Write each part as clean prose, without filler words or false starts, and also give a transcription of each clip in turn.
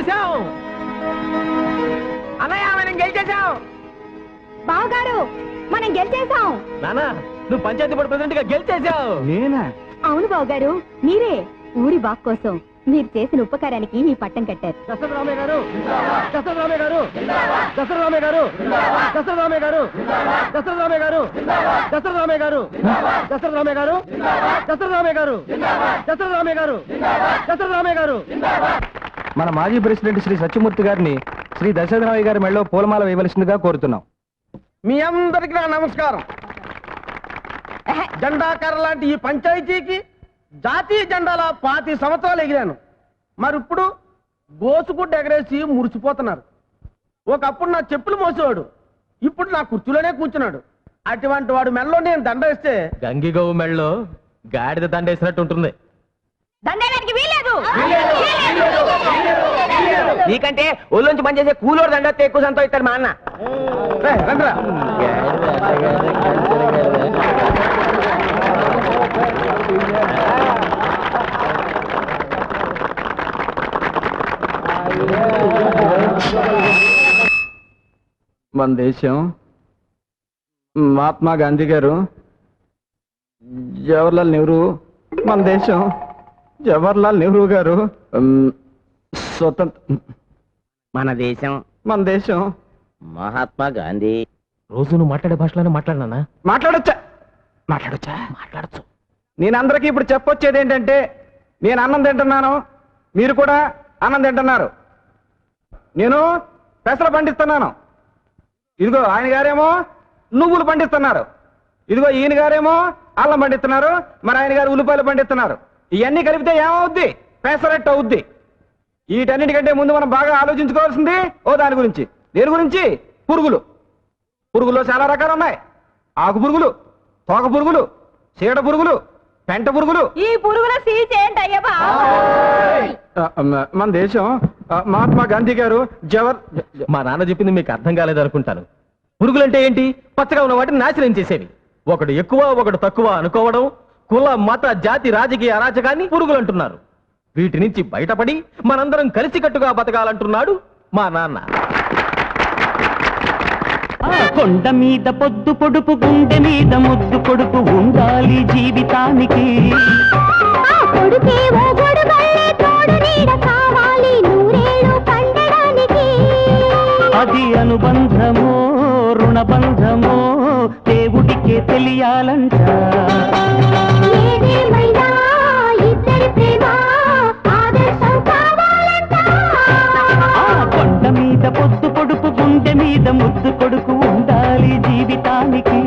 గెలిచేశాం అన్నయ్య, మనం గెలిచేశాం. బావగారు మనం గెలిచేశాం. నానా, నువ్వు పంచాయతీ బోర్డు ప్రెసిడెంట్ గా గెలిచేశావు. నేనా? అవును బావగారు, మీరే ఊరి బాగు కోసం మీరు చేసిన ఉపకారానికి ఈ పట్టం కట్టారు. దశరథరామయ్య గారు, దశరథరామయ్య గారు, దశరథరామయ్య గారు, దశరథరామయ్య గారు, దశరథరామయ్య గారు, దశరథరామయ్య గారు, దశరథరామయ్య గారు, దశరథరామయ్య గారు, దశరథరామయ్య గారు, దశరథరామయ్య గారు. మన మాజీ ప్రెసిడెంట్ శ్రీ సత్యమూర్తి గారిని శ్రీ దశరథరామయ్య గారి మెడలో పూలమాల వేయవలసిందిగా కోరుతున్నాం. మీ అందరికి నా నమస్కారం. జెండాకర్ర లాంటి ఈ పంచాయతీకి జాతీయ జెండాల 25 సంవత్సరాలు ఎగిరాను. మరి ఇప్పుడు గోసుగుడ్డ ఎగరేసి మురిసిపోతున్నారు. ఒకప్పుడు నా చెప్పులు మోసేవాడు, ఇప్పుడు నా కుర్చీలోనే కూర్చున్నాడు. అటువంటి వాడు మెడలో నేను దండ వేస్తే గంగిగోవు మెడలో గాడిద దండ వేసినట్టు ఉంటుంది. దండేయడానికి వీలేదు. నీకంటే ఒళ్ళొంచి పనిచేసే కూలోడు దండ ఎక్కువ సంతోషిస్తాడు మా అన్న. రండిరా. మన దేశం మహాత్మా గాంధీ గారు, జవహర్లాల్ నెహ్రూ, మన దేశం జవహర్లాల్ నెహ్రూ గారు స్వతంత్ర, మన దేశం మహాత్మా గాంధీ. రోజు నువ్వు మాట్లాడే భాషలోనే మాట్లాడినా? మాట్లాడొచ్చా? మాట్లాడచ్చు. నేను అందరికీ ఇప్పుడు చెప్పొచ్చేది ఏంటంటే, నేను అన్నం తింటున్నాను, మీరు కూడా అన్నం తింటున్నారు. నేను పెసలు పండిస్తున్నాను, ఇదిగో ఆయన గారేమో నువ్వులు పండిస్తున్నారు, ఇదిగో ఈయన గారేమో అల్లం పండిస్తున్నారు, మరి ఆయన గారు ఉల్లిపాయలు పండిస్తున్నారు. ఇవన్నీ కలిపితే ఏమవుద్ది? పెసరట్టు అవుద్ది. వీటన్నిటికంటే ముందు మనం బాగా ఆలోచించుకోవాల్సింది దాని గురించి. దేని గురించి? పురుగులు. పురుగుల్లో చాలా రకాలు ఉన్నాయి. ఆకు పురుగులు, తోక పురుగులు, చీడ పురుగులు, పెంట పురుగులు. ఈ పురుగుల సీచేంటయ్యా? మన దేశం మహాత్మా గాంధీ గారు మా నాన్న చెప్పింది మీకు అర్థం కాలేదనుకుంటాను. పురుగులంటే ఏంటి? పచ్చగా ఉన్న వాటిని నాశనం చేసేవి. ఒకడు ఎక్కువ ఒకడు తక్కువ అనుకోవడం, కుల మత జాతి రాజకీయ అరాచకాన్ని పురుగులు అంటున్నారు. వీటి నుంచి బయటపడి మనందరం కలిసికట్టుగా బతకాలంటున్నాడు మా నాన్న. కొండ మీద పొద్దు పొడుపు, గుండె మీద ముద్దు పొడుపు ఉండాలి జీవితానికి. అది అనుబంధమో రుణబంధమో దేవుడికే తెలియాలంట. కొండ మీద పొద్దు పొడుపు, గుండె మీద ముద్దు కొడుకు ఉండాలి జీవితానికి.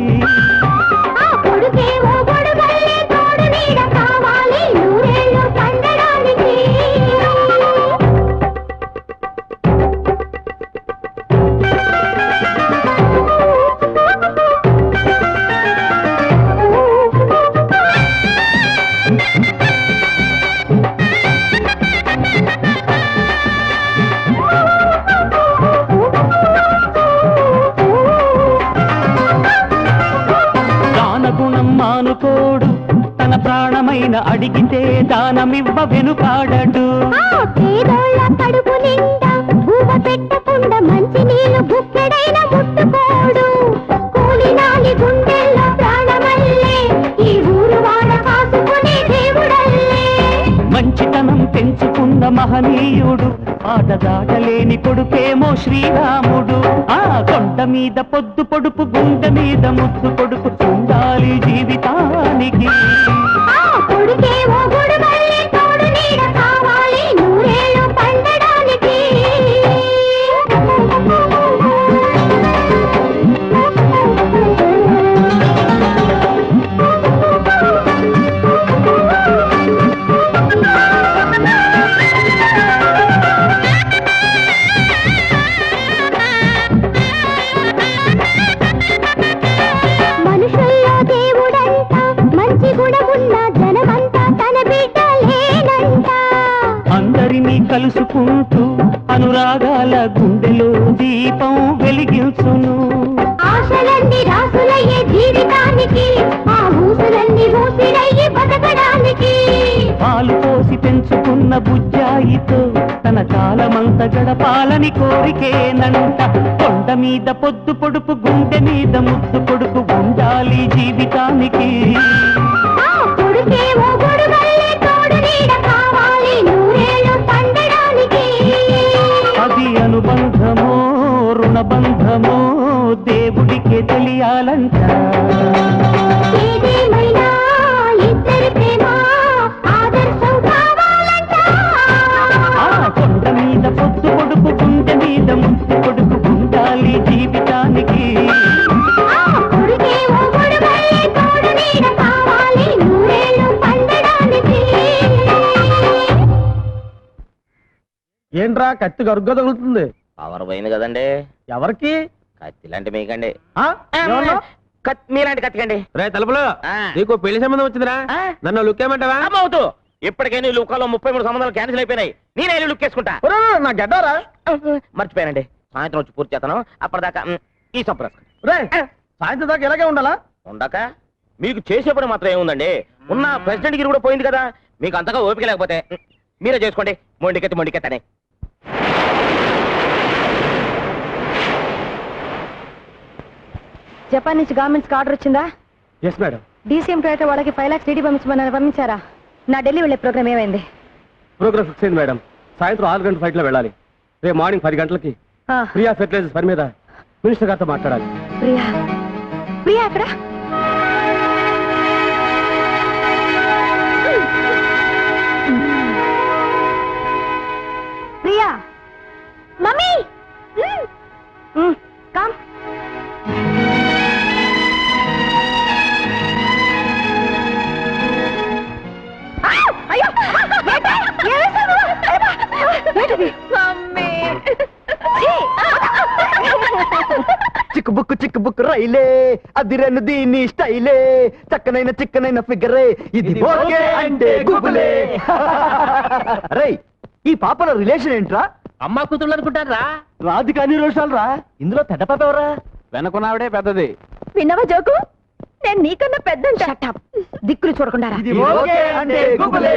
మానుకోడు, తన ప్రాణమైన అడిగితే దానమివ్వ వెనుకాడడు. కడుపు నిండా ఊవ పెట్టకుండా మంచి నీళ్లు బుక్కెడైన ముట్టుకోడు. కూలినాలి గుండెల్లో ప్రాణమల్లే, ఈ ఊరు వాడ కాసుకునే దేవుడల్లే. మంచితనం పెంచుకున్న మహనీయుడు, ఆట దాటలేని కొడుకేమో శ్రీరాముడు. ఆ కొండ మీద పొద్దు పొడుపు, గుండె మీద ముద్దు కొడుకు ఉండాలి జీవితానికి. కలుసుకుంటూ అనురాగాల గుండెలో దీపం వెలిగించును. ఆశలన్నీ రాసులయ్యే జీవితానికి, ఆ ఊసులన్నీ ఊపిరయ్యి బతకడానికి. పాలు పోసి పెంచుకున్న బుజ్జాయితో తన మన కాలమంత గడపాలని కోరికేనంట. కొండ మీద పొద్దు పొడుపు గుండె మీద ముద్దు పొడుపు ఉండాలి జీవితానికి. అది అనుబంధమో రుణబంధమో దేవుడికే తెలియాలంట. కొండ మీద పొద్దు పొడుపు గుండె మీద ముద్దు పొడుపు ఉండాలి జీవితానికి. ఏంట్రా కత్తి గరుగ్గా తగులుతుంది? పవర్ పోయింది కదండి. ఎవరికి? కత్తి లాంటి మీకండి. ఏమన్నావ్? మీలాంటి కత్తికండి. రే తలుపులో నీకు పెళ్లి సంబంధం వచ్చిందిరా, నన్ను లుక్ ఏమంటావా? అమ్మవుతూ ఇప్పటికే నీ లుక్కాలో 33 సంబంధాలు క్యాన్సిల్ అయిపోయినాయి. నేనే లుక్ వేసుకుంటా. నా గడ్డారా? మర్చిపోయానండి, సాయంత్రం వచ్చి పూర్తి చేస్తాను. అప్పటిదాకా ఈ సంప్రస్ రే సాయంత్రం దాకా ఇలాగే ఉండాలా? ఉండక మీకు చేసే పని మాత్రం ఏముందండి. ఉన్న ప్రెసిడెంట్ గిరి కూడా పోయింది కదా, మీకు అంతగా ఓపిక లేకపోతే మీరే చేసుకోండి. మొండికెత్తని జపాన్ నుంచి గవర్నమెంట్ ఆర్డర్ వచ్చిందా? Yes madam. డీసీఎం క్రెడిట్ వాళ్ళకి 5 lakhs డీడీ పంపించారా? నా ఢిల్లీ వెళ్ళే ప్రోగ్రామ్ ఏమైంది? ప్రోగ్రామ్ ఫిక్స్ అయింది మేడం. సాయంత్రం 6 గంటల ఫ్లైట్ లో వెళ్ళాలి. రేపు మార్నింగ్ 10 గంటలకి ప్రియా ఫెర్టిలైజర్స్ పని మీద మినిస్టర్ గారితో మాట్లాడాలి. ప్రియా ప్రియా ఎక్కడ? Priya mummy come. అయ్యో చిక్కు బుక్ రైలే అదిరెను దీని స్టైలే, చిక్కనైన ఫిగరే ఇది ఓకే అంటే గుబులే. రై ఈ పాపల రిలేషన్ ఏంట్రా? అమ్మా కూతుళ్ళు అనుకుంటారా? రాదు కానీ రోషాలు రా. ఇందులో పెద్ద పాప ఎవరా? వెనకున్నావిడే పెద్దది. విన్నవా జోకు? నేను నీకన్నా పెద్ద దిక్కులు చూడకుండా రా. ఇది ఓకే అంటే గుబులే.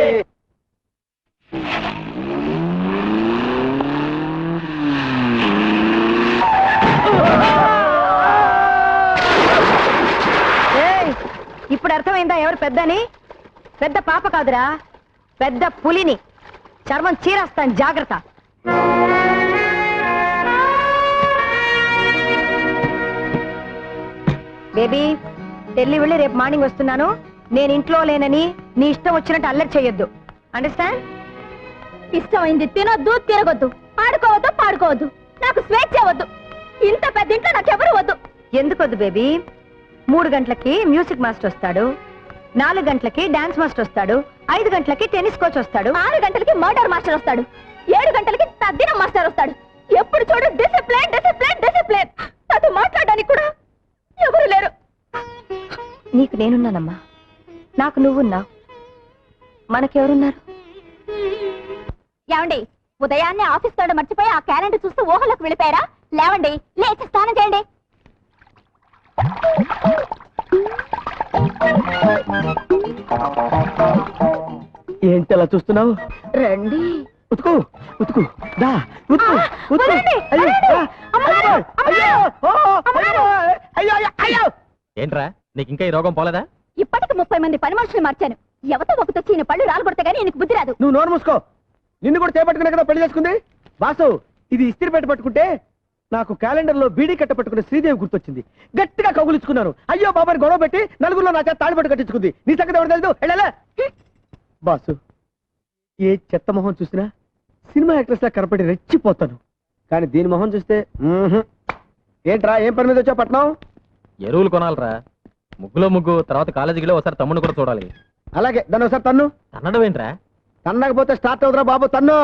ఏయ్, ఇప్పుడు అర్థమైందా ఎవరు పెద్దని? పెద్ద పాప కాదురా, పెద్ద పులిని. చర్మం చీరేస్తాను, జాగ్రత్త. బేబీ ఢిల్లీ వెళ్ళి రేపు మార్నింగ్ వస్తున్నాను. నేను ఇంట్లో లేనని నీ ఇష్టం వచ్చినట్టు అల్లరి చేయొద్దు. అండర్స్టాండ్? ఇష్టమైంది తినొద్దు, తిరగొద్దు, ఆడుకోవద్దు, పాడుకోవద్దు. నాకు స్వేచ్ఛ వద్దు. ఇంత పెద్ద ఇంట్లో నాకెవరు వద్దు. ఎందుకొద్దు బేబీ? 3 గంటలకి మ్యూజిక్ మాస్టర్ వస్తాడు, 4 గంటలకి డాన్స్ మాస్టర్ వస్తాడు, 5 గంటలకి టెన్నిస్ కోచ్ వస్తాడు, 6 గంటలకి మర్డర్ మాస్టర్ వస్తాడు, 7 గంటలకి తద్దినం మాస్టర్ వస్తాడు. ఎప్పుడు చూడు డిసిప్లిన్ డిసిప్లిన్ డిసిప్లిన్. నాతో మాట్లాడడానికి కూడా ఎవరు లేరు. నీకు నేనున్నానమ్మా, నాకు నువ్వున్నావు, మనకెవరున్నారు? ఏమండి, ఉదయాన్నే ఆఫీస్ తోడ మర్చిపోయి ఆ క్యాలెండర్ చూస్తూ ఊహలోకి వెళ్ళిపోయారా? లేవండి, లేచి స్నానం చేయండి. ఏంటి అలా చూస్తున్నావు? రండి. ఉతుకు ఉతుకు దా ఉతుకు ఉతుకు. వదలండి, అయ్యో, వదలండి. అయ్యో, అయ్యో, అయ్యో, అయ్యో, అయ్యో, అయ్యో. ఏంట్రా నీకు ఇంకా ఈ రోగం పోలేదా? ఇప్పటికి 30 మంది పని మనుషులు మార్చాను. ఎవతో ఒకతొచ్చి ఈయన పళ్ళు రాలగొడితే గానీ ఈయనకు బుద్ధి రాదు. నువ్వు నోరు మూసుకో. నిన్ను కూడా చేపట్టుకునే కదా పెళ్లి చేసుకుంది. బాసు, ఇది ఇస్త్రీ పెట్టి పట్టుకుంటే నాకు క్యాలెండర్ లో బీడీ కట్ట పట్టుకునే శ్రీదేవి గుర్తొచ్చింది. గట్టిగా కౌగులించుకున్నారు. అయ్యో బాబాని గొడవ పెట్టి నలుగురిలో నా చేత తాళిపట్టు కట్టించుకుంది. నీ సంగతి ఎవరు తెలుసు? వెళ్ళాలా? బాసు, ఏ చెత్త మొహం చూసినా సినిమా యాక్ట్రెస్ లా కనపడి రెచ్చిపోతాను. కానీ దీని మొహం చూస్తే ఏంట్రా, ఏం పని మీద వచ్చావు పట్నం? ఎరువులు కొనాలరా. ముగ్గులో ముగ్గు, తర్వాత కాలేజీలో ఒకసారి తమ్ముడు కూడా చూడాలి. అలాగే, దాన్ని ఒకసారి తన్ను. తన్నడం ఏంట్రా? తన్నకపోతే స్టార్ట్ అవుతురా బాబు, తన్ను.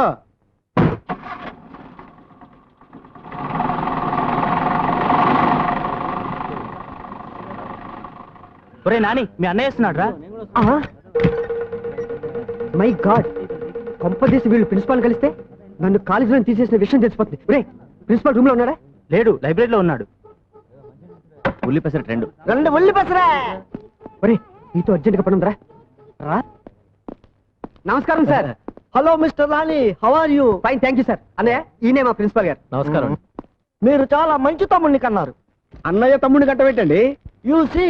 ఒరే నాని, మీ అన్నయ్య వేస్తున్నాడు రా. మై గాడ్, కొంపదీసి వీళ్ళు ప్రిన్సిపాల్ కలిస్తే నన్ను కాలేజీలో తీసేసిన విషయం తెలిసిపోతుంది. రే, ప్రిన్సిపాల్ రూమ్ లో ఉన్నాడా? లేడు, లైబ్రరీలో ఉన్నాడు. ఉల్లి పెసరట్ 2 ఉల్లి పసరా. ఒరే, నీతో అర్జెంట్ గా పని ఉందిరా. రా. నమస్కారం సార్. హలో మిస్టర్ లానీ, how are you? Fine, thank you sir. అన్నయ్య, ఈయనే మా ప్రిన్సిపల్ గారు. నమస్కారం. మీరు చాలా మంచి తమ్ముడిని కన్నారు. అన్నయ్య తమ్ముడిని కట్టబెట్టండి. యూసి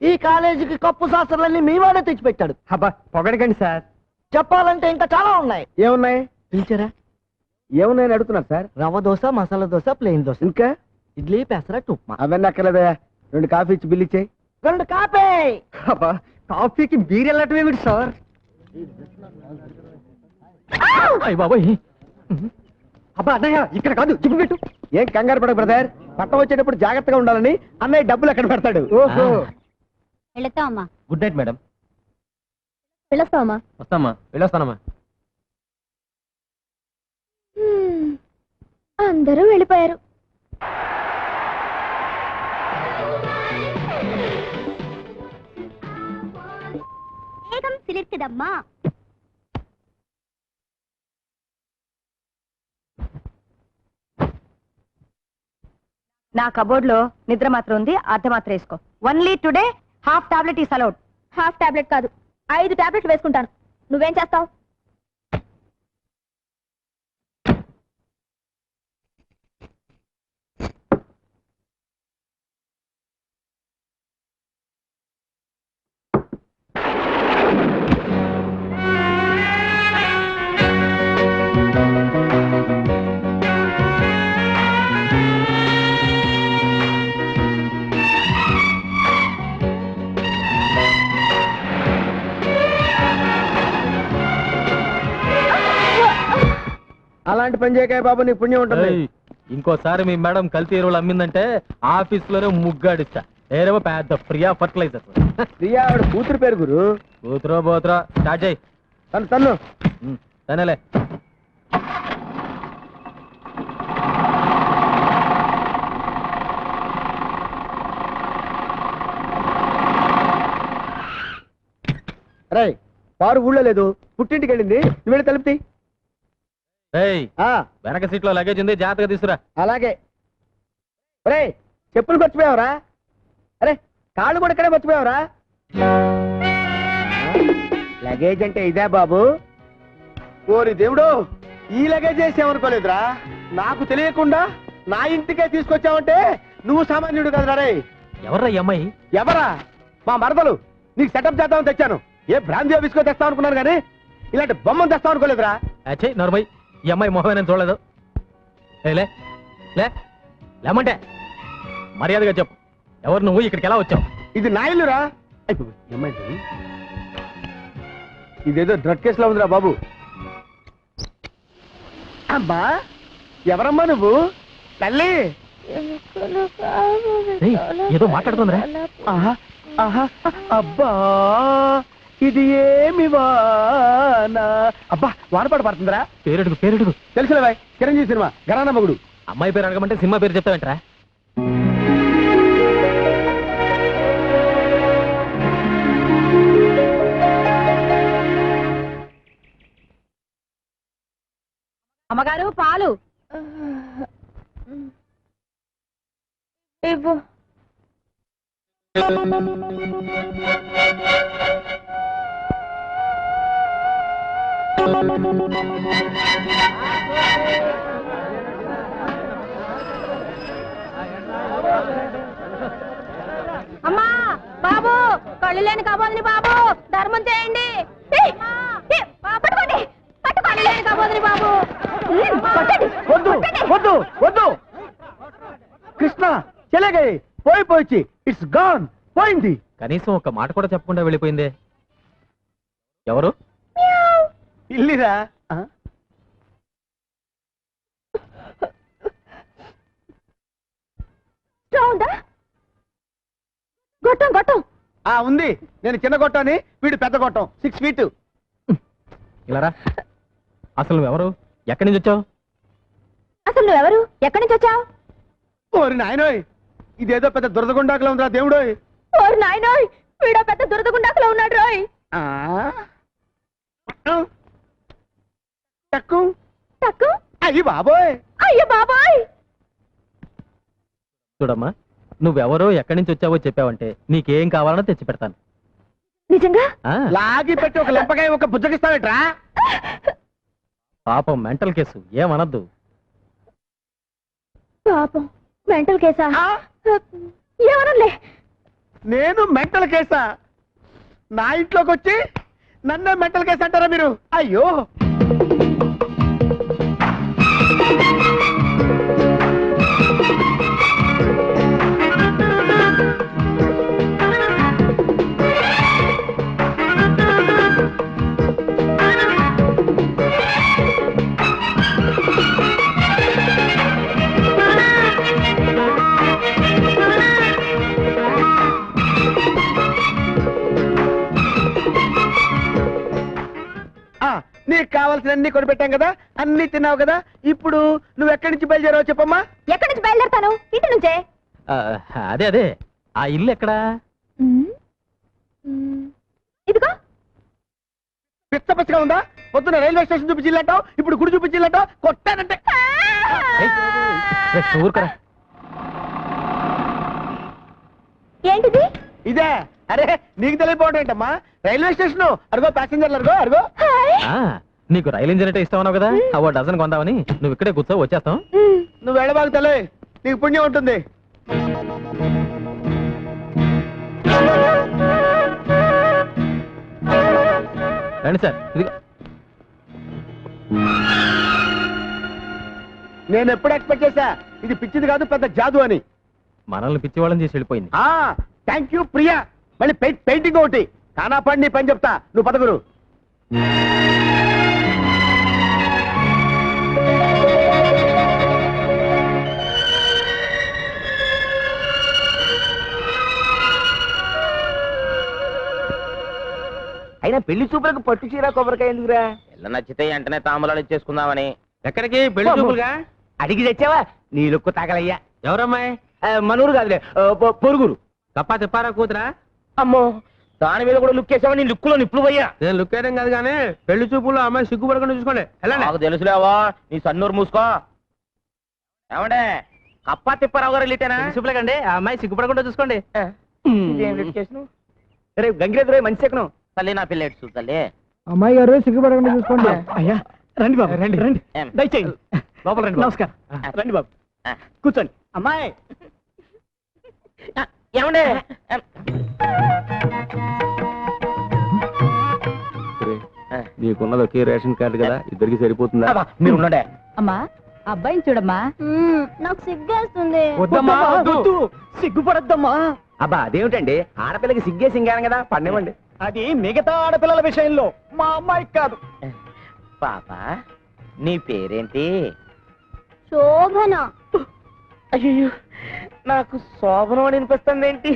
ఈ కాలేజీకి కప్పు శాస్త్రాలన్నీ మీ వాడే తెచ్చిపెట్టాడు. అబ్బా, పొగడకండి సార్. చెప్పాలంటే ఇంకా చాలా ఉన్నాయి. ఏమున్నాయి? పిలిచారా? ఏమున్నాయని అడుగుతున్నారు సార్. రవ్వ దోశ, మసాలా దోశ, ప్లెయిన్ దోశ, ఇంకా ఇడ్లీ, పెసరట్టు, ఉప్మా. అవన్నీ అక్కర్లేదా? 2 కాఫీ ఇచ్చి బిల్ ఇచ్చేయి. 2 కాఫీ. అబ్బా, కాఫీకి బీర్ వెళ్ళటం ఏమిటి సార్? అయ్య బాబోయ్. అబ్బా అన్నయ్య, ఇక్కడ కాదు, చెప్పు పెట్టు. ఏం కంగారు పడకు బ్రదర్, పట్టం వచ్చేటప్పుడు జాగ్రత్తగా ఉండాలని అన్నయ్య డబ్బులు ఎక్కడ పెడతాడు. ఓహో. వెళతామా? Good night madam. వెళ్ళొస్తామా? వస్తామా? వెళ్ళొస్తానమ్మా. అందరూ వెళ్ళిపోయారు. వేగం సిలిర్కిదమ్మా. నా కబోర్డ్ లో నిద్ర మాత్రం ఉంది, అర్ధ మాత్రం వేసుకో. Only today half tablet is allowed. Half tablet కాదు, 5 టాబ్లెట్లు వేసుకుంటాను. నువ్వేం చేస్తావు? అలాంటి పని చేయకాయ బాబు, నీ పుణ్యం ఉంటుంది. ఇంకోసారి మీ మేడం కల్తీ ఎరువులు అమ్మిందంటే ఆఫీస్ లోనే ముగ్గాడిస్తా. ఏరేమో పెద్ద ప్రియా ఫర్టిలైజర్. ప్రియా ఆవిడ కూతురు పేరు గురు. కూతురో బోతురో స్టార్ట్ చేయి. తను తనేలే. రే, పారు ఊళ్ళో లేదు, పుట్టింటికి వెళ్ళింది. నువ్వు వెళ్ళి తలుపుతి. వెనక సీట్ లో లగేజ్ ఉంది, జాగ్రత్తగా తీసుకురా. అలాగే. రే, చెప్పులు మర్చిపోయావరా? అరే, కాళ్ళు కూడా ఇక్కడే మర్చిపోయావరా? లగేజ్ అంటే ఇదే బాబు. ఓరి దేవుడు, ఈ లగేజ్ చేసామనుకోలేదురా. నాకు తెలియకుండా నా ఇంటికే తీసుకొచ్చావంటే నువ్వు సామాన్యుడు కదరా. రే, ఎవర్రా ఈ అమ్మాయి? ఎవరా? మా మరదలు. నీకు సెటప్ చేద్దామని తెచ్చాను. ఏ బ్రాంతి ఆఫీస్కో తెస్తావు అనుకున్నాను కానీ ఇలాంటి బొమ్మను తెస్తావు అనుకోలేదురా. నర్మయ్, ఈ అమ్మాయి మొహమే నేను చూడలేదు. లే లే లేమంటే మర్యాదగా చెప్పు, ఎవరు నువ్వు, ఇక్కడికి ఎలా వచ్చావు? ఇది నా ఇల్లురా. ఇదేదో డ్రగ్ కేసులో ఉందిరా బాబు. అమ్మా, ఎవరమ్మా నువ్వు? తల్లి. ఏదో మాట్లాడుతుందిరా. అబ్బా, ఇది ఏమి వానా. అబ్బా, వానపాటు పడుతుందిరా. పేరెడుగు పేరెడుగు. తెలుసులే బాయ్, చిరంజీవి సినిమా గరానా మగుడు. అమ్మాయి పేరు అడగమంటే సినిమా పేరు చెప్తావేంట్రా? అమ్మగారు, పాలు ఇవ్వు. అమ్మా, బాబు, కళ్ళు లేని కాబోదని బాబు, ధర్మం చేయండి. పట్టుకోండి, పట్టుకోండి లేని కాబోదని బాబు. వద్దు వద్దు వద్దు. కృష్ణ చెలగే పోయి ఇట్స్ గాన్, పోయింది. కనీసం ఒక మాట కూడా చెప్పకుండా వెళ్ళిపోయిందే. ఎవరు? ఇల్లిరా. గొట్టం గొట్టం ఉంది. నేను చిన్న గొట్టాన్ని, వీడు పెద్ద గొట్టం, 6 feet. ఇలారా. అసలు నువ్వెవరు, ఎక్కడి నుంచి వచ్చావు? అసలు నువ్వెవరు, ఎక్కడి నుంచి వచ్చావు? ఓరి నాయనోయ్, ఇదేదో పెద్ద దురదగుండాకులో ఉందిరా దేవుడోయ్. ఓరి నాయనోయ్, వీడో పెద్ద దురదగుండాకులో ఉన్నాడు రోయ్. Tuck tuck. అయ్యి బాబోయ్. అయ్యో బాబాయ్. చూడమ్మా, నువ్వెవరో ఎక్కడి నుంచి వచ్చావో చెప్పావంటే నీకేం కావాలనో తెచ్చి పెడతాను. నిజంగా? లాగి పెట్టి ఒక లెంపకాయ ఒక బుజ్జగిస్తావేట్రా? పాపం మెంటల్ కేసు ఏమనద్దు. పాపం మెంటల్ కేసా? ఏమనలే. నేను మెంటల్ కేసా? నా ఇంట్లోకి వచ్చి నన్నే మెంటల్ కేసు అంటారా మీరు? అయ్యో, నీకు కావాల్సిన అన్ని కొనిపెట్టాం కదా, అన్ని తిన్నావు కదా, ఇప్పుడు నువ్వు ఎక్కడి నుంచి బయలుదేరావు చెప్పమ్మా. ఎక్కడి నుంచి బయలుదేరతాను? ఇంటి నుంచే. అదే అదే, ఆ ఇల్లు ఎక్కడా? ఇదిగో. పిచ్చ పిచ్చగా ఉందా? పొద్దున రైల్వే స్టేషన్ చూపించిల్లంటావు, ఇప్పుడు గుడి చూపించిల్లంటావు. కొట్టానంటే ఊరుకరా. ఏంటిది? ఇదే. అరే నీకు తెలియపోవడం ఏంటమ్మా? రైల్వే స్టేషన్ అరుగో, ప్యాసింజర్లు అరుగో అరుగో. నీకు రైలు ఇంజన్ అంటే ఇస్తావు కదా, అవో డజన్ కొందామని. నువ్వు ఇక్కడే కూర్చో, వచ్చేస్తాం. నువ్వు వెళ్ళబాకు తల్లి, నీకు పుణ్యం ఉంటుంది. రండి సార్. ఇది నేను ఎప్పుడు ఎక్స్పెక్ట్ చేశా ఇది పిచ్చిది కాదు, పెద్ద జాదు అని. మనల్ని పిచ్చి వాళ్ళని చేసి వెళ్ళిపోయింది. Thank you Priya. మళ్ళీ పెయింటింగ్ ఒకటి కానా పడి పని చెప్తా. నువ్వు పదగురు. అయినా పెళ్లి చూపులకు పట్టు చీర కొబ్బరికాయ ఎందుకురా? పిల్ల నచ్చితే వెంటనే తాంబూలాలు ఇచ్చేసుకుందామని. ఎక్కడికి? పెళ్లి చూపులుగా? అడిగి తెచ్చావా? నీ లుక్కు తగలయ్యా. ఎవరమ్మాయి? మనూరు కాదులే, పొరుగురు. తప్పా తిప్పారా కూతురా? అమ్మో, దాని మీద కూడా లుక్ వేసావా? నీ లుక్కులో నిప్పులు పోయా. నేను లుక్ వేయడం కాదు కానీ పెళ్లి చూపుల్లో అమ్మాయి సిగ్గుపడకుండా చూసుకోండి. నాకు తెలుసులేవా, నీ సన్నూరు మూసుకో. ఏమండే, కప్పా తిప్పారావు గారు వెళ్ళితేనా? చూపులేకండి, ఆ అమ్మాయి సిగ్గుపడకుండా చూసుకోండి. రేపు గంగిరెద్దు రేపు మంచి ఎక్కను తల్లి, నా పిల్ల ఎటు తల్లి. అమ్మాయి గారు సిగ్గుపడకుండా చూసుకోండి. అయ్యా రండి బాబు, రండి రండి, ఏం? దయచేయండి. లోపల రండి. నమస్కారం. రండి బాబు, కూర్చోండి. అమ్మాయి ఏమండే, నీకున్నది ఒకే రేషన్ కార్డు కదా, ఇద్దరికి సరిపోతుందా? మీరు ఉండే. అమ్మా, అబ్బాయిని చూడమ్మా. నాకు సిగ్గేస్తుంది. వద్దమ్మా, వద్దు. సిగ్గుపడద్దమ్మా. అబ్బా అదేమిటండి, ఆడపిల్లకి సిగ్గే సింగాను కదా, పండేవండి. అది మిగతా ఆడపిల్లల విషయంలో, మా అమ్మాయికి కాదు. పాప, నీ పేరేంటి? శోభన. అయ్యో, నాకు శోభనం అని వినిపిస్తుంది ఏంటి?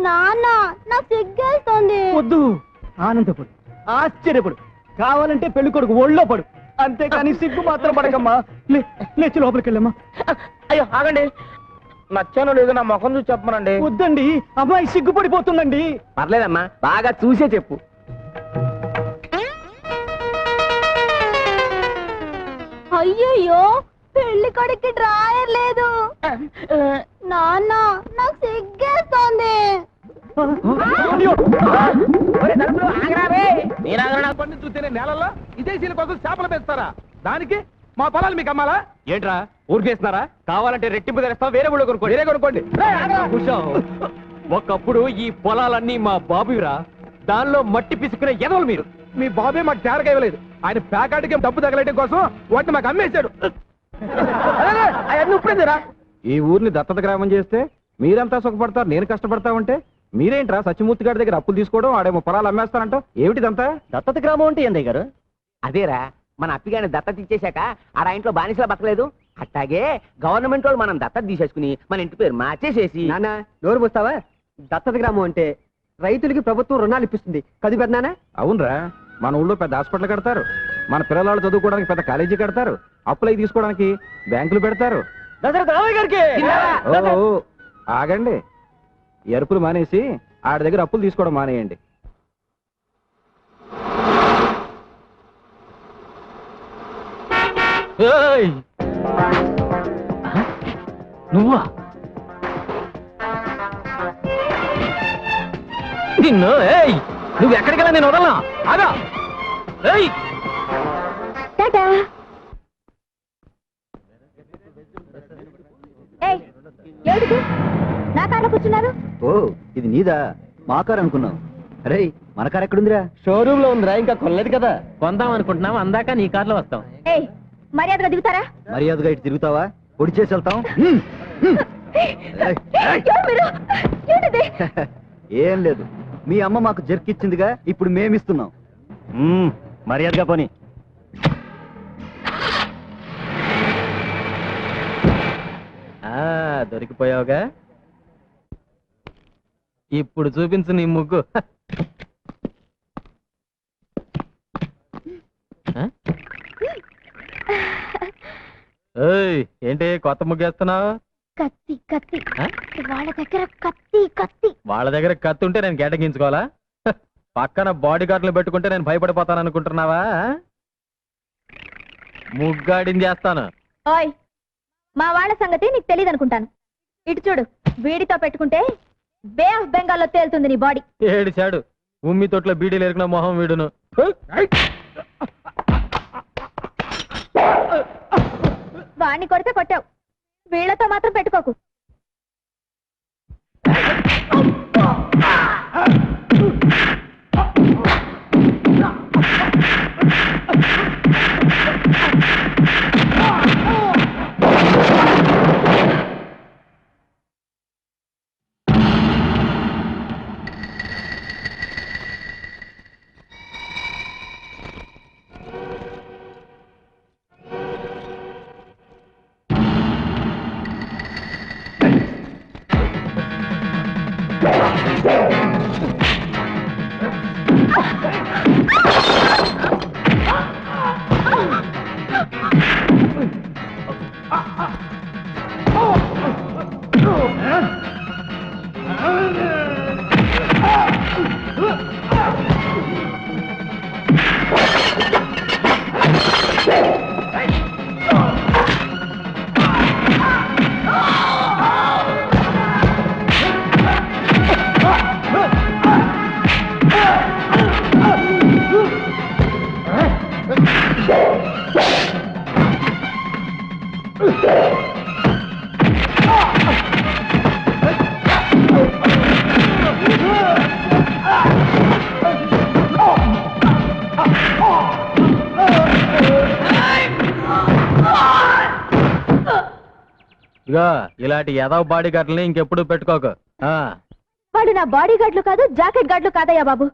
నాన్న, నాకు సిగ్గేస్తుంది. వద్దు, ఆనందపడు, ఆశ్చర్యపడు, కావాలంటే పెళ్లి కొడుకు ఒళ్ళో పడు, అంతేకాని సిగ్గు మాత్రం పడకమ్మా. లేచి లోపలికి వెళ్ళమ్మా. అయ్యో ఆగండి, నచ్చానో లేదో నా ముఖం చూసి చెప్పమనండి. వద్దండి, అమ్మాయి సిగ్గుపడిపోతుందండి. పర్లేదమ్మా, బాగా చూసే చెప్పు. అయ్యయ్యో, పెళ్లి కొడుక్కి డ్రాయర్ లేదు. నాన్న, నాకు సిగ్గేస్తుంది. పండి చూస్తేనే నేలల్లో విదేశీయుల కోసం చేపలు పెంచుతారా? దానికి మా పొలాలు మీకు అమ్మాలా ఏంట్రా? ఊరికేస్తున్నారా? కావాలంటే రెట్టింపు తెస్తాం, వేరే ఊళ్ళో కొనుక్కోండి. వేరే కొనుక్కోండి. ఒకప్పుడు ఈ పొలాలన్నీ మా బాబురా, దానిలో మట్టి పిసుకునే ఎదవలు మీరు. మీ బాబే మాకు తేరగా ఇవ్వలేదు, ఆయన ప్యాకాటికి డబ్బు తగలటం కోసం వాటిని మాకు అమ్మేశాడు. ఈ ఊరిని దత్తత గ్రామం చేస్తే మీరంతా సుఖపడతారు, నేను కష్టపడతా ఉంటే మీరేంట్రా సత్యమూర్తి గారి దగ్గర అప్పులు తీసుకోవడం, ఆడేమో పొలాలు అమ్మేస్తారంట. ఏమిటిదంతా? దత్తత గ్రామం అంటే ఏందయ్య గారు? అదేరా, మన అప్పిగాని దత్తత ఇచ్చేశాక ఆడ ఇంట్లో బానిసలా బతకలేదు, అట్టాగే గవర్నమెంట్ వాళ్ళు మనం దత్తత తీసేసుకుని మన ఇంటి పేరు మార్చేసేసి. నాన్న, నోరు పోస్తావా? దత్తత గ్రామం అంటే రైతులకి ప్రభుత్వం రుణాలు ఇప్పిస్తుంది కది పెద్దనా? అవునరా, మన ఊళ్ళో పెద్ద హాస్పిటల్ కడతారు, మన పిల్లలు చదువుకోవడానికి పెద్ద కాలేజీ కడతారు, అప్పులై తీసుకోవడానికి బ్యాంకులు పెడతారు. ఓ, ఆగండి, ఎరుపులు మానేసి ఆడ దగ్గర అప్పులు తీసుకోవడం మానేయండి. నువ్వా? నిన్ను నువ్వు ఎక్కడికెళ్ళా నేను వదలనా? ఆగా. టాటా. ఏయ్, ఏమిటిది? నా కార్లో కూర్చున్నారు? ఓ ఇది నీదా మా కారు అనుకున్నావు. అరే మన కారు ఎక్కడుందిరా? షోరూమ్ లో ఉందిరా, ఇంకా కొనలేదు కదా. కొందాం అనుకుంటున్నాం, అందాక నీ కార్లో వస్తాం. ఏయ్, మర్యాదగా దిగుతారా? మర్యాదగా ఇటు తిరుగుతావా? పొడి చేసి వెళ్తాం. ఎవరు మీరు? ఏంటిది? ఏం లేదు, మీ అమ్మ మాకు జర్కిచ్చిందిగా, ఇప్పుడు మేమిస్తున్నాం. మర్యాదగా పోనీ. దొరికిపోయావుగా, ఇప్పుడు చూపించు నీ ముగ్గు. ఏంటి కొత్త ముగ్గేస్తున్నావు? కత్తి కత్తి, ఆ? వాళ్ళ దగ్గర కత్తి కత్తి. వాళ్ళ దగ్గర కత్తి ఉంటే నేను కేటగించుకోవాలా? పక్కన బాడీ గార్డులు పెట్టుకుంటే నేను భయపడిపోతాను అనుకుంటున్నావా? ముగ్గాడిని చేస్తాను. ఓయ్, మా వాళ్ళ సంగతి నీకు తెలియదు అనుకుంటాను. ఇటు చూడు, వీడితో పెట్టుకుంటే బే ఆఫ్ బెంగాల్లో తేలుతుంది నీ బాడీ. ఏడిచాడు, ఉమ్మి తొట్లో బీడీలు ఎరికిన మొహం వీడును. వాడిని కొడితే కొట్టావు, వీళ్లతో మాత్రం పెట్టుకోకు. ఇగో ఇలాంటి యదవ బాడీ గార్డులని ఇంకెప్పుడు పెట్టుకోకు. వాడు నా బాడీ గార్డులు కాదు, జాకెట్ గార్డులు కాదయ్యా బాబు.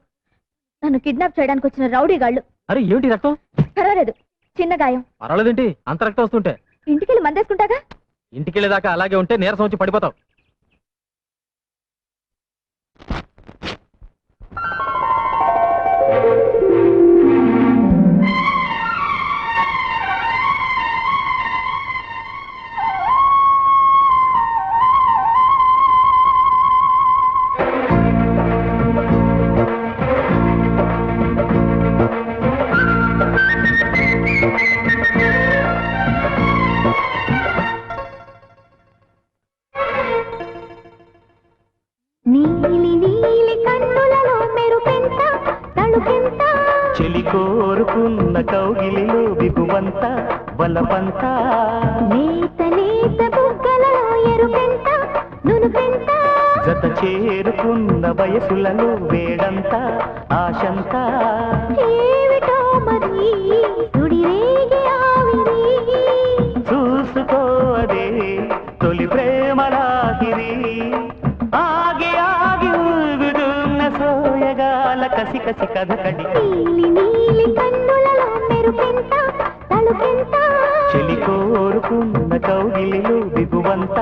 నన్ను కిడ్నాప్ చేయడానికి వచ్చిన రౌడీ గాళ్ళు. అరే ఏమిటి రక్తం? పర్వాలేదు, చిన్న గాయం. పర్వాలేదేంటి అంత రక్తం వస్తుంటే? ఇంటికెళ్ళి మందేసుకుంటాగా. ఇంటికెళ్ళేదాకా అలాగే ఉంటే నీరసం వచ్చి పడిపోతావు. నీలి నీలి కన్నులలో మెరుపెంత తళుకెంత, చెలి కోరుకున్న కౌగిలిలో బిగువంత బలపంత, లేత లేత బుగ్గలలో ఎరుపెంత నునుపెంత, జత చేరుకున్న వయసులలో వేడంత ఆశంత, ఏమిటో మరి సుడిరేగి ఆవిరి, చూసుకో అదే తొలి ప్రేమలాగిరి, ఆగి ఆగి ఊగుతున్న సోయగాల కసి కసి కథ కడి, నీలి నీలి కన్నులలో మెరుపెంత తళుకెంత, చెలి కోరుకున్న కౌగిలిలో బిగువంత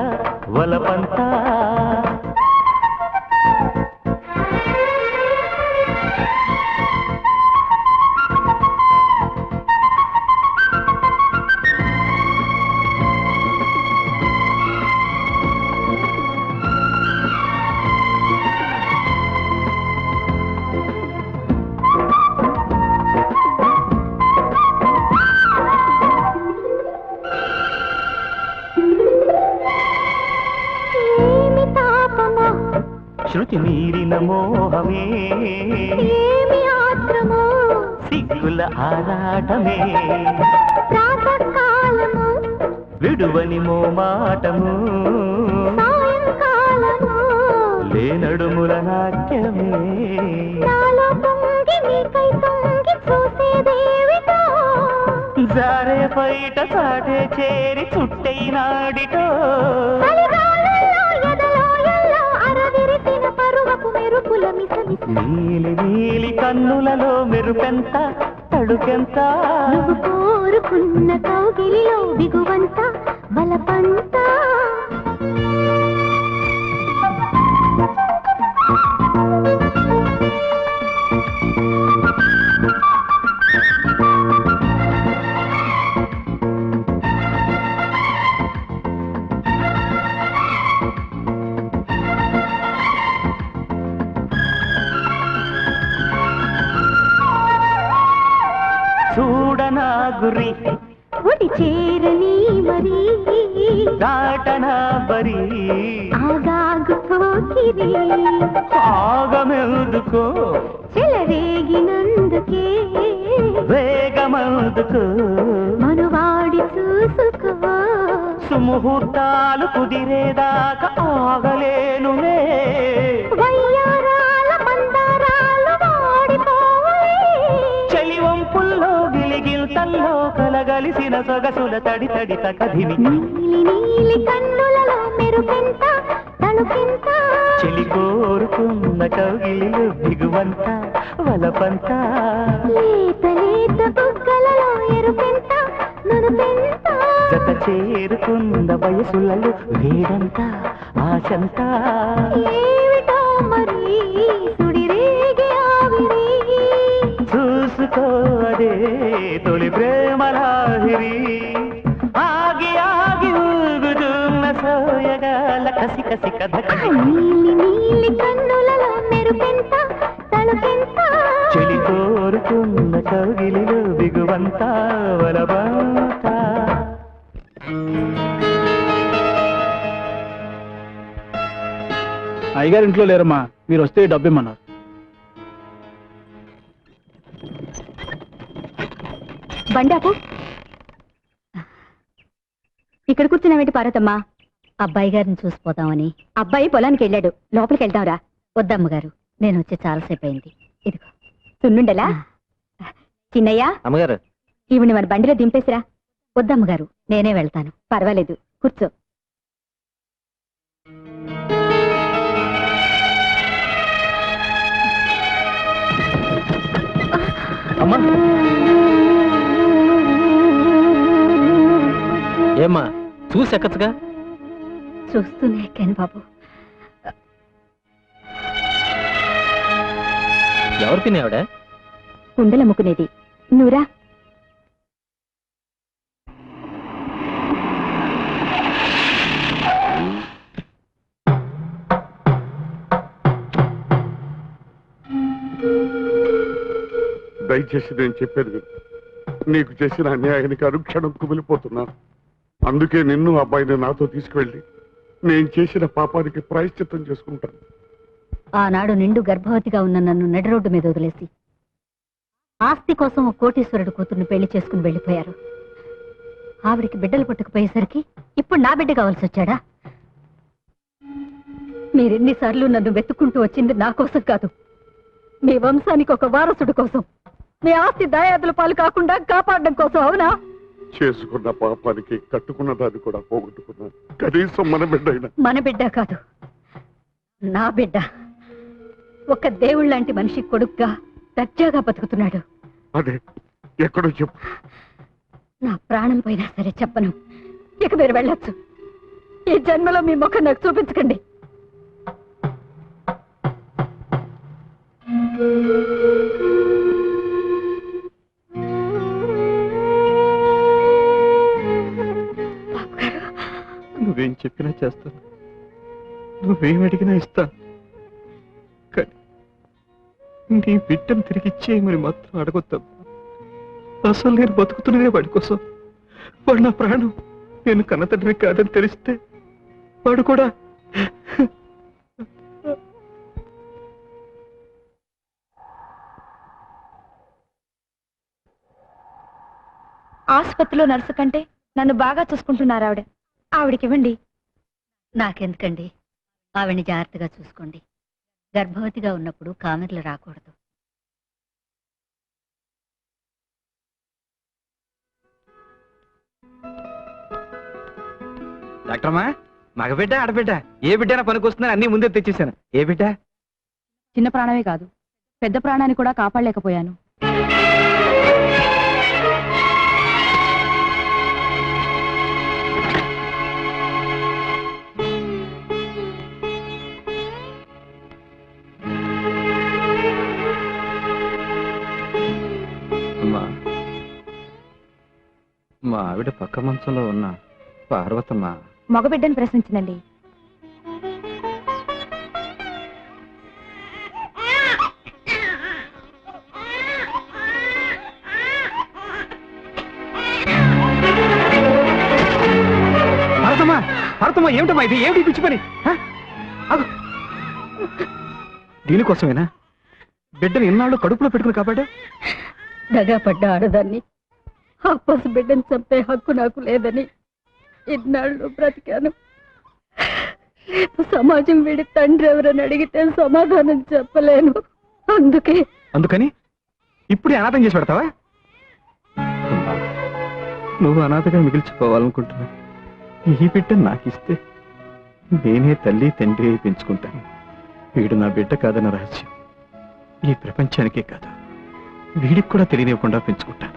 వలపంత. ఏమి తాపమో శృతి మీరిన మోహమే ఏమి ఆత్రమో సిగ్గుల ఆరాటమే ప్రాతకాలము విడువని మోమాటము సాయంకాలము లేనడుముల నాట్యమే నాలో పొంగి నీకై తొంగి చూసేదేవిటో జారే బయట సాటే చేరి చుట్టైనాడిటో చలిగాలుల్లో ఎదలోయల్లో అరవిరిసిన పరువపు మెరుపుల మిసమిస నీలి నీలి కన్నులలో మెరుపెంత తడుకెంత నువ్వు కోరుకున్న కౌగిలిలో దిగువంత బలపంత చూడనా గురి ఒడి చేరని మరి దాటనా బరి ఆగాగు పోకిరి ఆగమెదుకో చెలరేగినందుకే వేగమందుకో మనువాడి చూసుకో సుముహూర్తాలు కుదిరేదాకా ఆగలేనులే వయ్యారాల మందారాలు వాడిపోలే చలి వంపుల్లో గిలిగిల్తల్లో కలగలిసిన సొగసుల తడి తడి తకధిమి నీలి నీలి కన్నులలో మెరుపెంత తణుకెంత చెలి కోరుకున్న కౌగిలిలో దిగువంత వలపంత లేత లేత బుగ్గలలో ఎరుపెంత నునుపెంత జత చేరుకున్న వయసులలో వేడంత ఆశంత ఏమిటో మరి సుడిరేగి ఆవిరి చూసుకో అదే తొలి ప్రేమలాహిరి ఆగి ఆగి ఊగుతున్న సోయగాల కసి కసి కథ నీలి నీలి కన్నులలో మెరుపెంత తణుకెంత చెలి కోరుకున్న కౌగిలిలో దిగువంత వలబంత అయ్యగారు ఇంట్లో లేరమ్మా, మీరు వస్తే డబ్బు ఇమ్మన్నారు. బండాపు ఇక్కడ కూర్చున్నావేంటి పార్వతమ్మా? అబ్బాయి గారిని చూసిపోతామని. అబ్బాయి పొలానికి వెళ్ళాడు, లోపలికి వెళ్దాంరా. వద్దమ్మగారు, నేను వచ్చి చాలాసేపు అయింది. ఇదిగో సున్నుండలా. చిన్నయ్య, అమ్మగారు ఈవిని మన బండిలో దింపేసిరా. వద్దమ్మగారు, నేనే వెళ్తాను. పర్వాలేదు, కూర్చో. అమ్మా ఏమ్మా చూసి ఎక్కచ్చుగా. చూస్తూనే ఎక్కాను బాబు. ఎవరు పిన్ని ఆవిడ? కుండలమ్ముకునేది. నువ్వురా. దయచేసి నేను చెప్పేది విను. నీకు చేసిన అన్యాయానికి అనుక్షణం కుమిలిపోతున్నాను. అందుకే నిన్ను అబ్బాయిని నాతో తీసుకువెళ్ళి నేను చేసిన పాపానికి ప్రాయశ్చిత్తం చేసుకుంటాను. ఆనాడు నిండు గర్భవతిగా ఉన్న నన్ను నడి రోడ్డు మీద వదిలేసి ఆస్తి కోసం ఓ కోటీశ్వరుడు కూతుర్ని పెళ్లి చేసుకుని వెళ్ళిపోయారు. ఆవిడికి బిడ్డలు పుట్టకపోయేసరికి ఇప్పుడు నా బిడ్డ కావాల్సి వచ్చాడా? మీరెన్నిసార్లు నన్ను వెతుక్కుంటూ వచ్చింది నా కోసం కాదు, మీ వంశానికి ఒక వారసుడు కోసం, మీ ఆస్తి దాయాదుల పాలు కాకుండా కాపాడడం కోసం. అవునా? చేసుకున్న పాపానికి కట్టుకున్న దాన్ని కూడా పోగొట్టుకున్నాను. కనీసం మన బిడ్డ అయినా. మన బిడ్డ కాదు, నా బిడ్డ. ఒక దేవుళ్ళంటి మనిషి కొడుగ్గా దర్జాగా బతుకుతున్నాడు. అదే ఎక్కడో చెప్పు. నా ప్రాణం పోయినా సరే చెప్పను. ఇక మీరు వెళ్ళొచ్చు. ఈ జన్మలో మీ ముఖం నాకు చూపించకండి. నువ్వేం చెప్పినా చేస్తాను, నువ్వేం అడిగినా ఇస్తాను. కానీ నీ బిడ్డను తిరిగి ఇచ్చేయమని మాత్రం అడగొద్దాం. అసలు నేను బతుకుతున్నదే వాడి కోసం. వాడు నా ప్రాణం. నేను కన్నతండ్రి కాదని తెలిస్తే వాడు కూడా ఆసుపత్రిలో నర్సు కంటే నన్ను బాగా చూసుకుంటున్నారు ఆవిడ. ఆవిడకివ్వండి. నాకెందుకండి, ఆవిడ్ని జాగ్రత్తగా చూసుకోండి. గర్భవతిగా ఉన్నప్పుడు కామెర్లు రాకూడదు. డాక్టర్మా, మగబిడ్డ ఆడబిడ్డ ఏ బిడ్డైనా పనికొస్తుందని అన్ని ముందే తెచ్చేసాను. ఏ బిడ్డ? చిన్న ప్రాణమే కాదు, పెద్ద ప్రాణాన్ని కూడా కాపాడలేకపోయాను. అమ్మా, మా ఆవిడ పక్క మంచంలో ఉన్న పార్వతమ్మ మగబిడ్డని ప్రశ్నించిందండి. పార్వతమ్మ, పార్వతమ్మ, ఏమిటమ్మా ఇది? ఏమిటి పిచ్చి పని? దీనికోసమేనా బిడ్డను ఇన్నాళ్ళు కడుపులో పెట్టుకుని కాపాడా? దగా పడ్డ ఆడదాన్ని ఆ పసి బిడ్డను చంపే హక్కు నాకు లేదని ఇన్నాళ్ళు బ్రతికాను. రేపు సమాజం వీడి తండ్రి ఎవరని అడిగితే సమాధానం చెప్పలేను. అందుకని ఇప్పుడే అనాథం చేసి పెడతావా? నువ్వు అనాథగా మిగిల్చిపోవాలనుకుంటున్నా. ఈ బిడ్డ నాకిస్తే నేనే తల్లి తండ్రి అయి పెంచుకుంటాను. వీడు నా బిడ్డ కాదన్న రహస్యం ఈ ప్రపంచానికే కాదు, వీడికి కూడా తెలియనివ్వకుండా పెంచుకుంటాను.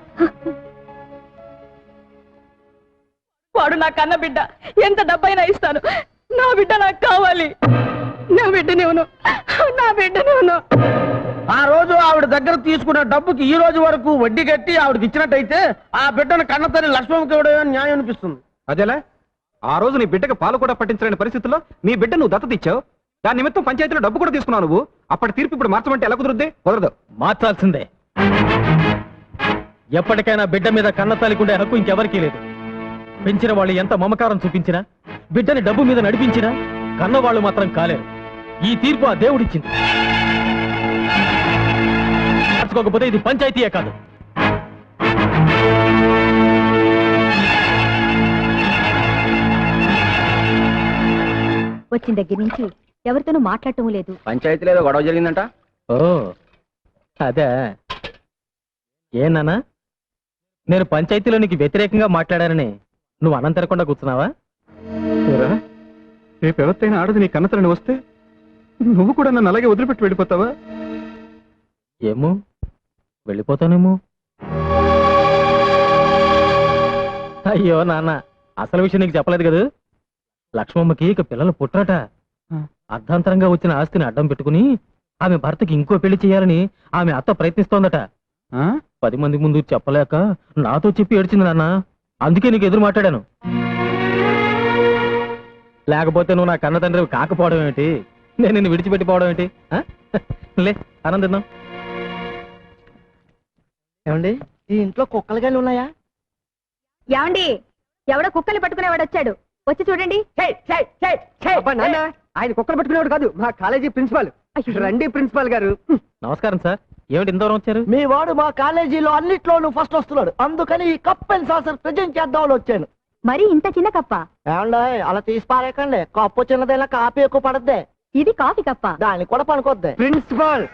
వాడు నా కన్న బిడ్డ, ఎంత డబ్బైనా ఇస్తాను. నా బిడ్డ నాకు కావాలి. నా బిడ్డనేవును, నా బిడ్డనేవును. ఆ రోజు ఆవిడ దగ్గర తీసుకున్న డబ్బుకి ఈ రోజు వరకు వడ్డీ కట్టి ఆవిడకి ఇచ్చినట్టయితే ఆ బిడ్డను కన్నతల్లి లక్ష్మమ్మకి ఇవ్వడం న్యాయం అనిపిస్తుంది. అదేలా? ఆ రోజు నీ బిడ్డకు పాలు కూడా పట్టించలేని పరిస్థితుల్లో నీ బిడ్డ నువ్వు దత్తత ఇచ్చావు. దాని నిమిత్తం పంచాయతీలో డబ్బు కూడా తీసుకున్నావు నువ్వు. అప్పటి తీర్పు ఇప్పుడు మార్చమంటే ఎలా కుదురుద్ది? కుదరదు. మార్చాల్సిందే. ఎప్పటికైనా బిడ్డ మీద కన్న తల్లికుండే హక్కు ఇంకెవరికీ లేదు. పెంచిన వాళ్ళు ఎంత మమకారం చూపించినా, బిడ్డని డబ్బు మీద నడిపించినా కన్నవాళ్ళు మాత్రం కాలేరు. ఈ తీర్పు ఆ దేవుడిచ్చింది. మార్చుకోకపోతే ఇది పంచాయతీయే కాదు. వచ్చిన దగ్గర నుంచి ఎవరితోనూ మాట్లాడటం లేదు. పంచాయతీలో ఏదో గొడవ జరిగిందంట. ఓ అదే. ఏనానా, నేను పంచాయతీలో నీకు వ్యతిరేకంగా మాట్లాడానని నువ్వు అన్నం తినకుండా కూర్చున్నావా? రేపు ఎవరితైనా ఆడది నీ కన్నతలని వస్తే నువ్వు కూడా నన్ను అలాగే వదిలిపెట్టి వెళ్ళిపోతావా? ఏమో, వెళ్ళిపోతానేమో. అయ్యో నాన్న, అసలు విషయం నీకు చెప్పలేదు కదా. లక్ష్మమ్మకి ఇక పిల్లలు పుట్టరట. అర్ధాంతరంగా వచ్చిన ఆస్తిని అడ్డం పెట్టుకుని ఆమె భర్తకి ఇంకో పెళ్లి చేయాలని ఆమె అత్త ప్రయత్నిస్తోందట. 10 మంది ముందు చెప్పలేక నాతో చెప్పి ఏడ్చింది నాన్న. అందుకే నీకు ఎదురు మాట్లాడాను. లేకపోతే నువ్వు నా కన్న తండ్రి కాకపోవడం ఏంటి, నేను నిన్ను విడిచిపెట్టిపోవడం ఏంటి? లే, ఆనందిద్దాం. ఏమండి, ఈ ఇంట్లో కుక్కలు గాలి ఉన్నాయా? ఏమండి, ఎవడో కుక్కల్ని పట్టుకునేవాడు వచ్చాడు. వచ్చి చూడండి. ఆయన కుక్కలు పట్టుకునేవాడు కాదు, మా కాలేజీ ప్రిన్సిపాల్. రండి ప్రిన్సిపాల్ గారు. నమస్కారం సార్. ఏమిటి ఇంత దూరం వచ్చారు? మీ వాడు మా కాలేజీలో అన్నిట్లోనూ ఫస్ట్ వస్తున్నాడు, అందుకని ఈ కప్ అండ్ సాసర్ ప్రజెంట్ చేద్దామని వచ్చాను. మరి ఇంత చిన్న కప్ప? ఏమండి, అలా తీసి పారేకండి. కప్పు చిన్నదైనా కాపీ ఎక్కువ పడద్దే. ఇది కాఫీ కప్ప. దానికి కూడా పనికొద్ది. ప్రిన్సిపాల్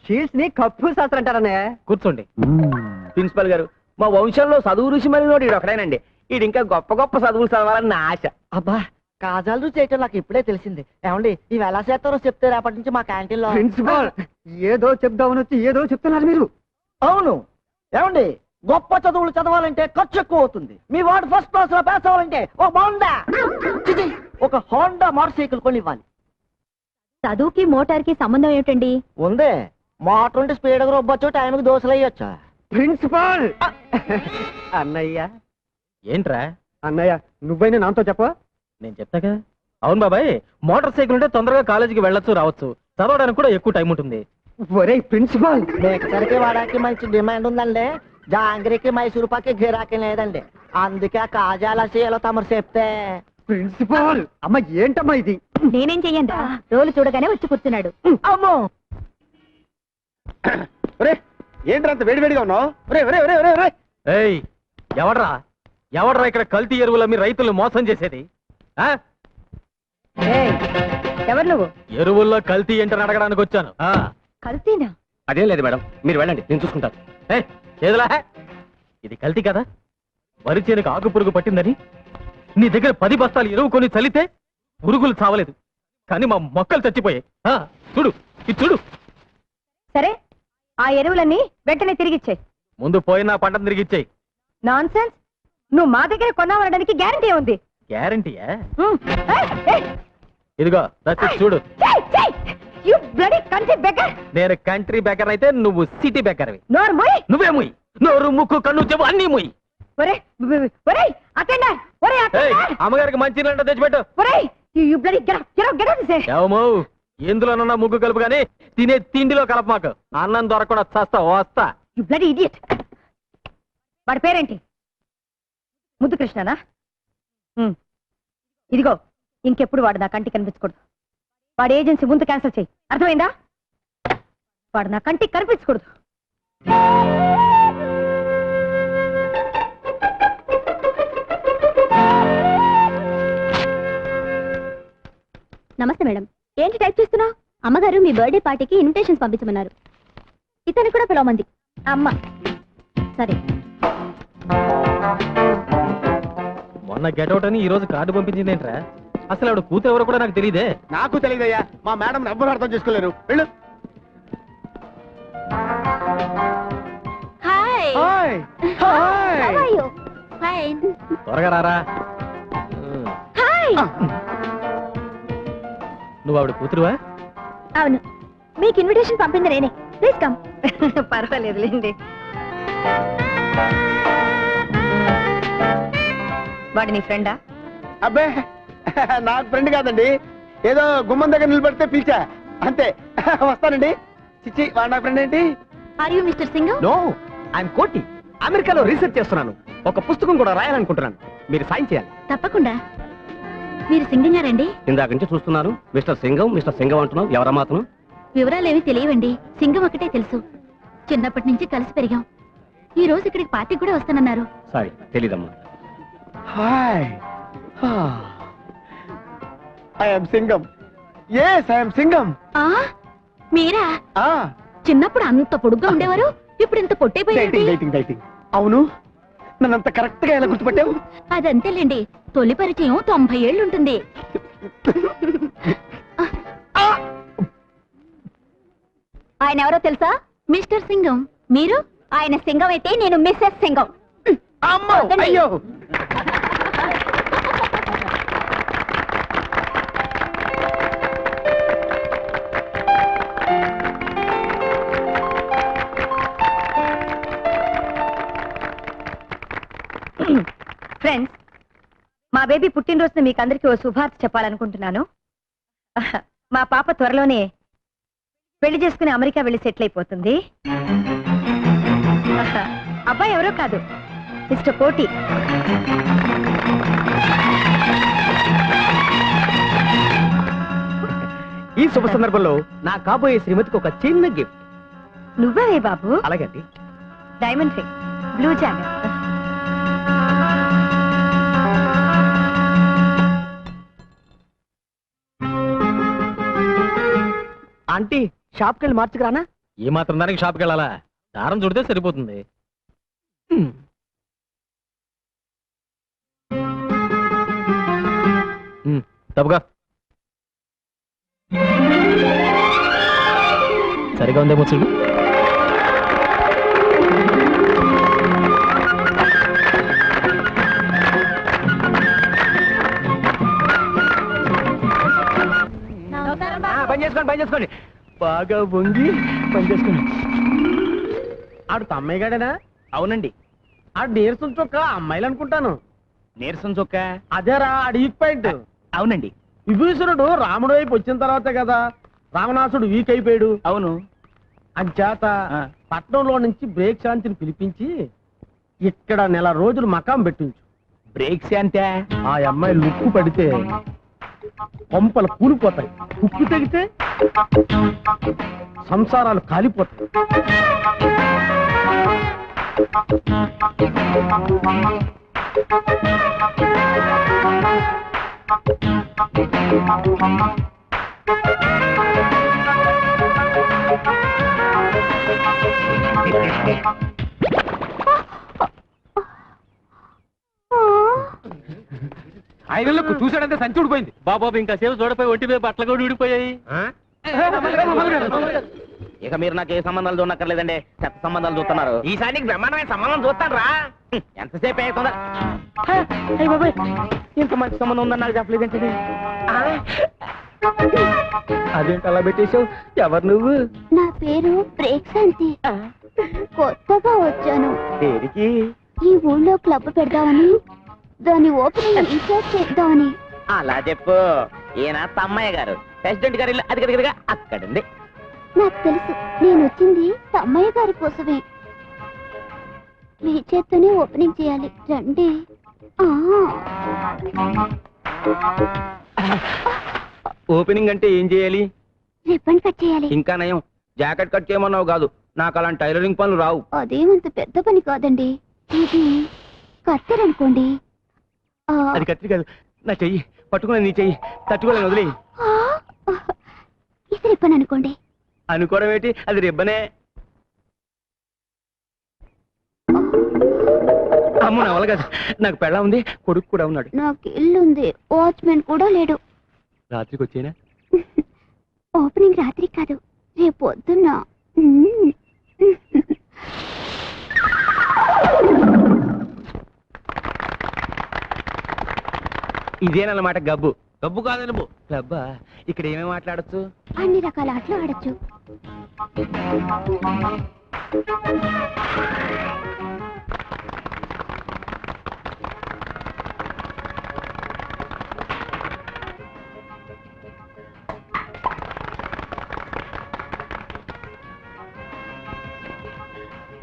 షీట్స్ ని కప్పు శాస్త్రం అంటారనే. కూర్చోండి. ప్రిన్సిపాల్ గారు, మా వంశంలో చదువు రుచి మరి ఒకడేనండి. ఈడు ఇంకా గొప్ప గొప్ప చదువులు చదవాలని నా ఆశ. అబ్బా, కాజాలు రుచి చేయటం నాకు ఇప్పుడే తెలిసింది. ఏమండి, ఇవి ఎలా చేస్తారో చెప్తే రేపటి నుంచి మా క్యాంటీన్ లో. ప్రిన్సిపాల్, ఏదో చెప్దామని వచ్చి ఏదో చెప్తున్నారు మీరు. అవును. ఏమండి, గొప్ప చదువులు చదవాలంటే ఖర్చు ఎక్కువ అవుతుంది. మీ వాడు ఫస్ట్ క్లాస్ లో పాస్ అవ్వాలంటే ఒక హోండా మోటార్ సైకిల్ కొని ఇవ్వాలి. చదువుకి మోటార్కి సంబంధం ఏమిటండి? ఉందే, మోటార్ ఉంటే స్పీడ్ గా రొబ్బొచ్చు, టైంకి దోశలు వేయొచ్చు. ప్రిన్సిపాల్ అన్నయ్య. ఏంట్రా? అన్నయ్య, నువ్వైనా నాతో చెప్ప. నేను చెప్తాగా. అవును బాబాయ్, మోటార్ సైకిల్ ఉంటే తొందరగా కాలేజీకి వెళ్ళొచ్చు, రావచ్చు. చదవడానికి కూడా ఎక్కువ టైం ఉంటుంది. ఒరే ప్రిన్సిపాల్, మిక్సర్కి వాడానికి మంచి డిమాండ్ ఉందండి. జాంగ్రీకి మైసూరు పాకి గిరాకీ లేదండి. అందుకే ఆ కాజాల చేయాలో తమరు చెప్తే. ప్రిన్సిపాల్, అమ్మ ఏంటమ్మా ఇది? నేనేం చెయ్యండి, రోలు చూడగానే వచ్చి కూర్చున్నాడు. అమ్మో, ఏంటంత వేడివేడిగా ఉన్నావు? ఏయ్, ఎవడ్రా ఇక్కడ కల్తీ ఎరువులమ్మి రైతులు మోసం చేసేది? ఆ? ఏయ్, ఎవరు నువ్వు? ఎరువుల్లో కల్తీ ఏంటని అడగడానికి వచ్చాను. కల్తీనా? అదేం లేదు మేడం, మీరు వెళ్ళండి, నేను చూసుకుంటాను. ఏదిలా ఇది కల్తీ కదా? వరి చేనుకు ఆకు పురుగు పట్టిందని నీ దగ్గర 10 బస్తాలు ఎరువు కొని చల్లితే పురుగులు చావలేదు, కానీ మా మొక్కలు చచ్చిపోయాయి. చూడు, ఇది చూడు. సరే, ఆ ఎరువులన్నీ వెంటనే తిరిగిచ్చేయి. ముందు పోయిన పంటను తిరిగిచ్చేయి. నాన్ సెన్స్, నువ్వు మా దగ్గర కొన్నావనడానికి గ్యారంటీ ఉంది. గ్యారంటీయా? హ్మ్. ఏయ్, ఏయ్, ఇదిగో that's it, చూడు. చెయ్, చెయ్. You bloody country beggar. నేను కంట్రీ బేకర్ అయితే నువ్వు సిటీ బేకర్వి. నోరు మూయ్. నువ్వే ముయ్. నోరు, ముక్కు, కన్ను, చెవు అన్నీ ముయ్. ఒరే ఒరే అటెండర్, ఒరే అటెండర్, అమ్మగారికి మంచి నీళ్ళ తెచ్చిపెట్టు. ఒరే you bloody get out say. ఏమో ఎందులోనన్నా ముగ్గు కలుపు గానీ తినే తిండిలో కలప మాకు. అన్నం దొరకకుండా చస్తా వస్తా. You bloody idiot. వాడి పేరేంటి? ముద్దు కృష్ణనా? ఇదిగో, ఇంకెప్పుడు వాడు నా కంటికి కనిపించకూడదు. వాడి ఏజెన్సీ ముందు క్యాన్సిల్ చేయి, అర్థమైందా? వాడు నా కంటికి కనిపించకూడదు. నమస్తే మేడం. ఏంటి టైప్ చేస్తున్నావు? అమ్మగారు మీ బర్త్డే పార్టీకి ఇన్విటేషన్స్ పంపించమన్నారు. ఇతను కూడా పిలవమంది. అమ్మ సరే. మొన్న గెటౌట్ అని ఈ రోజు కార్డు పంపించింది ఏంట్రా? అసలు ఆవిడ కూతురు ఎవరో కూడా నాకు తెలియదే. నాకు తెలియదయ్యా, మా మేడం ఎవ్వరు అర్థం చేసుకోలేరు. వెళ్ళు. Hi. Hi. Hi. How are you? Fine. త్వరగా రారా. హాయ్. నువ్వు ఆవిడ కూతురువా? అవును, మీకు ఇన్విటేషన్ పంపింది నేనే. Please come. పర్వాలేదులేండి. వాడు నీ ఫ్రెండా? అబ్బే, నాకు ఫ్రెండ్ కాదండి, ఏదో గుమ్మం దగ్గర నిలబడితే పిలిచా అంతే. వస్తానండి. చిచ్చి, వాడు నా ఫ్రెండ్ ఏంటి? Are you mister Singh? No, I'm Koti. అమెరికాలో రీసెర్చ్ చేస్తున్నాను. ఒక పుస్తకం కూడా రాయాలనుకుంటున్నాను. మీరు సాయం చేయాలి. తప్పకుండా. మీరు సింగం గారండి? ఇందాక నుంచి చూస్తున్నాను. మిస్టర్ సింగం అంటున్నావు. ఎవరా మాత్రం? వివరాలేవి తెలియవండి. సింగం ఒకటే తెలుసు. చిన్నప్పటి నుంచి కలిసి పెరిగాం. ఈ రోజు ఇక్కడికి పార్టీకి కూడా వస్తానన్నారు. సారీ, తెలీదమ్మా. Hi. I'm Singam. Yes, I'm Singam. ఆ మీరా? చిన్నప్పుడు అంత పొడుగ్గా ఉండేవారు, ఇప్పుడు ఇంత పొట్టైపోయారు. డైటింగ్. అవును, నన్నంత కరెక్ట్ గా ఎలా గుర్తుపట్టావు? అదంతేలేండి, తొలి పరిచయం 90 ఏళ్ళు ఉంటుంది. ఆయన ఎవరో తెలుసా? మిస్టర్ సింగం. మీరు? ఆయన సింగం అయితే నేను మిస్సెస్ సింగం. అమ్మో, అయ్యో. ఫ్రెండ్స్, మా బేబీ పుట్టినరోజున మీకు అందరికీ ఓ శుభార్త చెప్పాలనుకుంటున్నాను. మా పాప త్వరలోనే పెళ్లి చేసుకుని అమెరికా వెళ్ళి సెటిల్ అయిపోతుంది. అబ్బాయి ఎవరో కాదు, మిస్టర్ కోటి. ఈ శుభ సందర్భంలో నా కాబోయే శ్రీమతికి ఒక చిన్న గిఫ్ట్. నువ్వే బాబు? అలాగే అండి. Diamond ring, blue jacket. Aunty, షాప్కి వెళ్ళి మార్చుకురానా? ఈ మాత్రం దానికి షాప్కి వెళ్ళాలా? దారం చుడితే సరిపోతుంది. తప్పుగా సరిగా ఉందేమో చూడు. పని చేసుకోండి. బాగా వంగి పని చేసుకోండి. ఆడు తమ్మయ్యగాడేనా? అవునండి. ఆడు నీరసం చొక్క అమ్మాయిలు అనుకుంటాను. నీరసం చొక్క? అదేరా, ఆడు వీక్ పాయింట్. అవునండి. విభీషణుడు రాముడు వైపు వచ్చిన తర్వాతే కదా రావణాసుడు వీక్ అయిపోయాడు. అవును. అంచేత పట్నంలో నుంచి బ్రేక్ శాంతిని పిలిపించి ఇక్కడ 1 నెల రోజులు మకాం పెట్టించు. బ్రేక్ శాంతే? ఆ అమ్మాయి లుక్కు పడితే కొంపలు కూలిపోతాయి, ఉక్కు తెగితే సంసారాలు కాలిపోతాయి. ఐదులకు చూసాడంటే సంచి ఊడిపోయింది. బాబాబు ఇంకా సేపు చూడపోయి ఒంటి మీద బట్టలు కూడా ఊడిపోయాయి. ఇక మీరు నాకు ఏ సంబంధాలు చూడక్కర్లేదండి, చెత్త సంబంధాలు చూస్తున్నారు. ఈసారి నీకు బ్రహ్మాండమైన సంబంధం చూస్తాను రా. ఎంతసేపు అవుతుందా? బాబాయ్ ఇంత మంచి సంబంధం ఉందని నాకు చెప్పలేదంటే. అదేంటి అలా పెట్టేశావు? ఎవరు నువ్వు? నా పేరు ప్రేక్షాంతి. కొత్తగా వచ్చాను. పేరుకి ఈ ఊళ్ళో క్లబ్ పెడదామని, దాని ఓపెనింగ్ రీఛార్జ్ చేద్దామని. అలా చెప్పు. ఈయన తమ్మయ్య గారు, ప్రెసిడెంట్ గారి ఇల్లు అది కదిగా అక్కడుంది. నాకు తెలుసు, నేను వచ్చింది తమ్మయ్య గారి కోసమే. మీ చేత్తోనే ఓపెనింగ్ చేయాలి, రండి. ఓపెనింగ్ అంటే ఏం చేయాలి? రిబ్బన్ కట్ చేయాలి. ఇంకా నయం, జాకెట్ కట్ చేయమన్నావు కాదు. నాకు అలాంటి టైలరింగ్ పనులు రావు. అదేమంత పెద్ద పని కాదండి. ఇది కత్తెరనుకోండి. అది కత్తిరి కాదు, నా చెయ్యి పట్టుకుని నీ చెయ్యి తట్టుకోలేను, వదిలే. ఇది రిబ్బన్ అనుకోండి. అనుకోవడం ఏంటి, అది రిబ్బనే. అమ్మ నా వల్ల కాదు, నాకు పెళ్ళ ఉంది, కొడుకు కూడా ఉన్నాడు. నాకు ఇల్లుంది, వాచ్మెన్ కూడా లేడు. రాత్రికి వచ్చేనా? ఓపెనింగ్ రాత్రి కాదు, రేపు పొద్దున్న. ఇదేనన్నమాట గబ్బు. గబ్బు కాదని గబ్బా. ఇక్కడ ఏమేమి మాట్లాడచ్చు? అన్ని రకాల ఆటలు ఆడచ్చు.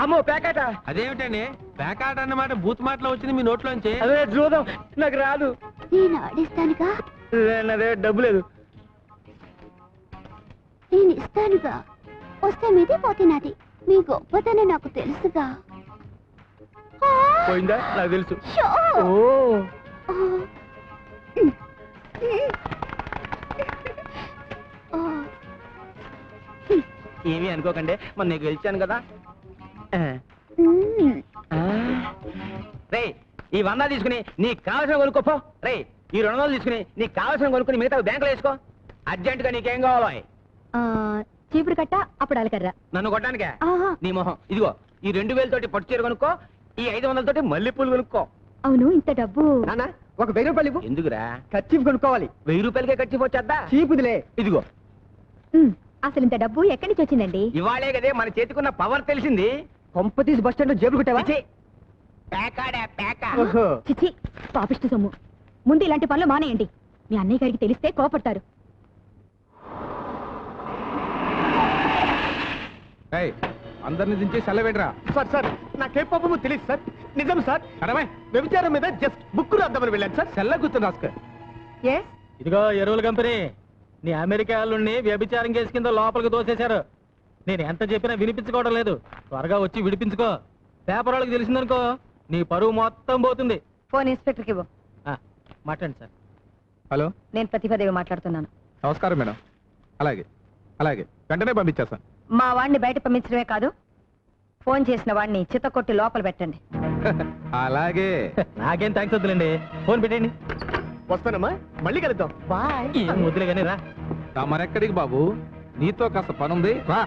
అమ్మో ప్యాకెట. అదేమిటండి పేకాట అన్నమాట బూత్ మాటలో వచ్చింది మీ నోట్లోంచి? అదే చూద్దాం, నాకు రాదు. నేను ఆడిస్తానుగా. అదే డబ్బు లేదు. నేను ఇస్తానుగా. వస్తే మీది పోతే నాది. మీ గొప్పతనం నాకు తెలుసుగా. పోయిందా? నాకు తెలుసు. షో! ఓ ఏమీ అనుకోకండి, మొన్న నీకు గెలిచాను కదా. రే ఈ 100 తీసుకుని నీకు కావాల్సిన కొనుక్కోపో. రే ఈ 200 తీసుకుని నీకు కావాల్సిన కొనుక్కుని మిగతా బ్యాంకులో వేసుకో. అర్జెంట్ గా నీకేం కావాలో? చీపురు కట్ట, అప్పుడు అలకర్రా. నన్ను కొట్టడానికే ఆహా. నీ మొహం. ఇదిగో ఈ 2000 తోటి పట్టు చీర కొనుక్కో, ఈ 500 తోటి మల్లెపూలు కొనుక్కో. అవును, ఇంత డబ్బు నాన్న ఒక 1000 రూపాయలు ఇవ్వు. ఎందుకురా? ఖర్చు కొనుక్కోవాలి. 1000 రూపాయలకే ఖర్చు వచ్చేద్దా? చీపుదిలే. ఇదిగో అసలు ఇంత డబ్బు ఎక్కడి నుంచి వచ్చిందండి? ఇవాళే కదే మన చేతికున్న పవర్ తెలిసింది. కొంప తీసి బస్ స్టాండ్ లో జేబులు కొట్టావా? చిచి, పేకాడా పేక. ఓహో. చిచి, పాపిష్టి సొమ్ము. ముందు ఇలాంటి పనులు మానేయండి. మీ అన్నయ్య గారికి తెలిస్తే కోపడతారు. అందరిని దించి సెలవేంట్రా? సార్ సార్ నాకే పాపము తెలియదు సార్. నిజం సార్, అడవై వ్యభిచారం మీద జస్ట్ బుక్ రాద్దామని వెళ్ళాను సార్. సెల్ల కూర్చొని రాసుకో. ఇదిగో ఎరువుల కంపెనీ, నీ అమెరికా వాళ్ళని వ్యభిచారం కేసు కింద లోపలికి దోసేశారు. నేను ఎంత చెప్పినా వినిపించుకోవడం లేదు. త్వరగా వచ్చి విడిపించుకో. పేపర్ వాళ్ళకి తెలిసిందనుకో నీ పరువు మొత్తం పోతుంది. ఫోన్ ఇన్స్పెక్టర్కి ఇవ్వు. మాట్లాడండి సార్. హలో, నేను ప్రతిభాదేవి మాట్లాడుతున్నాను. నమస్కారం మేడం. అలాగే అలాగే వెంటనే పంపించేస్తాను. మా వాడిని బయట పంపించడమే కాదు, ఫోన్ చేసిన వాడిని చిత్తకొట్టి లోపల పెట్టండి. అలాగే. నాకేం థ్యాంక్స్ వద్దులేండి, ఫోన్ పెట్టండి. వస్తానమ్మా, మళ్ళీ కలుద్దాం. బాయ్. ఏం వద్దులే కానీ రా. మరెక్కడికి బాబు, నీతో కాస్త పనుంది రా.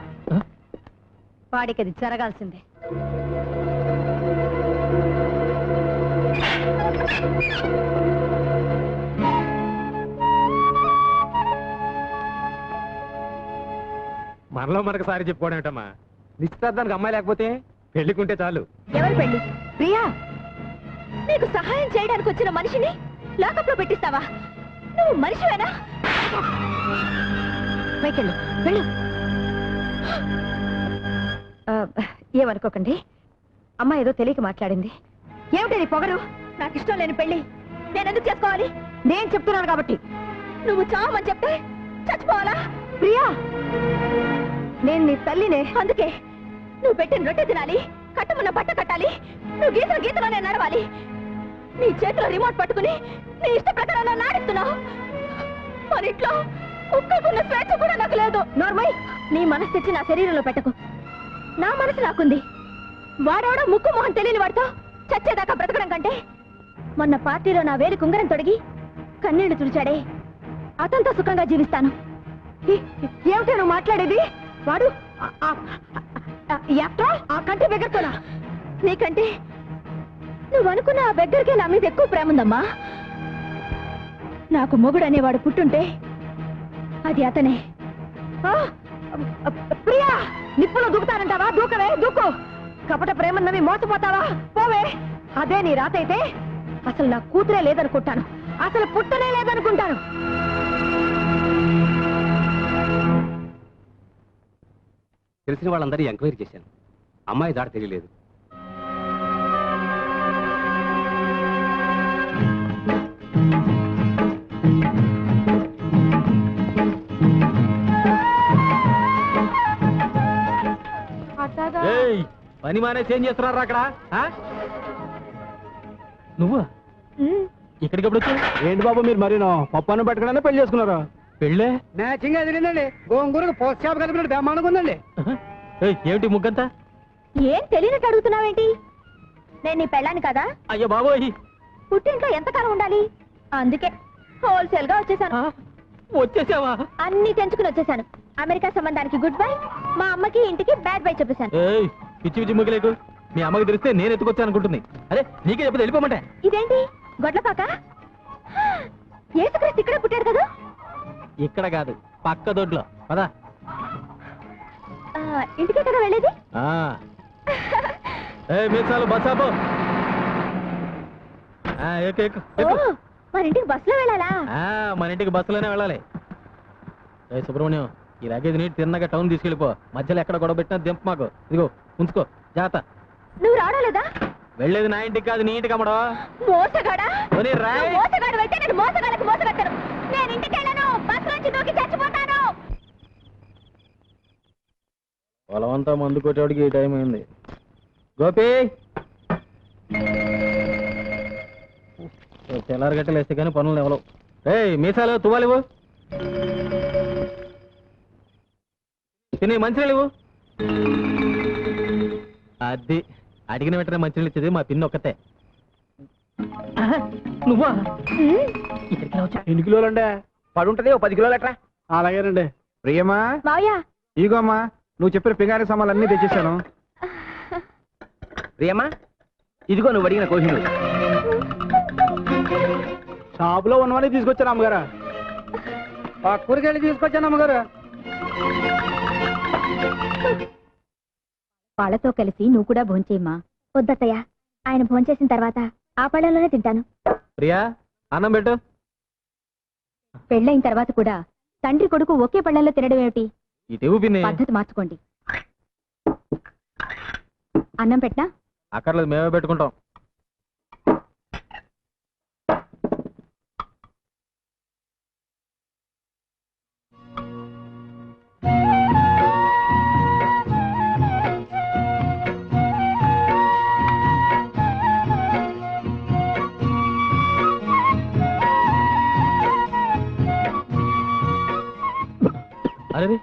వాడికి అది జరగాల్సిందే. మనలో మనకు సారి చెప్పుకోవడం ఏంటమ్మా? నిశ్చితార్థానికి అమ్మాయి లేకపోతే పెళ్లికుంటే చాలు. ఎవరు పెళ్లి? ప్రియా, నీకు సహాయం చేయడానికి వచ్చిన మనిషిని లాకప్ లో పెట్టిస్తావా? నువ్వు మనిషివేనా? వెళ్ళు వెళ్ళు. ఏమనుకోకండి, అమ్మ ఏదో తెలియక మాట్లాడింది. ఏమిటి నీ పొగరు? నాకు ఇష్టం లేని పెళ్లి నేను ఎందుకు చేసుకోవాలి? నేను చెప్తున్నాను కాబట్టి. నువ్వు చావమని చెప్తే చచ్చిపోవాలా? ప్రియా, నేను నీ తల్లినే, అందుకే నువ్వు పెట్టిన రొట్టె తినాలి, కట్టమన్న బట్ట కట్టాలి, నువ్వు గీతల గీతలో నేను నడవాలి. నీ చేతిలో రిమోట్ పట్టుకుని నీ ఇష్ట ప్రకారం నన్ను ఆడిస్తున్నావు. మన ఇంట్లో ఒక్కకున్న స్వేచ్ఛ కూడా నాకు లేదు. నార్మల్, నీ మనసు తెచ్చి నా శరీరంలో పెట్టకు. నా మనసు నాకుంది. వాడెవడో ముక్కు మొహం తెలియని వాడితో చచ్చేదాకా బ్రతకడం కంటే మొన్న పార్టీలో నా వేలి కుంగరం తొడిగి కన్నీళ్లు తుడిచాడే, అతనితో సుఖంగా జీవిస్తాను. ఏమిటో నువ్వు మాట్లాడేది? వాడు ఆ కంటి బెగ్గరతోనా? నీకంటే నువ్వు అనుకున్న ఆ బెగ్గరకే నా మీద ఎక్కువ ప్రేమ ఉందమ్మా. నాకు మొగుడు అనేవాడు పుట్టుంటే అది అతనే. ప్రియా, నిప్పులో దూకుతానంటావా? దూకవే, దూకు. కపట ప్రేమన్నవి మోసపోతావా? పోవే. అదే నీ రాత అయితే అసలు నా కూతురే లేదనుకుంటాను, అసలు పుట్టనే లేదనుకుంటాను. తెలిసిన వాళ్ళందరూ ఎంక్వైరీ చేశాను. అమ్మాయి దాడి తెలియలేదు. పని మానేసి ఏం చేస్తున్నారు అక్కడ? నువ్వా ఇక్కడికి ఎప్పుడు వచ్చావు? ఏంటి బాబు మీరు మరి పప్పాను పెట్టుకున్నా పెళ్లి చేసుకున్నారు? పెళ్ళే మ్యాచింగ్ ఎదిరిందండి. గోంగూరకు పోస్ట్ షాప్ కలిపినట్టు బ్రహ్మాండంగా ఉందండి. ఏమిటి ముగ్గంతా? ఏం తెలియనట్టు అడుగుతున్నావేంటి? నేను నీ పెళ్ళాను కదా. అయ్యో బాబోయ్, పుట్టింట్లో ఎంతకాలం ఉండాలి, అందుకే హోల్సేల్ గా వచ్చేసాను. వచ్చేసావా? అన్ని తెంచుకుని వచ్చేసాను. అమెరికా సంబంధానికి గుడ్ బై, మా అమ్మకి ఇంటికి బ్యాడ్ బై చెప్పేశాను. పిచ్చి పిచ్చి ముగ్గలేకు. మీ అమ్మకి తెలిస్తే నేను ఎత్తుకొచ్చాను అనుకుంటుంది. అరే నీకే చెప్పి వెళ్ళిపోమంటే. ఇదేంటి గొడ్లపాక? యేసుక్రీస్తు ఇక్కడే పుట్టాడు కదా. ఇక్కడ కాదు, పక్క దొడ్లో. పదా ఇంటికే కదా వెళ్ళేది. మీసాలు బస్సాపు. మన ఇంటికి బస్సులో వెళ్ళాలా? మన ఇంటికి బస్సులోనే వెళ్ళాలి. సుబ్రహ్మణ్యం, ఈ లగేజ్ నీటి తిన్నగా టౌన్ తీసుకెళ్ళిపో. మధ్యలో ఎక్కడ గొడవ పెట్టినా దింప మాకు. ఇదిగో ఉంచుకో, జాత. నువ్వు రావలేదా? వెళ్ళేది నా ఇంటికి కాదు, నీ ఇంటికి అమ్మడో. మోసగాడా? మోసగాడు అయితే నేను మోసగాళ్ళకి మోసగట్టాను. నేను ఇంటికి వెళ్ళను, బస్సు నుంచి దూకి చచ్చిపోతాను. పొలమంతా మందు కొట్టేవాడికి ఈ టైం అయింది. గోపి, తెల్లారి గట్టలు వేస్తే కానీ పనులు ఎవరు. మీసాలు తువ్వాలివు, తిని మంచినీళ్ళు. అది అడిగిన వెంటనే మంచినీళ్ళు ఇచ్చేది మా పిన్ని ఒక్కతే. నువ్వా? ఎన్ని కిలోలు అండి? పడుంటది 10 కిలోలు అట్రా. అలాగేనండి. ప్రియమా, మావయ్య, ఇగోమ్మా నువ్వు చెప్పిన పింగారి సామాన్లు అన్ని తెచ్చేసాను. ప్రియమ్మా, ఇదిగో నువ్వు అడిగిన కోహినూరు. షాపులో ఉన్నవన్నీ తీసుకొచ్చాను అమ్మగారు. ఆ కూరగాయలు తీసుకొచ్చాను అమ్మగారు. వాళ్ళతో కలిసి నువ్వు కూడా భోంచేయమ్మా. వద్దత్తయ్య, ఆయన భోంచేసిన తర్వాత ఆ పళ్ళలోనే తింటాను. ప్రియా, అన్నం పెట్టు. పెళ్ళైన తర్వాత కూడా తండ్రి కొడుకు ఒకే పళ్ళల్లో తినడం ఏమిటి? ఇటు పిన్ని, పద్ధతి మార్చుకోండి. అన్నం పెట్టనా? అక్కర్లేదు, మేమే పెట్టుకుంటాం. అరే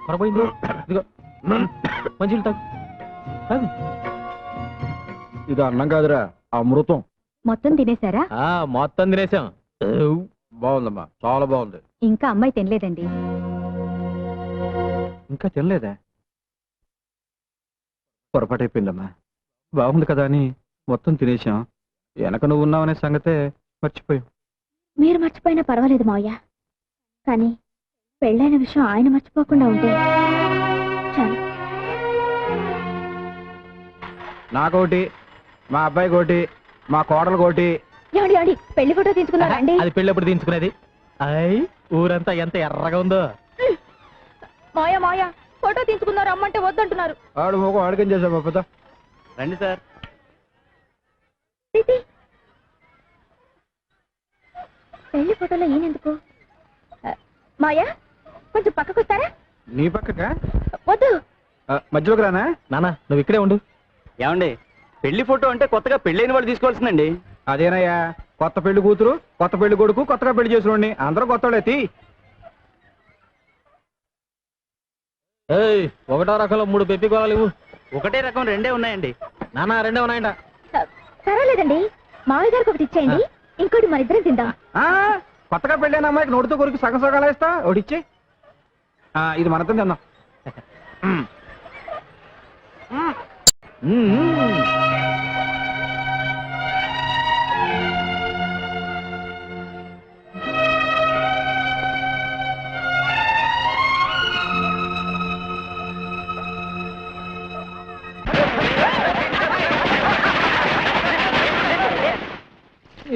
పొరపోయింది. ఇదిగో మంచిలు తాగు. ఇది అన్నం కాదురా, అమృతం. మొత్తం తినేశారా? మొత్తం తినేసాం. బాగుందమ్మా, చాలా బాగుంది. ఇంకా అమ్మాయి తినలేదండి. ఇంకా తినలేదా? పొరపాటైపోయిందమ్మా. బాగుంది కదా అని మొత్తం తినేసాం. వెనక నువ్వు ఉన్నావనే సంగతే మర్చిపోయాం. మీరు మర్చిపోయినా పర్వాలేదు మావయ్య, కానీ పెళ్ళైన విషయం ఆయన మర్చిపోకుండా ఉంటే చాలు. నాకోటి, మా అబ్బాయి కోటి, మా కోడలు కోటి. ఏమండి ఏమండి, పెళ్లి ఫోటో తీసుకున్నారా అండి? అది పెళ్ళప్పుడు తీసుకునేది. అయ్ ఊరంతా ఎంత ఎర్రగా ఉందో. మాయా మాయా, ఫోటో తీసుకున్నారు అమ్మంటే వద్దంటున్నారు. ఆడు మొగం అడగం చేసా బాబా. రండి సార్. పెళ్లి ఫోటోలో ఈయనెందుకు? మాయా, కొంచెం పక్కకు వస్తారా? నీ పక్కగా? వద్దు. మధ్యలోకి రానా? నానా నువ్వు ఇక్కడే ఉండు. ఏమండి పెళ్లి ఫోటో అంటే కొత్తగా పెళ్ళైన వాళ్ళు తీసుకోవాల్సిందండి. అదేనయ్యా, కొత్త పెళ్లి కూతురు కొత్త పెళ్లి కొడుకు కొత్తగా పెళ్లి చేసిన అందరూ కొత్త తీ. ఏయ్, ఒకటో రకంలో 3 పెప్పి కోరాలు ఇవ్వు. ఒకటే రకం 2 ఉన్నాయండి. నాన్న 2 ఉన్నాయంట. పర్వాలేదండి, మామయ్య గారికి ఒకటి ఇచ్చేయండి, ఇంకోటి మన ఇద్దరం తిందాం. కొత్తగా పెళ్ళైన అమ్మాయికి నోటితో కొరికి సగం సగాలు వేస్తా, ఒకటిచ్చే. ఇది మనతో తిందాం.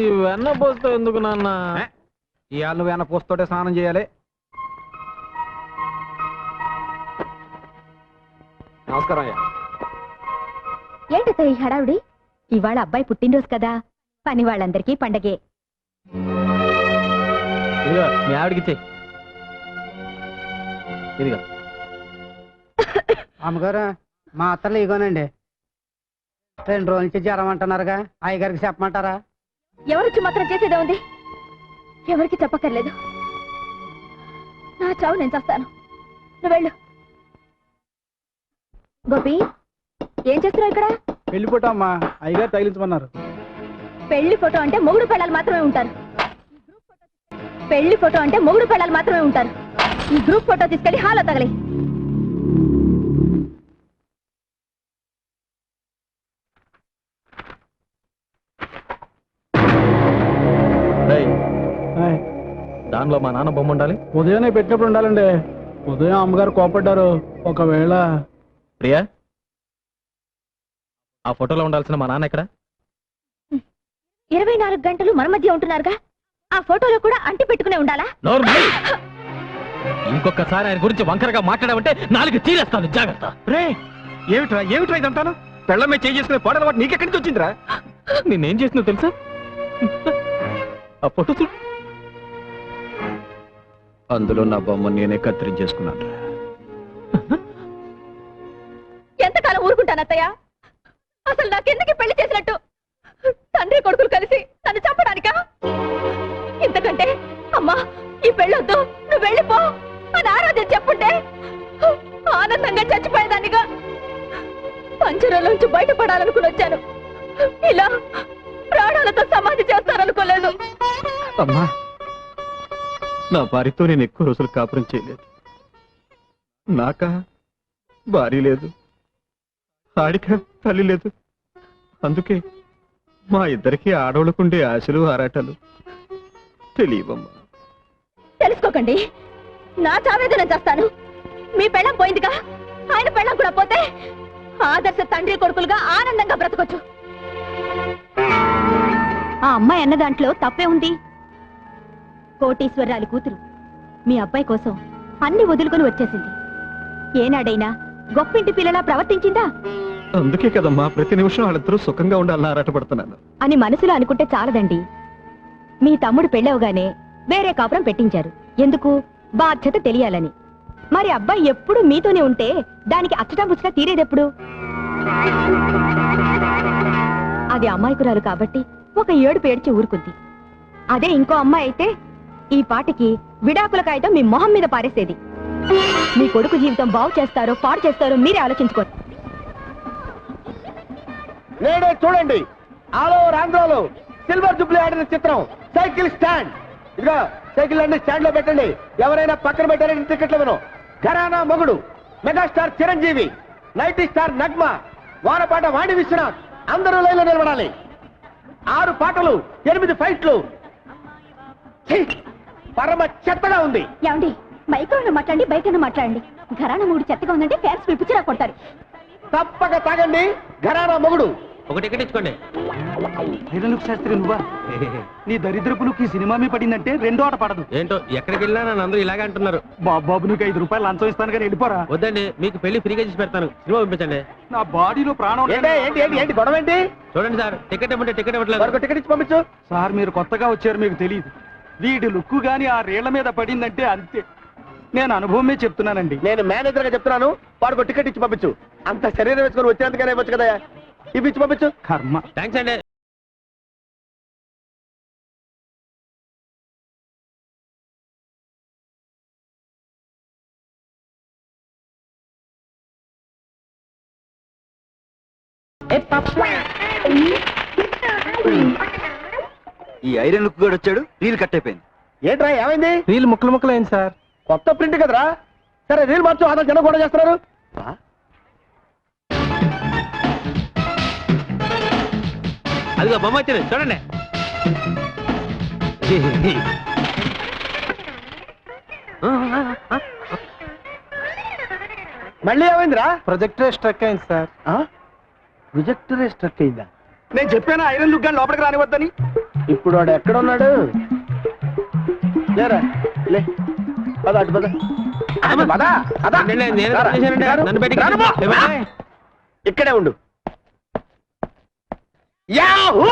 ఈ వెన్న పోస్తా ఎందుకు నాన్న? ఇవాళ నువ్వు వెన్న పోస్తోటే స్నానం చేయాలి. నమస్కారం అయ్యా. ఏంటో ఈ హడావుడి? ఇవాళ అబ్బాయి పుట్టినరోజు కదా, పని వాళ్ళందరికీ పండగే. ఇదిగో మీ ఆవిడకిచ్చే. ఇదిగో అమ్మగారు, మా అత్తలు ఇగోనండి. 2 రోజుల నుంచి జ్వరం అంటున్నారుగా, అయ్యగారికి చెప్పమంటారా? ఎవరొచ్చి మాత్రం చేసేదే ఉంది, ఎవరికి చెప్పక్కర్లేదు. నా చావు నేను చేస్తాను, నువ్వు వెళ్ళు. గోపి, ఏం చేస్తున్నావు ఇక్కడ? పెళ్లి ఫోటో అమ్మా, అయ్యగారు తగిలించమన్నారు. పెళ్లి ఫోటో అంటే మొగుడు పెళ్ళాలు మాత్రమే ఉంటారు. పెళ్లి ఫోటో అంటే మొగుడు పెళ్ళాలు మాత్రమే ఉంటారు. ఈ గ్రూప్ ఫోటో తీసుకెళ్లి హాల్లో తగలి. దానిలో మా నాన్న బొమ్మ ఉండాలి. ఉదయాన్నే పెట్టినప్పుడు ఉండాలండి. ఉదయం అమ్మగారు కోపడ్డారు. ఒకవేళ ప్రియా, ఆ ఫోటోలో ఉండాల్సిన మా నాన్న ఎక్కడ? 24 గంటలు మన మధ్య ఉంటున్నారుగా, ఆ ఫోటోలో కూడా అంటి పెట్టుకునే ఉండాలా? ఇంకొకసారి ఆయన గురించి వంకరగా మాట్లాడావంటే 4 తీరేస్తాను, జాగ్రత్త. రే, ఏమిట్రా ఇదంతాను? పెళ్ళమే చేసుకునే పాడల వాటి నీకెక్కడి నుంచి వచ్చిందిరా? నేనేం చేసినా తెలుసా? ఆ ఫోటో చూడు. అందులో నా బొమ్మ నేనే కత్తిరించేసుకున్నాను. ఎంతకాలం ఊరుకుంటాను అత్తయ్య? అసలు నాకెందుకు పెళ్లి చేసినట్టు? తండ్రి కొడుకులు కలిసి నన్ను చంపడానికా? ఇంతకంటే అమ్మా, ఈ పెళ్ళొద్దు, నువ్వు వెళ్ళిపో అని ఆరాధన చెప్పుంటే ఆనందంగా చచ్చిపోయేదానిగా. పంజరంలోంచి బయటపడాలనుకుని వచ్చాను, ఇలా ప్రాణాలతో సమాధి చేస్తారనుకోలేదు. అమ్మా, నా భార్యతో నేను ఎక్కువ రోజులు కాపురం చేయలేదు. నాకా భార్య లేదు, ఆడిక తల్లి లేదు. అందుకే మా ఇద్దరికి ఆడవాళ్ళకుండే ఆశలు ఆరాటాలు తెలియవమ్మా. తెలుసుకోకండి, నా చావేదన చేస్తాను. మీ పెళ్ళం పోయిందిగా, ఆయన పెళ్ళం కూడా పోతే ఆదర్శ తండ్రి కొడుకులుగా ఆనందంగా బ్రతకొచ్చు. ఆ అమ్మాయి అన్న దాంట్లో తప్పే ఉంది. కోటీశ్వరరాలి కూతురు మీ అబ్బాయి కోసం అన్ని వదులుకొని వచ్చేసింది. ఏనాడైనా గొప్పింటి పిల్లలా ప్రవర్తించిందా? అందుకే కదమ్మా ప్రతి నిమిషం వాళ్ళిద్దరూ సుఖంగా ఉండాలని ఆరాటపడుతున్నాను. అని మనసులో అనుకుంటే చాలదండి. మీ తమ్ముడు పెళ్ళవగానే వేరే కాపురం పెట్టించారు. ఎందుకు? బాధ్యత తెలియాలని. మరి అబ్బాయి ఎప్పుడు మీతోనే ఉంటే దానికి అచ్చటా ముచ్చట తీరేదెప్పుడు? అది అమ్మాయికురాలు కాబట్టి ఒక ఏడుపు ఏడ్చి ఊరుకుంది. అదే ఇంకో అమ్మాయి అయితే ఈ పాటికి విడాకుల కాగితం మీ మొహం మీద పారేసేది. మీ కొడుకు జీవితం బాగు చేస్తారో పాడు చేస్తారో మీరే ఆలోచించుకోండి. నేడే చూడండి, ఆల్ ఓవర్ ఆంధ్రాలో సిల్వర్ జూబ్లీ ఆడిన చిత్రం సైకిల్ స్టాండ్. ఇదిగో సైకిల్ అన్ని స్టాండ్ లో పెట్టండి. ఎవరైనా పక్కన పెట్టారని టికెట్లు ఇవ్వను. Gharana Mogudu megastar Chiranjeevi, naughty star Nagma, వారపాట వాణి విశ్వనాథ్ అందరూ లైన్లో నిలబడాలి. 6 పాటలు, 8 ఫైట్లు. ఛీ, పరమ చెత్తగా ఉంది. ఏమండి, మైక్రోలో మాట్లాడండి, బయటను మాట్లాడండి. ఘరానా మూడు చెత్తగా ఉందంటే ఫ్యాన్స్ పిలిపించినా కొడతారు. తప్పక తాగండి. ఘరానా మొగుడు. ఒక టికెట్ ఇచ్చుకోండి. శాస్త్రి నువ్వా? నీ దరిద్రపులకు ఈ సినిమా మీ పడిందంటే 2వ ఆట పడదు. ఏంటో ఎక్కడికి వెళ్ళినా నన్ను అందరూ ఇలాగే అంటున్నారు. బాబు నీకు 5 రూపాయలు లంచం ఇస్తాను కానీ వెళ్ళిపోరా. వద్దండి, మీకు పెళ్లి ఫ్రీగా చేసి పెడతాను. సినిమా పంపించండి. నా బాడీలో ప్రాణం. ఏంటి గొడవ ఏంటి? చూడండి సార్, టికెట్ ఇవ్వండి. టికెట్ ఇవ్వట్లేదు. మరొక టికెట్ ఇచ్చి పంపించు. సార్ మీరు కొత్తగా వచ్చారు, మీకు తెలియదు. వీడి లుక్కు గాని ఆ రేళ్ల మీద పడిందంటే అంతే. నేను అనుభవమే చెప్తున్నానండి. నేను మేనేజర్ గా చెప్తున్నాను, వాడికి టికెట్ ఇచ్చి పంపించు. అంత శరీరం వేసుకొని వచ్చేందుకనే ఇవ్వచ్చు కదా. ఈ పిచ్చి పంపించు. కర్మ. థ్యాంక్స్ అండి. ఈ ఐరన్ లుక్ కూడా వచ్చాడు, రీల్ కట్ అయిపోయింది. ఏంట్రా ఏమైంది? రీల్ ముక్కలు ముక్కలు అయింది సార్. కొత్త ప్రింట్ కదరా. సరే రీల్ మార్చు, అతను జనం కూడా చేస్తున్నారు. అదిగో బొమ్మ వచ్చింది చూడండి. మళ్ళీ ఏమైందిరా? ప్రొజెక్టర్ స్ట్రక్ అయింది సార్. ప్రొజెక్టరే స్ట్రక్ అయిందా? నేను చెప్పాను ఐరన్ లుక్ గాని లోపలికి రానివద్దని. ఇప్పుడు వాడు ఎక్కడున్నాడు? లేరా లే, పద అటు పద. పద, పద. రాను. ఇక్కడే ఉండు. యాహూ!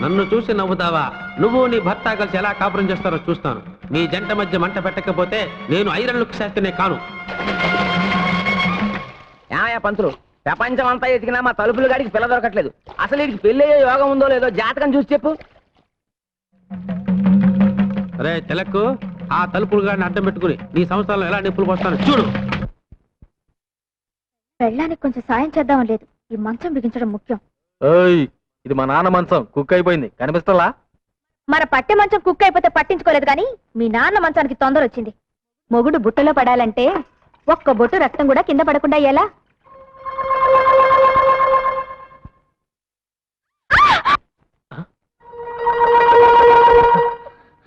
నన్ను చూసి నవ్వుతావా? నువ్వు నీ భర్త కలిసి ఎలా కాపురం చేస్తారో చూస్తాను. మీ జంట మధ్య మంట పెట్టకపోతే నేను ఐరన్ లుక్ శాస్త్రినే కాను. ఏమయ్యా పంతులు, ప్రపంచం అంతా ఎతికినా మా తలుపులు గాడికి పిల్ల దొరకట్లేదు. అసలు వీడికి పెళ్ళయ్యే యోగం ఉందో లేదో జాతకం చూసి చెప్పు. అరే తెలక్కు, ఆ తలుపులు గాడిని అడ్డం పెట్టుకుని నీ సంవత్సరాలు ఎలా నిప్పులు పోస్తాను చూడు. పెళ్ళానికి కొంచెం సాయం చేద్దాం లేదు, ఈ మంచం బిగించడం ముఖ్యం. ఇది మా నాన్న మంచం, కుక్ అయిపోయింది కనిపిస్తలా? మన పట్టె మంచం కుక్ అయిపోతే పట్టించుకోలేదు కానీ మీ నాన్న మంచానికి తొందర వచ్చింది. మొగుడు బుట్టలో పడాలంటే ఒక్క బొట్టు రక్తం కూడా కింద పడకుండా ఎలా?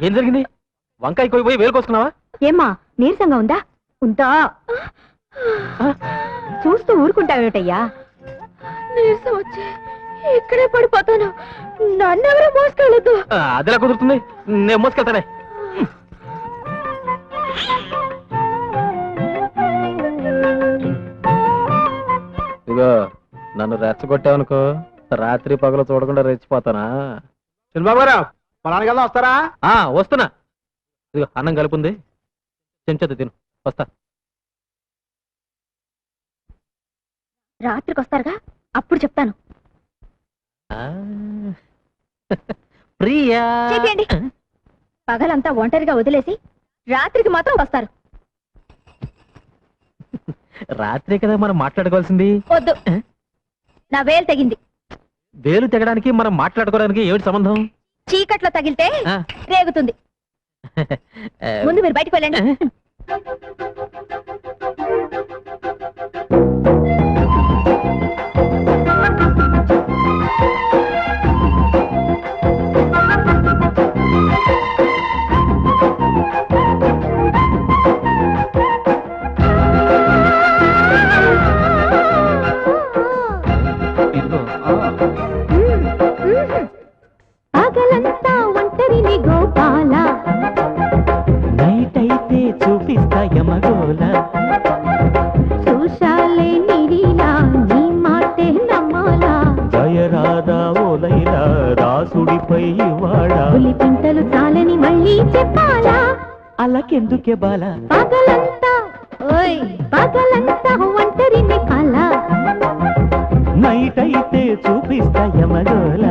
ఏం జరిగింది? వంకాయ కోయిపోయి వేలు కోసుకున్నావా? ఏమ్మా నీరసంగా ఉందా? ఉందా? చూస్తూ ఊరుకుంటావేటయ్యా? నీరసం వచ్చి ఇక్కడే పడిపోతాను, నన్నెవరూ మోసుకెళ్ళొద్దు. అదిలా కుదురుతుంది, నేను మోసుకెళ్తానే. ఇదిగో నన్ను రెచ్చగొట్టావనుకో, రాత్రి పగలు చూడకుండా రెచ్చిపోతానా? చంద్రబాబురావు మా నాన్నగల్లా వస్తారా? వస్తున్నా. ఇదిగో అన్నం కలుపుంది, చెంచదు తిను, వస్తా. రాత్రికి వస్తారుగా, అప్పుడు చెప్తాను. ప్రియా చెప్పండి. పగలంతా ఒంటరిగా వదిలేసి రాత్రికి మాత్రం వస్తారు. రాత్రే కదా మనం మాట్లాడుకోవాల్సింది. వద్దు, నా వేలు తెగింది. వేలు తెగడానికి మనం మాట్లాడుకోవడానికి ఏమిటి సంబంధం? చీకట్లో తగిలితే రేగుతుంది. ముందు మీరు బయటకు వెళ్ళండి. పగలంతా ఒంటరిని గోపాల, నైట్ అయితే చూపిస్తా యమగోల. చూశాలే నిరీలా, నీ మాటే నమ్మాలా. జయరాధా ఓలైలా, రాసుడిపై ఇవాళ. పులి పింటలు చాలని మళ్ళీ చెప్పాలా? అలకెందుకే బాల? పగలంతా పగలంతా ఒంటరిని కల. నైట్ అయితే చూపిస్తా యమగోల.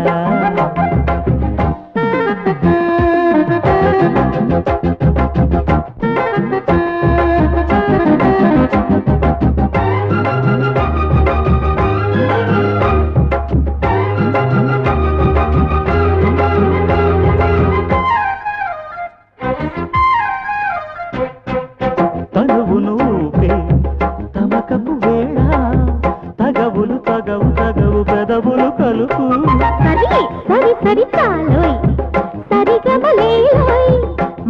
తనువును ఊపే తమకపు వేళ, తగవులు తగవు తగవు పెదవులు కలుపు. సరి సరి సరి చాలోయ్, సరిగమలేలోయ్,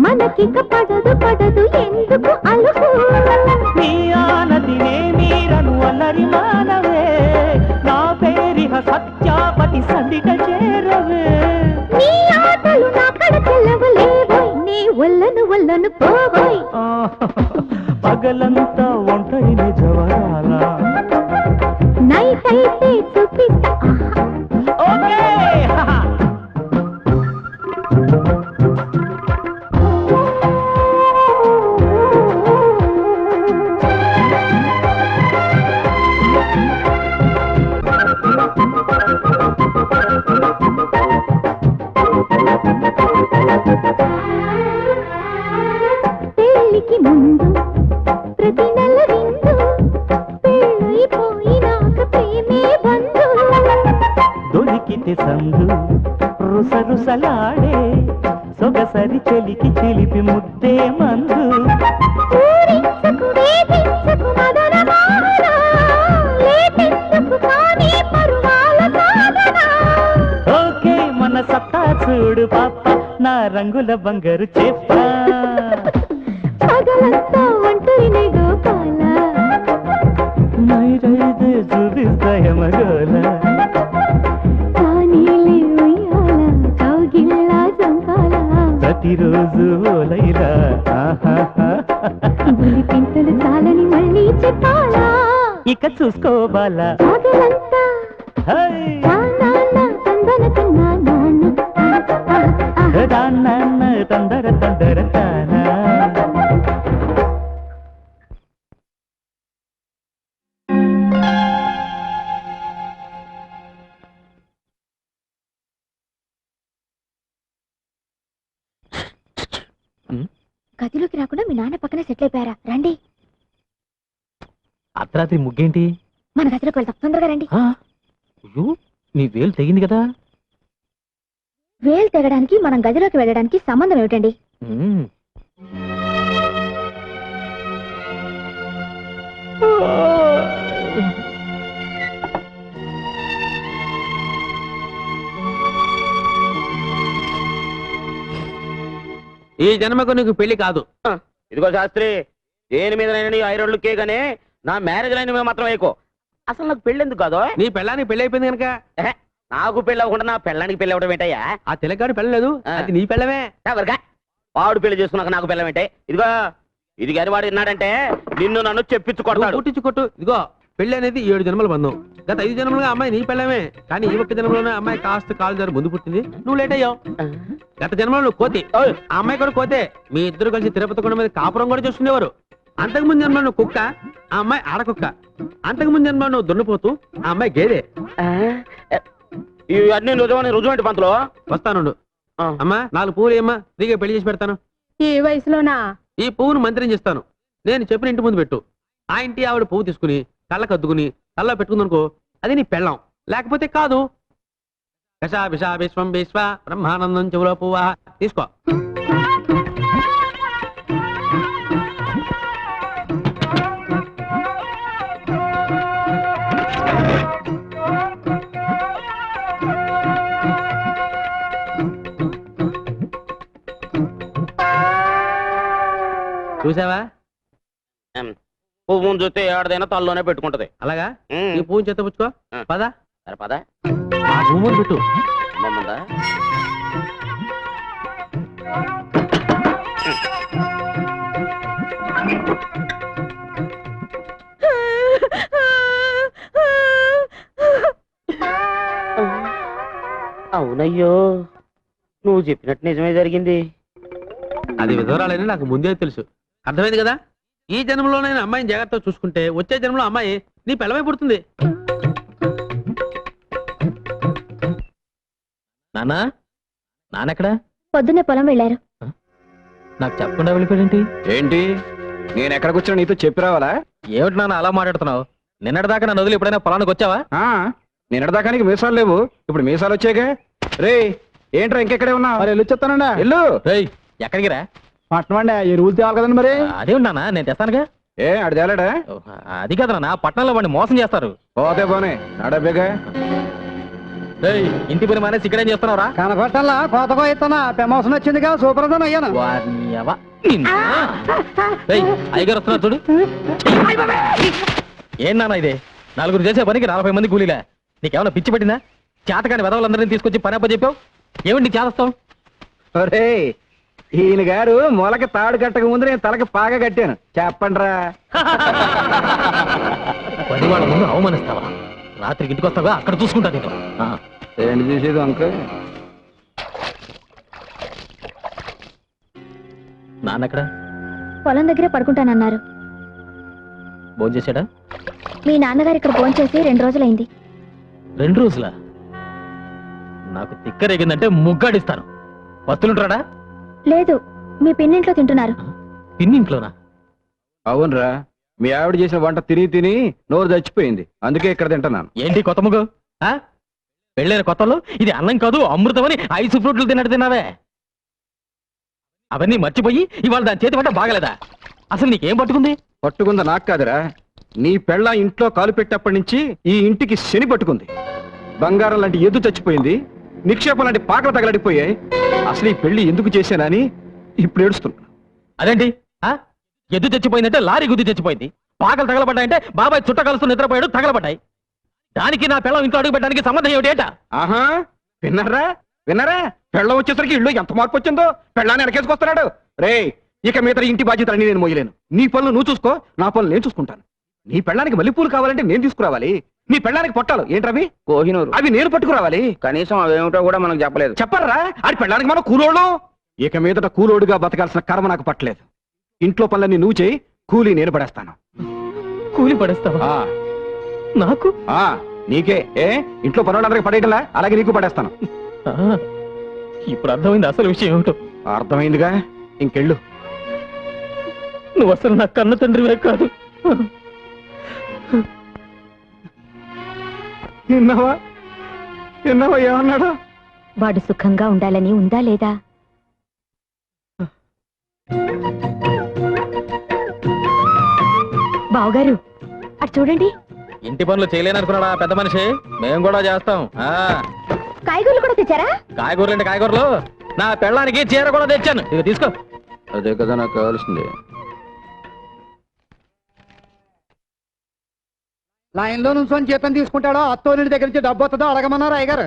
మనకిక పడదు పడదు ఎందుకు అలుపు. నీ ఆనతినే మీరను అల్లరి మానవే, నా పేరిహ సత్యాపతి సందిట చేరవే. నీ ఆటలు నా కడ చెల్లవలేవోయ్, నీ ఒల్లను పోగోయ్. పగలంతా ఒంటరిని జవరాల. నైట్ అయితే చూపిస్తా. ఓకే కోతి సందు రుసరుసలాడే సొగసరి చెలికి చిలిపి ముద్దే మందు ఓకే మన సత్తా చూడు పాప నా రంగుల బంగారు చెప్ప నైరైతే చూపిస్తాయ మగోల ప్రతిరోజు ఓలైలా పింతలు చాలని మళ్ళీ చెప్పాలా ఇక చూసుకోవాలా తందర తందర తానా గదిలోకి రాకుండా మీ నాన్న పక్కనే సెటిల్ అయిపోయారా? రండి, అర్ధరాత్రి ముగ్గేంటి? మన గదిలోకి వెళ్తాం, తొందరగా రండి. అయ్యో, నీ వేలు తెగింది కదా. వేలు తెగడానికి మనం గదిలోకి వెళ్ళడానికి సంబంధం ఏమిటండి? ఈ జన్మకు నీకు పెళ్లి కాదు. ఇదిగో శాస్త్రి, దేని మీద నీ ఐరన్లు కేగానే నా మ్యారేజ్ లైన్ మీద మాత్రం వేయకో. అసలు నాకు పెళ్లి ఎందుకు కాదు? నీ పెళ్ళానికి పెళ్లి అయిపోయింది కనుక. నాకు పెళ్లి అవ్వకుండా నా పెళ్ళానికి పెళ్లి అవ్వడం ఏంటయ్యా? ఆ తెలగాడు పెళ్ళలేదు, అది నీ పెళ్ళమే. ఎవరికా వాడు పెళ్లి చేసుకున్నాక నాకు పెళ్ళం ఏంటే? ఇదిగో ఇది గారి వాడు విన్నాడంటే నిన్ను నన్ను చెప్పించుకొడతాడు. పుట్టించుకొట్టు. ఇదిగో పెళ్లి అనేది 7 జన్మల బంధం. గత 5 జన్మలుగా అమ్మాయి నీ పెళ్ళమే. కానీ ఈ ఒక్క జన్మలోనే అమ్మాయి కాస్త కాలు జారి ముందు పుట్టింది, నువ్వు లేట్ అయ్యావు. గత జన్మలో నువ్వు కోతి, ఆ అమ్మాయి కూడా కోతే. మీ ఇద్దరు కలిసి తిరుపతి కొండ మీద కాపురం కూడా చేసుకునేవారు. అంతకుముందు జన్మలో నువ్వు కుక్క, ఆ అమ్మాయి ఆడకుక్క. అంతకుముందు జన్మలో నువ్వు దున్నపోతూ, ఆ అమ్మాయి గేదె. ఇవన్నీ నిజమని రుజువేంటి పంతులు? వస్తానుండు. అమ్మా 4 పువ్వులు ఏమ్మా, నీకే పెళ్లి చేసి పెడతాను. ఈ వయసులోనా? ఈ పువ్వును మంత్రం చేస్తాను, నేను చెప్పిన ఇంటి ముందు పెట్టు. ఆ ఇంటి ఆవిడ పువ్వు తీసుకుని కళ్ళకు అద్దుకుని కళ్ళ పెట్టుకుందనుకో, అది నీ పెళ్ళం. లేకపోతే కాదు. కషా విషా విశ్వం విశ్వ బ్రహ్మానందం చెవులో పువ్వా. తీసుకో. చూసావా? పువ్వును చూస్తే ఏడదైనా తల్లోనే పెట్టుకుంటది. అలాగా? ఈ పువ్వుని చేత పుచ్చుకో. పదా సరే పదా. ఆ పువ్వు పెట్టు. అమ్మమ్మందా? అవునయ్యో, నువ్వు చెప్పినట్టు నిజమే జరిగింది. అది విధవరాలని నాకు ముందే తెలుసు. అర్థమైంది కదా? ఈ జన్మలో నేను అమ్మాయిని జాగ్రత్తగా చూసుకుంటే వచ్చే జన్మలో అమ్మాయి నీ పిల్లమై పుడుతుంది. నాన్నా, నాన్నెక్కడా? పొద్దున్నే పొలం వెళ్ళారు. నాకు చెప్పకుండా వెళ్ళిపోయాడేంటి? ఏంటి, నేను ఎక్కడ కూర్చున్నా నీతో చెప్పి రావాలా? ఏమిటి నాన్న అలా మాట్లాడుతున్నావు? నిన్నటిదాకా నన్ను వదిలి ఎప్పుడైనా పొలానికి వచ్చావా? నిన్నటిదాకా నీకు మీసాలు లేవు, ఇప్పుడు మీసాలు వచ్చాక. రే ఏంట్రా ఇంకెక్కడే ఉన్నా? మరి వెళ్ళి చెప్తానండి. వెళ్ళు. ఎక్కడికి రా? పట్టణం అండి, ఎరువులు తేవాలి కదండి. మరి అదేమిటి నాన్న, నేను తెస్తానుగా. ఏ అడి తేలాడా? అది కదా నాన్న, పట్టణంలో వాడిని మోసం చేస్తారు. పోతే పోనే నడబేగా. ఇంటి పని మానేసి ఇక్కడేం చేస్తున్నావురా? కనపట్టల్లా కోతకో ఇస్తున్నా ప్రమోషన్ వచ్చిందిగా, సూపర్దన్ అయ్యాను. అయ్యగారు వస్తున్నారు చూడు. ఏం నాన్న ఇది? 4 చేసే పనికి 40 మంది కూలీలా? నీకేమన్నా పిచ్చి పట్టిందా? చేతకాని వెదవులందరినీ తీసుకొచ్చి పని అప్ప చెప్పావు. ఏమిటి చేస్తావు? ఒరే, ఈయన గారు మొలకి తాడు కట్టక ముందు నేను తలకి పాగా కట్టాను. చెప్పండి రా. పది వాళ్ళ ముందు అవమానిస్తావా? రాత్రికి ఇంటికి వస్తావా? అక్కడ చూసుకుంటా నీకు. ఏంటి చూసేది అంకుల్? నాన్నెక్కడ? పొలం దగ్గరే పడుకుంటానన్నారు. భోజనం చేశాడా? మీ నాన్నగారు ఇక్కడ ఫోన్ చేసి 2 రోజులైంది. 2 రోజులా? నాకు తిక్కరేగిందంటే ముగ్గాడిస్తాను. వస్తులుంటాడా? లేదు, మీ పిన్నింట్లో తింటున్నారు. పిన్నింట్లోనా? అవునరా, మీ ఆవిడ చేసిన వంట తిని తిని నోరు చచ్చిపోయింది, అందుకే ఇక్కడ తింటున్నాను. ఏంటి కొత్త ముగ్గు? పెళ్ళైన కొత్తలో ఇది అన్నం కాదు అమృతమని ఐస్ ఫ్రూట్లు తిన్నట్టు తిన్నావే. అవన్నీ మర్చిపోయి ఇవాళ దాని చేతి పట్ట బాగలేదా? అసలు నీకేం పట్టుకుంది? పట్టుకుందా నాకు కాదురా, నీ పెళ్ళ ఇంట్లో కాలు పెట్టేప్పటి నుంచి ఈ ఇంటికి శని పట్టుకుంది. బంగారం లాంటి ఎద్దు చచ్చిపోయింది, నిక్షేపం లాంటి పాకలు తగలడిపోయాయి. అసలు ఈ పెళ్లి ఎందుకు చేశానని ఇప్పుడు ఏడుస్తున్నా. అదేంటి ఎద్దు చచ్చిపోయిందంటే లారీ గుద్ది చచ్చిపోయింది, పాకలు తగలబడ్డాయంటే బాబాయ్ చుట్ట కలుస్తూ నిద్రపోయాడు తగలబడ్డాయి. దానికి నా పిల్లం ఇంట్లో అడుగు పెట్టడానికి సంబంధం ఏమిటి? ఆహా, విన్నారా విన్నారా? పెళ్ళం వచ్చేసరికి ఇల్లు ఎంత మార్పు వచ్చిందో. పెళ్ళాన్ని వెనకేసుకొస్తున్నాడు. రే, ఇక మీద ఇంటి బాధ్యతలన్నీ నేను మోయలేను. నీ పనులు నువ్వు చూసుకో, నా పనులు నేను చూసుకుంటాను. నీ పెళ్ళానికి మల్లెపూలు కావాలంటే నేను తీసుకురావాలి. నీ పెళ్ళానికి పొట్టాలు ఏంటవి? కోహినూరు. అవి నేను పట్టుకురావాలి. కనీసం అవేమిటో కూడా మనకు చెప్పలేదు. చెప్పరా? అది పెళ్ళానికి మనం కూలోడు. ఇక మీదట కూలోడుగా బతకాల్సిన కర్మ నాకు పట్టలేదు. ఇంట్లో పనులన్నీ నువ్వు చేయి, కూలీ నేను పడేస్తాను. కూలి పడేస్తావా? ఆ, నాకు? ఆ, నీకే. ఇంట్లో పనులందరికీ పడేయటంలా, అలాగే నీకు పడేస్తాను. ఇప్పుడు అర్థమైంది అసలు విషయం ఏమిటో. అర్థమైందిగా, ఇంకెళ్ళు. నువ్వు అసలు నా కన్న తండ్రివే కాదు. విన్నావా విన్నావా ఏమన్నాడు? వాడు సుఖంగా ఉండాలని ఉందా లేదా? బావగారు అటు చూడండి. ఇంటి పనులు చేయలేననుకున్నాడా పెద్ద మనిషి? మేము కూడా చేస్తాం. కాయగూరలు కూడా తెచ్చారా? కాయగూరలు అంటే కాయగూరలు, నా పెళ్ళానికి చీర కూడా తెచ్చాను. ఇక తీసుకో. అదే కదా నాకు కావాల్సింది. లైన్ లో నుంచి జీతం తీసుకుంటాడో అత్తోని దగ్గర నుంచి డబ్బు వస్తుందో అడగమన్నారు అయ్యగారు.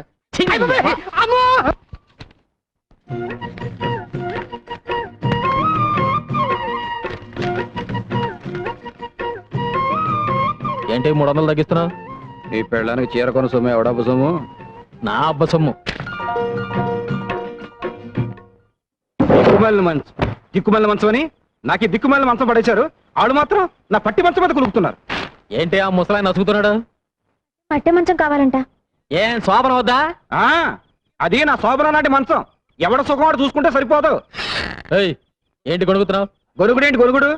ఏంటి 300 తగ్గిస్తున్నావు? నీ పెళ్ళానికి చీర కొన సొమ్ము ఎవడబ్బ సొమ్ము? నా అబ్బ సొమ్ము. దిక్కుమల్లి మంచం అని నాకు దిక్కుమల్లి మంచం పడేశారు. ఆడు మాత్రం నా పట్టి మంచం మీద కులుకుతున్నారు. ఏంటి ఆ ముసలాయన నసుగుతున్నాడు? పట్టె మంచం కావాలంట. ఏం శోభన వద్దా? అది నా శోభన నాటి మంచం. ఎవడ సుఖం వాడు చూసుకుంటే సరిపోదు. ఏంటి గొడుగుతున్నావు? గొరుగుడేంటి గొరుగుడు?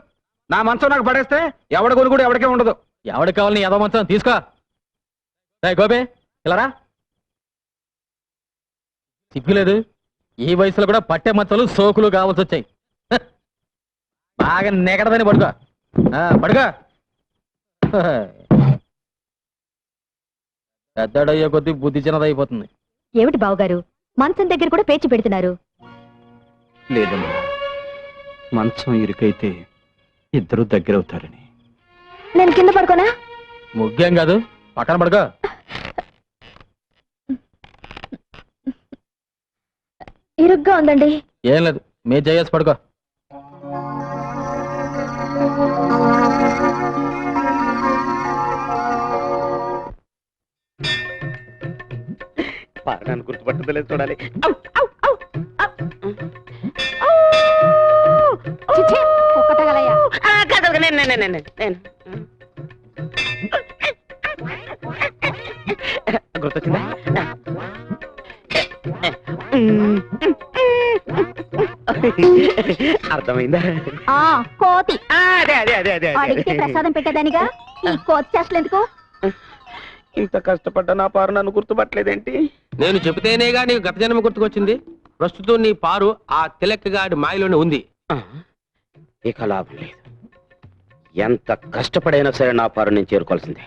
నా మంచం నాకు పడేస్తే ఎవడ గొరుగుడు ఎవడికే ఉండదు. ఎవడికి కావాలి నీ ఎదో మంచం? తీసుకో. గోపే ఇలారా. సిగ్గులేదు? ఈ వయసులో కూడా పట్టె మంచాలు సోకులు కావాల్సి వచ్చాయి. బాగా నెగడదని పడుకో. పడుకో. పెద్దడయ్యే కొద్దీ బుద్ధి చిన్నదైపోతుంది. ఏమిటి బావగారు మంచం దగ్గర కూడా పేచి పెడుతున్నారు? లేదమ్మా, మంచం ఇరుకైతే ఇద్దరు దగ్గరవుతారని. నేను కింద పడుకోనా? ముగ్గేం కాదు, పక్కన పడుకో. ఇరుగ్గా ఉందండి. ఏం లేదు, మీ జయేసి పడుకో. పారడాన్ని గుర్తుపట్టలేదు చూడాలి. గుర్తొచ్చిందా? అర్థమైందా? కోతి అదే అదే అదే అదే అడిగితే ప్రసాదం పెట్టేదానిగా ఈ కోతి చేష్టలు ఎందుకు? ఇంత కష్టపడ్డా నా పారు నన్ను గుర్తుపట్టలేదేంటి? నేను చెబితేనేగా నీకు గత జన్మ గుర్తుకొచ్చింది. ప్రస్తుతం నీ పారు ఆ తిలక్కగాడి మాయలోనే ఉంది. ఇక లాభం లేదు. ఎంత కష్టపడైనా సరే నా పారు నేను చేరుకోవాల్సిందే.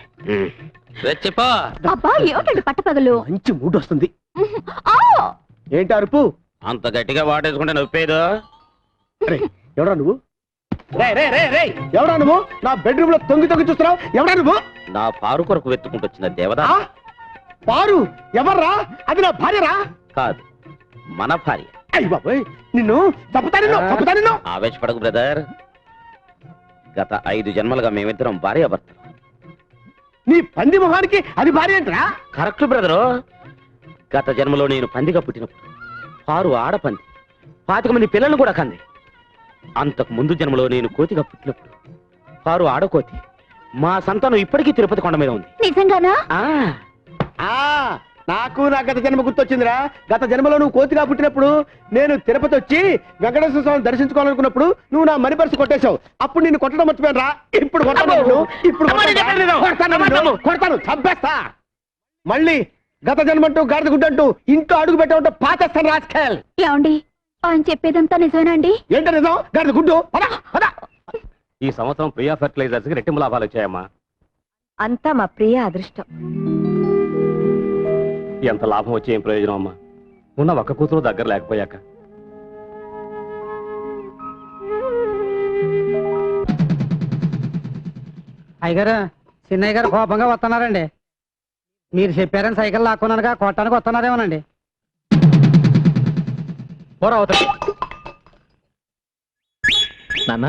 చెప్పా. అబ్బా ఏమిటండి పట్టపగలు? మంచి మూడు వస్తుంది. ఏంటి అరుపు? అంత గట్టిగా వాటేసుకుంటే నొప్పేదో. ఎవడా నువ్వు? ఎవడా నువ్వు? నా బెడ్రూమ్ లో తొంగి తొంగి చూస్తున్నావు. ఎవడా నువ్వు? నా పారు కొరకు వెతుకుంటొచ్చిన దేవదా. పారు ఎవర్రా? అది నా భార్యరా? కాదు, మన భార్య. అయ్య బాబోయ్, నిన్ను చంపుతాను. ఆవేశపడకు బ్రదర్. గత 5 జన్మలుగా మేమిద్దరం భార్యాభర్తలు. నీ పంది మొహానికి అది భార్య ఏంట్రా? Correct brother. గత జన్మలో నేను పందిగా పుట్టినప్పుడు పారు ఆడపంది 25 మంది పిల్లలను కూడా కంది. అంతకు ముందు జన్మలో నేను కోతిగా పుట్టినప్పుడు పారు ఆడకోతి. మా సంతానం ఇప్పటికీ తిరుపతి కొండ మీద ఉంది. నిజంగానా? నాకు నా గత జన్మ గుర్తొచ్చిందిరా. గత జన్మలో నువ్వు కోతిగా పుట్టినప్పుడు నేను తిరుపతి వచ్చి వెంకటేశ్వర స్వామిని దర్శించుకోవాలనుకున్నప్పుడు నువ్వు నా మనీ పర్సు కొట్టేశావు. అప్పుడు నిన్ను కొట్టడం మర్చిపోయాను రా. ఇప్పుడు కొడతాను, చంపేస్తా. మళ్ళీ గత జన్మంటూ గాడిద గుడ్డంటూ ఇంట్లో అడుగు పెట్టమంటూ పాచేస్తాను రాజకీయాలు. ఏమండి ఆయన చెప్పేదంతా నిజమేనండి? ఏంటో నిజం? గాడిద గుడ్డు పద పద. ఈ సంవత్సరం ప్రియా ఫెర్టిలైజర్స్ కి రెట్టింపు లాభాలు వచ్చాయమ్మా. అంతా మా ప్రియ అదృష్టం. ఎంత లాభం వచ్చే ఏం ప్రయోజనం అమ్మా, ఉన్న ఒక్క కూతురు దగ్గర లేకపోయాక. అయ్యగారు చిన్నయ్య గారు కోపంగా వస్తున్నారండి. మీరు చెప్పారని సైకిల్ లాక్కున్నానుగా కొట్టడానికి వస్తున్నారేమోనండి. పోరా అవతల. నాన్న,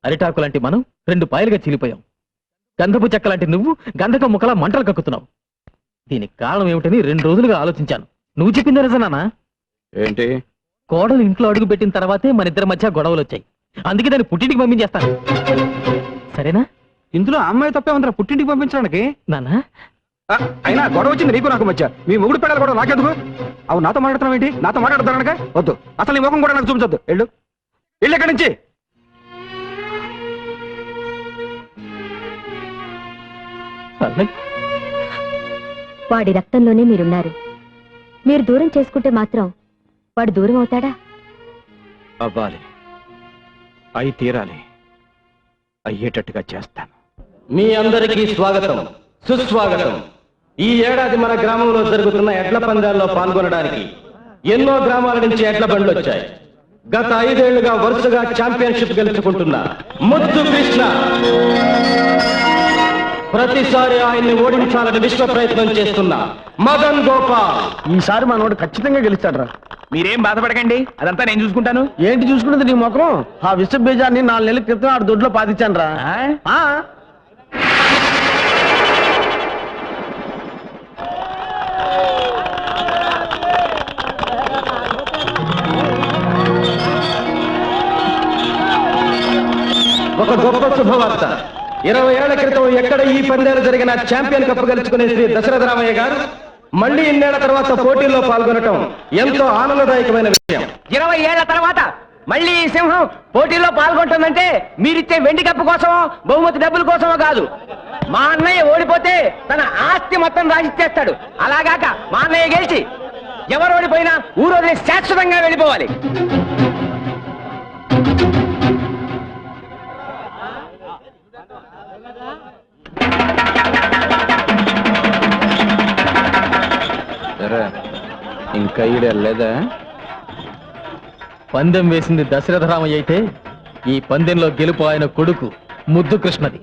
అరిటాకు లాంటి మనం 2 పాయలుగా చీలిపోయాం. గంధపు చెక్క లాంటి నువ్వు గంధక ముక్కలా మంటలు కక్కుతున్నావు. దీనికి కారణం ఏమిటని 2 రోజులుగా ఆలోచించాను. నువ్వు చెప్పిందే నిజం నాన్న. ఏంటి? కోడలు ఇంట్లో అడుగు పెట్టిన తర్వాతే మన ఇద్దరి మధ్య గొడవలు వచ్చాయి. అందుకే దాన్ని పుట్టింటికి పంపించేస్తాను. సరేనా? ఇందులో అమ్మాయి తప్పే ఉందిరా పుట్టింటికి పంపించడానికి. నాన్న, అయినా గొడవ వచ్చింది నీకు నాకు మధ్య. మీ మొగుడు పెడాలి కూడా నాకెందుకు? అవు నాతో మాట్లాడుతున్నావు ఏంటి? నాతో మాట్లాడుతానక వద్దు. అసలు నీ ముఖం కూడా నాకు చూపించొద్దు. వెళ్ళు వెళ్ళు ఇక్కడి నుంచి. వాడి రక్తంలోనే మీరున్నారు. మీరు దూరం చేసుకుంటే మాత్రం వాడు దూరం అవుతాడా? అవ్వాలి, అయి తీరాలి, అయ్యేటట్టుగా చేస్తాను. మీ అందరికీ స్వాగతం, సుస్వాగతం. ఈ ఏడాది మన గ్రామంలో జరుగుతున్న ఎడ్ల పందాల్లో పాల్గొనడానికి ఎన్నో గ్రామాల నుంచి ఎడ్ల బండ్లు వచ్చాయి. గత 5 ఏళ్లుగా వరుసగా ఛాంపియన్షిప్ గెలుచుకుంటున్న ముద్దు కృష్ణ ప్రతిసారి ఆయన్ని ఓడించాలని విశ్వ ప్రయత్నం చేస్తున్న మదన్ గోపాల్. ఈసారి మనోడు ఖచ్చితంగా గెలుస్తాడు రా. మీరేం బాధపడకండి, అదంతా నేను చూసుకుంటాను. ఏంటి చూసుకున్నది నీ ముఖం? ఆ విష బీజాన్ని 4 నెలల క్రితం ఆడు దొడ్లో పాతించాను రా. ఒక గొప్ప శుభవార్త. 20 ఏళ్ల క్రితం ఎక్కడ ఈ పందాలు జరిగిన ఛాంపియన్ కప్ గెలుచుకునే శ్రీ దశరథ రామయ్య గారు మళ్ళీ ఇన్నేళ్ల తర్వాత పోటీల్లో పాల్గొనటం ఎంతో ఆనందదాయకమైన విషయం. 20 ఏళ్ల తర్వాత మళ్ళీ ఈ సింహం పోటీలో పాల్గొంటుందంటే మీరిచ్చే వెండి కప్పు కోసమో బహుమతి డబ్బుల కోసమో కాదు. మా అన్నయ్య ఓడిపోతే తన ఆస్తి మొత్తం రాసిచ్చేస్తాడు. అలాగాక మా అన్నయ్య గెలిచి ఎవరు ఓడిపోయినా ఊరోజు శాశ్వతంగా వెళ్ళిపోవాలి. ఇంకా ఈడెళ్ళలేదా? పందెం వేసింది దశరథ రామయ్య అయితే ఈ పందెంలో గెలుపు ఆయన కొడుకు ముద్దు కృష్ణది.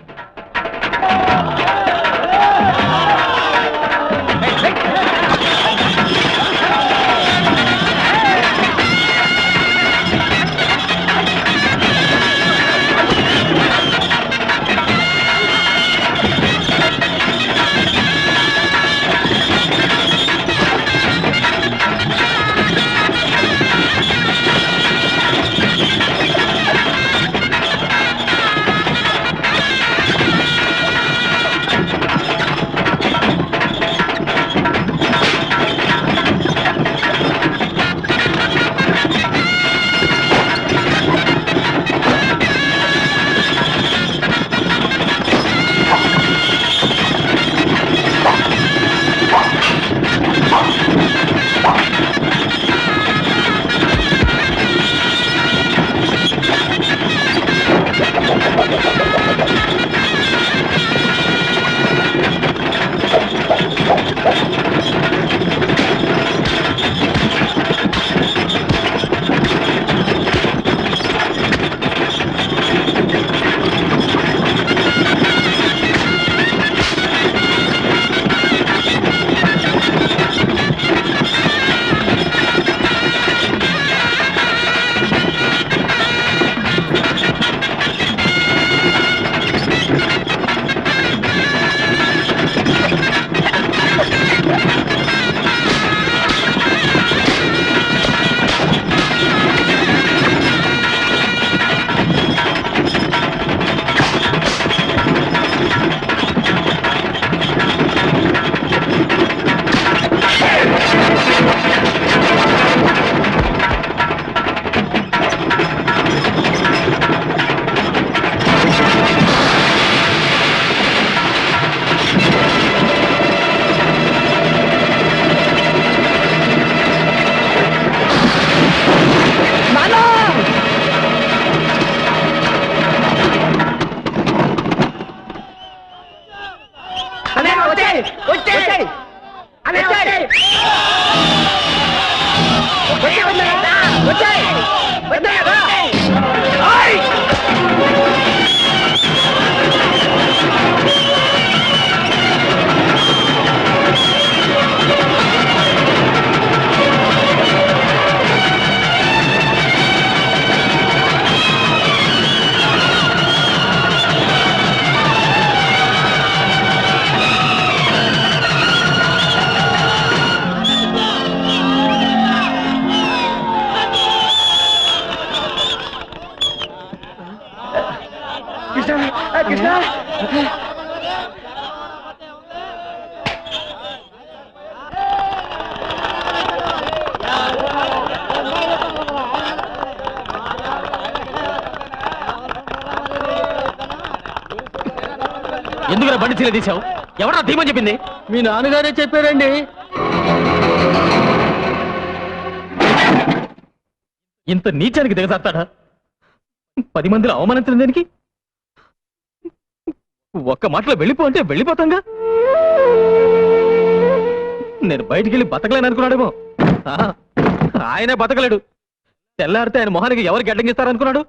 వచ్చేయ్ వచ్చేయ్ అదే వచ్చేయ్ వచ్చేయ్ కృష్ణ ఎందుకు బండి చీల తీసావు? ఎవరా తీమని చెప్పింది? మీ నాన్నగారే చెప్పారండి. ఇంత నీచానికి దిగజారుతాడా? 10 మందిలో అవమానించడం దేనికి? ఒక్క మాటలో వెళ్ళిపో అంటే వెళ్ళిపోతాంగా. నేను బయటికి వెళ్ళి బతకలేను అనుకున్నాడేమో. ఆయనే బతకలేడు. తెల్లారితే ఆయన మొహానికి ఎవరు గడ్డం ఇస్తారనుకున్నాడు?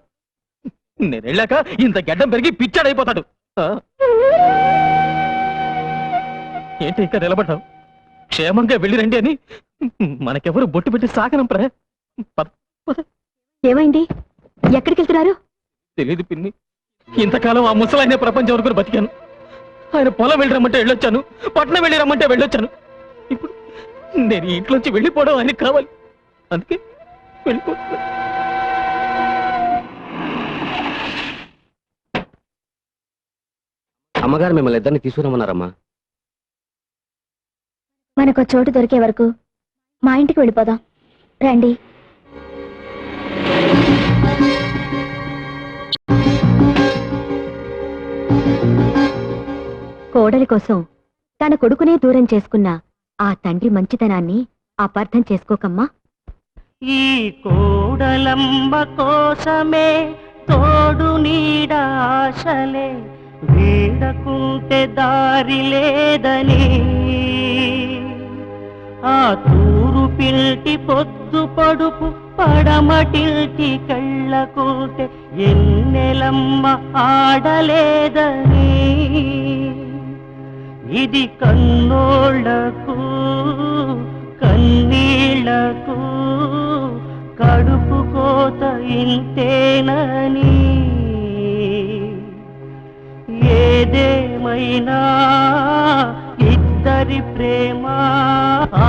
నేను వెళ్ళాక ఇంత గడ్డం పెరిగి పిచ్చాడైపోతాడు. ఏంటి ఇంకా నిలబడ్డావు? క్షేమంగా వెళ్ళి రండి అని మనకెవరు బొట్టు పెట్టి సాకనంపరా? ఏమైంది? ఎక్కడికి వెళ్తున్నారు? తెలీదు పిన్ని. ఇంతకాలం ఆ ముసలాయన ప్రపంచం వరకు బతికాను. ఆయన పొలం వెళ్ళి రమ్మంటే వెళ్ళొచ్చాను, పట్నం వెళ్ళి రమ్మంటే వెళ్ళొచ్చాను. ఇప్పుడు నేను ఇంట్లోంచి వెళ్ళిపోవడం ఆయనకి కావాలి. అందుకే వెళ్ళిపోతున్నా. అమ్మగారు మిమ్మల్ని ఇద్దరిని తీసుకురమ్మన్నారమ్మా. మనకు చోటు దొరికే వరకు మా ఇంటికి వెళ్ళిపోదాం రండి. కోడలి కోసం తన కొడుకునే దూరం చేసుకున్న ఆ తండ్రి మంచితనాన్ని అపార్థం చేసుకోకమ్మా. ఈ కోడలమ్మ కోసమే తోడు నీడ ఆశలే వీడకుంటే దారి లేదని ఆ తూరు పిల్టి పొద్దు పడుపు పడమటిల్టి కళ్ళకుంటే ఎన్నెలమ్మ ఆడలేదని ఇది కన్నోళ్లకు కన్నీళ్లకు కడుపు కోత ఇంతేనని ఏదేమైనా ఇద్దరి ప్రేమ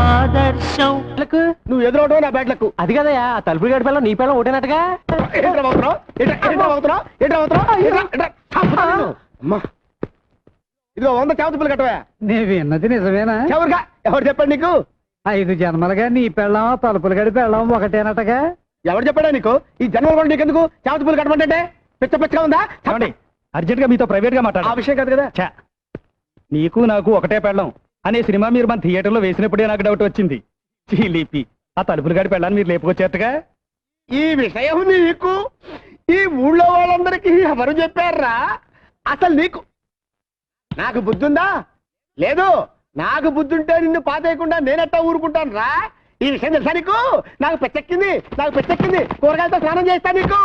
ఆదర్శం. నువ్వు ఎదురవడం నా బ్యాట్లకు. అది కదయా తలుపులు గడిపేలా నీ పిల్లలు ఒకటేనట్టుగా. అమ్మా ఇదిగో 100 చేపలు కట్టవా. నేను విన్నది నిజమేనా? ఎవరుగా ఎవరు చెప్పాడు నీకు? 5 జన్మలుగా నీ పెళ్ళం తలుపులు గడి పెళ్ళం ఒకటేనటగా. ఎవరు చెప్పాడా నీకు? ఈ జన్మలు కూడా నీకెందుకు చేపలు కట్టమంటే? పిచ్చ పిచ్చగా ఉందా? అర్జెంట్ గా మీతో ప్రైవేట్ గా ఆ మాట్లాడాలి. విషయం కాదు కదా. నీకు నాకు ఒకటే పెళ్ళం అనే సినిమా మీరు మన థియేటర్లో వేసినప్పుడే నాకు డౌట్ వచ్చింది. చీలిపి ఆ తలుపులు గడి పెళ్ళాన్ని మీరు లేపుకొచ్చేట్టుగా. ఈ విషయం నీకు ఈ ఊళ్ళో వాళ్ళందరికీ ఎవరు చెప్పారా? అసలు నీకు నాకు బుద్ధి ఉందా? లేదు. నాకు బుద్ధి ఉంటే నిన్ను పాతేయకుండా నేనెట్టా ఊరుకుంటాను రా. ఈ విషయం తెలుసా నీకు? నాకు పెచ్చెక్కింది, నాకు పెచ్చెక్కింది. కూరగాయలతో స్నానం చేస్తా నీకు.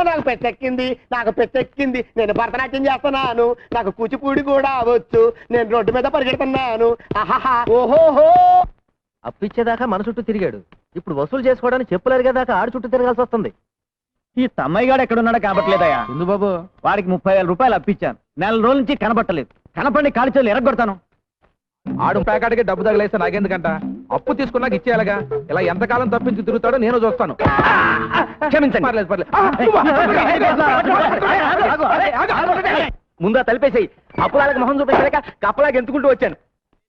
నాకు పెచ్చెక్కింది, నాకు పెచ్చెక్కింది. నేను భరతనాట్యం చేస్తున్నాను, నాకు కూచిపూడి కూడా అవ్వచ్చు. నేను రోడ్డు మీద పరిగెడుతున్నాను. ఆహాహా ఓహోహో. అప్పిచ్చేదాకా మన చుట్టూ తిరిగాడు. ఇప్పుడు వసూలు చేసుకోవడానికి చెప్పులు అరిగేదాకా ఆడు చుట్టూ తిరగాల్సి వస్తుంది. ఈ తమ్మయ్యగాడు ఎక్కడున్నాడో కనబట్టలేదయ్యా. ఎందు బాబు? వాడికి 30,000 రూపాయలు అప్పించాను. 4 రోజుల నుంచి కనబట్టలేదు. కనపండి కాలి చేతులు ఎరగొడతాను. ఆడు ప్యాకెట్కి డబ్బు తగిలేస్తే నాకెందుకంట? అప్పు తీసుకున్నాక ఇచ్చేయాలగా. ఇలా ఎంతకాలం తప్పించి తిరుగుతాడో నేను చూస్తాను. క్షమించండి. పర్లేదు పర్లేదు. ముందా తలిపేసాయి. అప్పులాలకు మొహం చూపించలేక కప్పలాగా ఎంతుకుంటూ వచ్చాను.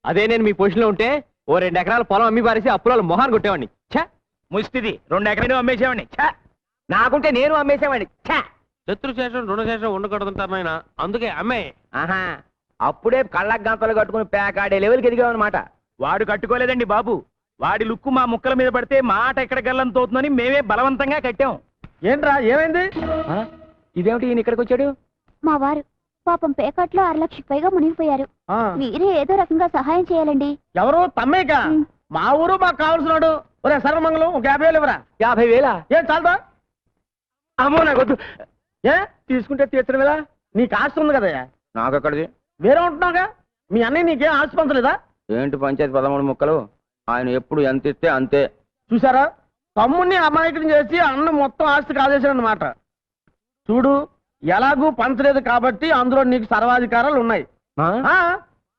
అదే నేను మీ పొజిషన్లో ఉంటే ఓ 2 ఎకరాల పొలం అమ్మి పారేసి అప్పులాలు మొహాన్ని కొట్టేవాడిని. ఛా ముస్థితి 2 ఎకరాలు అమ్మేసేవాడిని. ఛా నాకుంటే నేను అమ్మేసేవాడిని. ఛా శత్రుశేషం రుణశేషం ఉండకూడదంటారు నాయన. అందుకే అమ్మే. ఆహా అప్పుడే కళ్ళకు గంతలు కట్టుకుని పేకాడే లెవెల్కి ఎదిగామన్నమాట. వాడు కట్టుకోలేదండి బాబు. వాడి లుక్కు మా ముక్కల మీద పడితే మాట ఎక్కడ గల్లంతవుతుందని మేమే బలవంతంగా కట్టాం. ఏంట్రా ఏమైంది? ఇదేమిటి ఈయన ఇక్కడికి వచ్చాడు? మా వారు పాపం పేకట్లో 6 లక్షలకు పైగా మునిగిపోయారు. ఆ, మీరే ఏదో రకంగా సహాయం చేయాలండి. ఎవరు తమ్మేక? మా ఊరు మాకు కావాల్సినాడు. ఒరే సర్వమంగళం ఒక 50,000 ఇవ్వరా. 50,000? ఏం చాలదా? అమ్మో నాకొద్దు. ఏ తీసుకుంటే తీర్చడం ఎలా? నీకు ఆస్తి ఉంది కదా, నాకు ఎక్కడిది? వేరే ఉంటున్నావుగా. మీ అన్నయ్య నీకేం ఆస్తి పంచలేదా? ఏంటి పంచాయతీ 13 ముక్కలు? ఆయన ఎప్పుడు ఎంత ఇస్తే అంతే. చూసారా, తమ్ముడిని అమాయకుని చేసి అన్న మొత్తం ఆస్తి కాజేశాడనమాట. చూడు, ఎలాగూ పంచలేదు కాబట్టి అందులో నీకు సర్వాధికారాలు ఉన్నాయి. ఆ,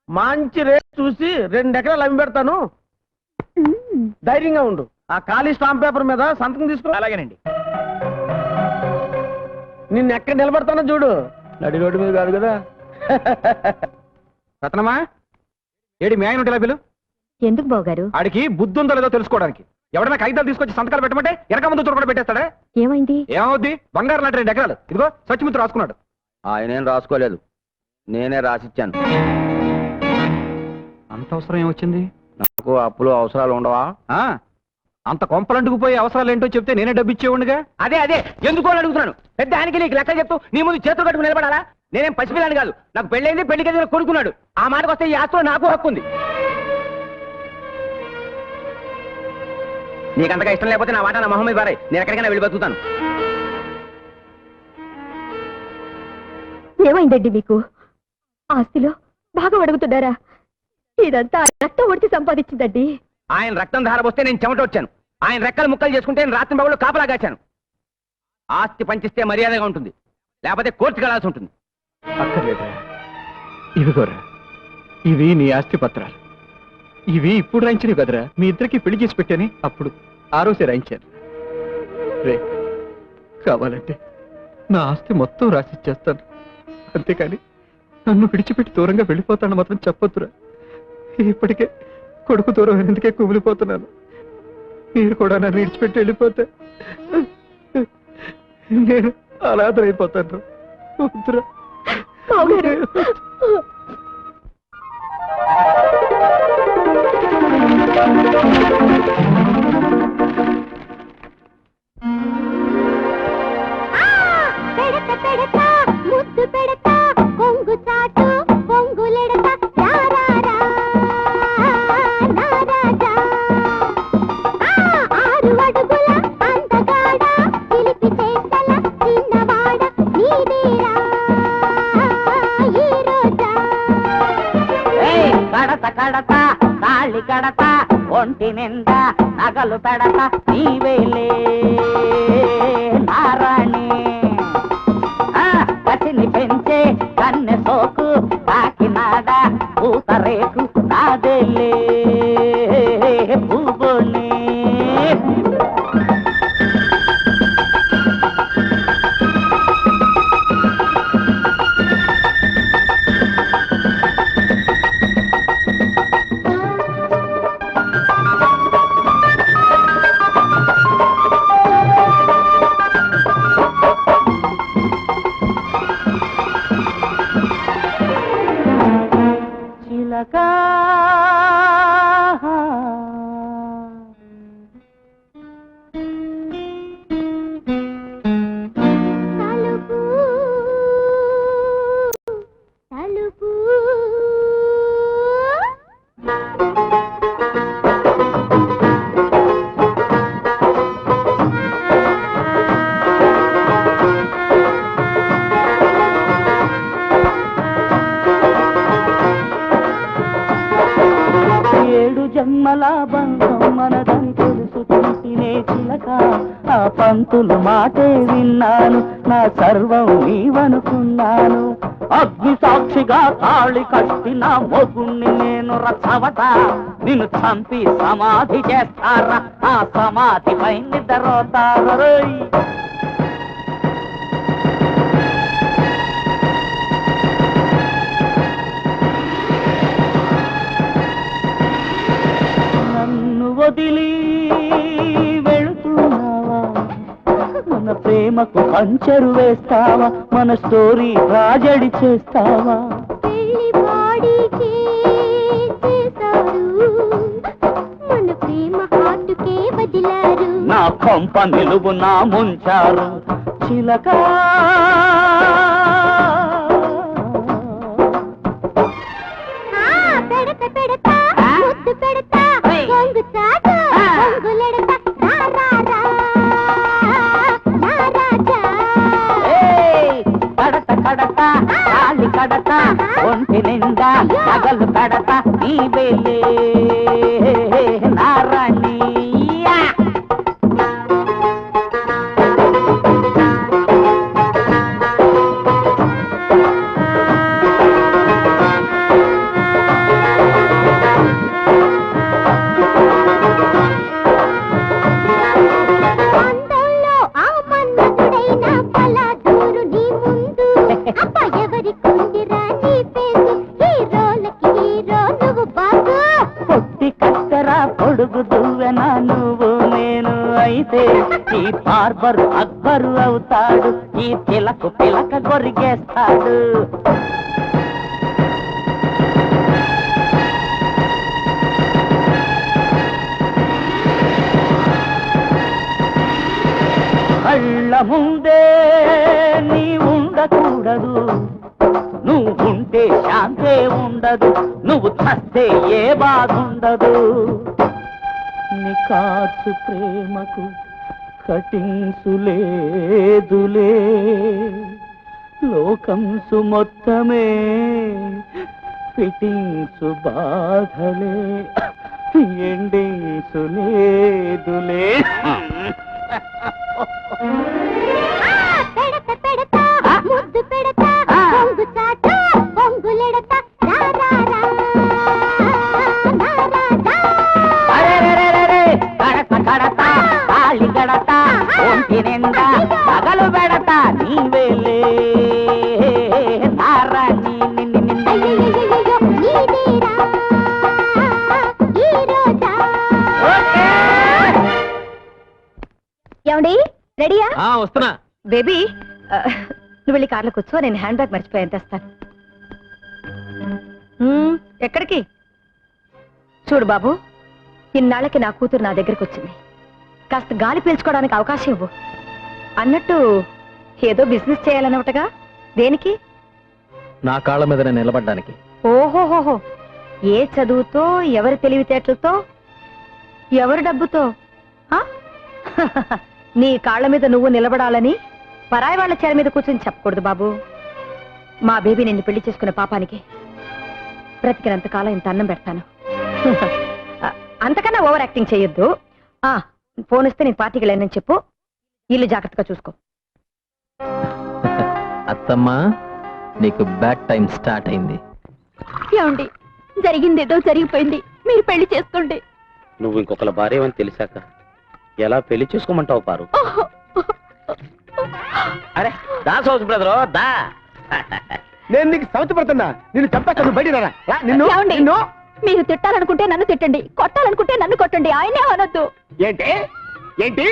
మంచి రేట్ చూసి 2 ఎకరాలు అమ్మి పెడతాను. ధైర్యంగా ఉండు. ఆ ఖాళీ స్టాంప్ పేపర్ మీద సంతకం తీసుకో. అలాగేనండి. నిన్ను ఎక్కడ నిలబడతానో చూడు. నడి రోడ్డు మీద కాదు కదా. రత్నమా, ఏడి మీ ఆయన పిలు. ఎందుకు బావగారు? ఆడికి బుద్ధి ఉందో లేదో తెలుసుకోవడానికి. ఎవడైనా కాగితాలు తీసుకొచ్చి సంతకాలు పెట్టమంటే వెనక ముందు తురకడ పెట్టేస్తాడే. ఏమైంది? ఏమవుద్ది? బంగారు లాంటి 2 ఎకరాలు. ఇదిగో సచ్చిమిత్రు రాసుకున్నాడు. ఆయనేం రాసుకోలేదు, నేనే రాసిచ్చాను. అంత అవసరం ఏమొచ్చింది? నాకు అప్పులు అవసరాలు ఉండవా? అంత కొంపలంటుకుపోయే అవసరాలు ఏంటో చెప్తే నేనే డబ్బు ఇచ్చేవాడిగా. అదే ఎందుకో అని అడుగుతున్నాను. పెద్ద ఆయనకి నీకు లెక్క చెప్తూ నీ ముందు చేతులు కట్టుకుని నిలబడాలా? నేనేం పసిపిల్లాని కాదు. నాకు పెళ్ళైంది, పెళ్లికి ఏదైనా కొడుకున్నాడు. ఆ మాటకు వస్తే ఈ ఆస్తిలో నాకు హక్కు ఉంది. నీకంతగా ఇష్టం లేకపోతే నా మాట నా మొహం మీద పారాయి. నేను ఎక్కడికైనా వెళ్ళి బతుకుతాను. ఏమైందండి మీకు? ఆస్తిలో బాగా అడుగుతున్నారా? ఇదంతా రక్తం ఒడిచి సంపాదించిందండి. ఆయన రక్తం ధారపోస్తే నేను చెమట వచ్చాను. ఆయన రెక్కలు ముక్కలు చేసుకుంటే నేను రాత్రి బాబులు కాపలాగాచాను. ఆస్తి పంచిస్తే మర్యాదగా ఉంటుంది, లేకపోతే కోర్టుకు వెళ్ళాల్సి ఉంటుంది. అక్కర్లేదా? ఇదిగోరా, ఇవి నీ ఆస్తి పత్రాలు. ఇవి ఇప్పుడు రాయించినవి కదరా. మీ ఇద్దరికి పెళ్లి చేసి పెట్టాని అప్పుడు ఆ రోజే రాయించాను. రే, కావాలంటే నా ఆస్తి మొత్తం రాసిచ్చేస్తాను. అంతేకాని నన్ను విడిచిపెట్టి దూరంగా వెళ్ళిపోతాను మాత్రం చెప్పొద్దురా. ఇప్పటికే కొడుకు దూరం ఎందుకే కుమిలిపోతున్నాను. మీరు కూడా నన్ను విడిచిపెట్టి వెళ్ళిపోతే నేను అనాథరైపోతాను. వద్దురా. పెడత పెడత ముద్దు పెడత కొంగు చాటు కొంగులెడత రారారా నారాజా. 6 అడుగుల అందగాడ పిలిపి చేసల చిన్నవాడ నీదేరా ఈ రోజా. కడత కడత తాళి కడత ఒంటి నిండా నగలు పెడత నీవేలే నారాణి. కసిని పెంచే కన్నె సోకు కాకినాడ పూతరేకు నాదేలే పూబోని. చిలకా తలుపు తలుపు ఏడు జన్మల బంధం మనదని తెలుసుకుంటేనే చిలక. ఆ పంతులు మాటే విన్నాను, నా సర్వం నీవనుకున్నాను. అగ్ని సాక్షిగా తాళి కట్టిన మొగుణ్ణి నేను రచ్చవట. నిన్ను చంపి సమాధి చేస్తారా, ఆ సమాధిపై నిద్రపోతారు. నన్ను వదిలి వెళుతున్నావా? మన ప్రేమకు పంచరు వేస్తావా? మన స్టోరీ ట్రాజెడీ చేస్తావా? పెళ్లి బాడీ చేశారు, మన ప్రేమ హార్టుకే వదిలారు. నా కొంప నిలువునా ముంచారు. చిలక నీవేలే నారాణి. పొట్టి కత్తెర పొడుగు దువ్వెన నువ్వు నేను అయితే ఈ బార్బరు అక్బరు అవుతాడు, ఈ పిలకు పిలక గొరిగేస్తాడు. కళ్ళ ముందే నీ ఉండకూడదు, నువ్వుంటే శాంతే ఉండదు, నువ్వు చస్తే ఏ బాగుండదు. నీ కాచు ప్రేమకు కటింసులేదులే, లోకంసు మొత్తమే ఫిటింగ్సు బాధలే, ఎండేసులేదులే. ఒంటి నిండా పగలు పెడతా నీవేలే నారాణి. ఏమండి రెడీయా? వస్తున్నా. బేబీ నువ్వు వెళ్ళి కార్లో కూర్చో, నేను హ్యాండ్ బ్యాగ్ మర్చిపోయాను, తెస్తాను. ఎక్కడికి? చూడు బాబు, ఇన్నాళ్ళకి నా కూతురు నా దగ్గరికి వచ్చింది, కాస్త గాలి పీల్చుకోవడానికి అవకాశం ఇవ్వు. అన్నట్టు ఏదో బిజినెస్ చేయాలన్నట్టుగా, దేనికి? నా కాళ్ళ మీద నేను నిలబడ్డానికి. ఓహోహోహో, ఏ చదువుతో, ఎవరి తెలివితేటలతో, ఎవరి డబ్బుతో? నీ కాళ్ళ మీద నువ్వు నిలబడాలని పరాయి వాళ్ళ చీర మీద కూర్చొని చెప్పకూడదు బాబు. మా బేబీ నిన్ను పెళ్లి చేసుకునే పాపానికి బ్రతికినంత కాలం ఇంత అన్నం పెడతాను. అంతకన్నా ఓవర్ యాక్టింగ్ చేయొద్దు. ఫోన్ ఇస్తే నేను పార్టీకి వెళ్ళానని చెప్పు, ఇల్లు జాగ్రత్తగా చూసుకో. అత్తమ్మా, నీకు బ్యాక్ టైం స్టార్ట్ అయింది. ఏమండి, జరిగిందేదో జరిగిపోయింది, మీరు పెళ్లి చేసుకోండి. నువ్వు ఇంకొకళ్ళ భార్య అని తెలిసాక ఎలా పెళ్లి చేసుకోమంటావు పారు? అరే దా సౌత్ బ్రదర్ దా. నేను నీకు సౌత్ పడుతున్నా, నిన్ను చంపాక నువ్వు బయటికి రా. నిన్ను ఏమండి? నిన్ను మీరు తిట్టాలనుకుంటే నన్ను తిట్టండి, కొట్టాలనుకుంటే నన్ను కొట్టండి, ఆయనే అనొద్దు. ఏంటి ఏంటి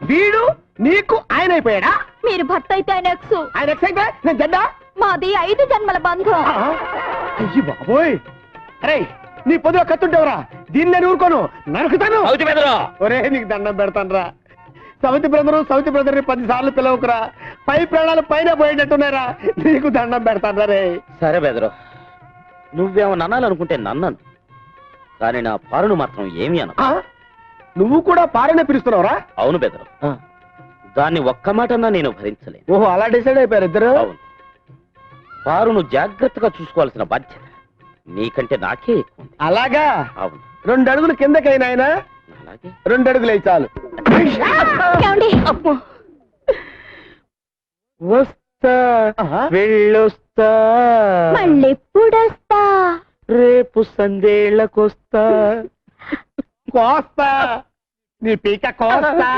వీడు నీకు ఆయన అయిపోయాడా? మీరు భర్త అయితే ఆయన ఎక్స్, ఆయన ఎక్స్ అయితే నేను జడ్డా? మాది 5 జన్మల బంధం. అయ్యి బాబోయ్, అరే నీ పొద్దులో కత్తుంటేవరా, దీన్ని నేను ఊరుకోను, నరుకుతాను. ఒరే నీకు దండం పెడతాను రా. సౌతి బ్రదర్ ని 10 సార్లు పిలవకురా, పై ప్రాణాలు పైన పోయేటట్టున్నారా, నీకు దండం పెడతాను రే. సరే బెదరు, నువ్వేమన్నా అనాలనుకుంటే నన్నను, కానీ నా పారును మాత్రం ఏమీ అన. నువ్వు కూడా పారనే పిలుస్తున్నావురా? అవును బెదరు, దాన్ని ఒక్క మాటన్నా నేను భరించలేను. ఓహో, అలా డిసైడ్ అయిపోయారు ఇద్దరు? అవును, పారును జాగ్రత్తగా చూసుకోవాల్సిన బాధ్యత నీకంటే నాకే ఎక్కువ. అలాగా? అవును. 2 అడుగులు కిందకైనా ఆయన, అలాగే 2 అడుగులు అయి చాలు. వస్తా వెళ్ళొస్తా, మళ్ళెప్పుడొస్తా? రేపు సందేళ్లకొస్తా, కోస్తా నీ పీక కోస్తా.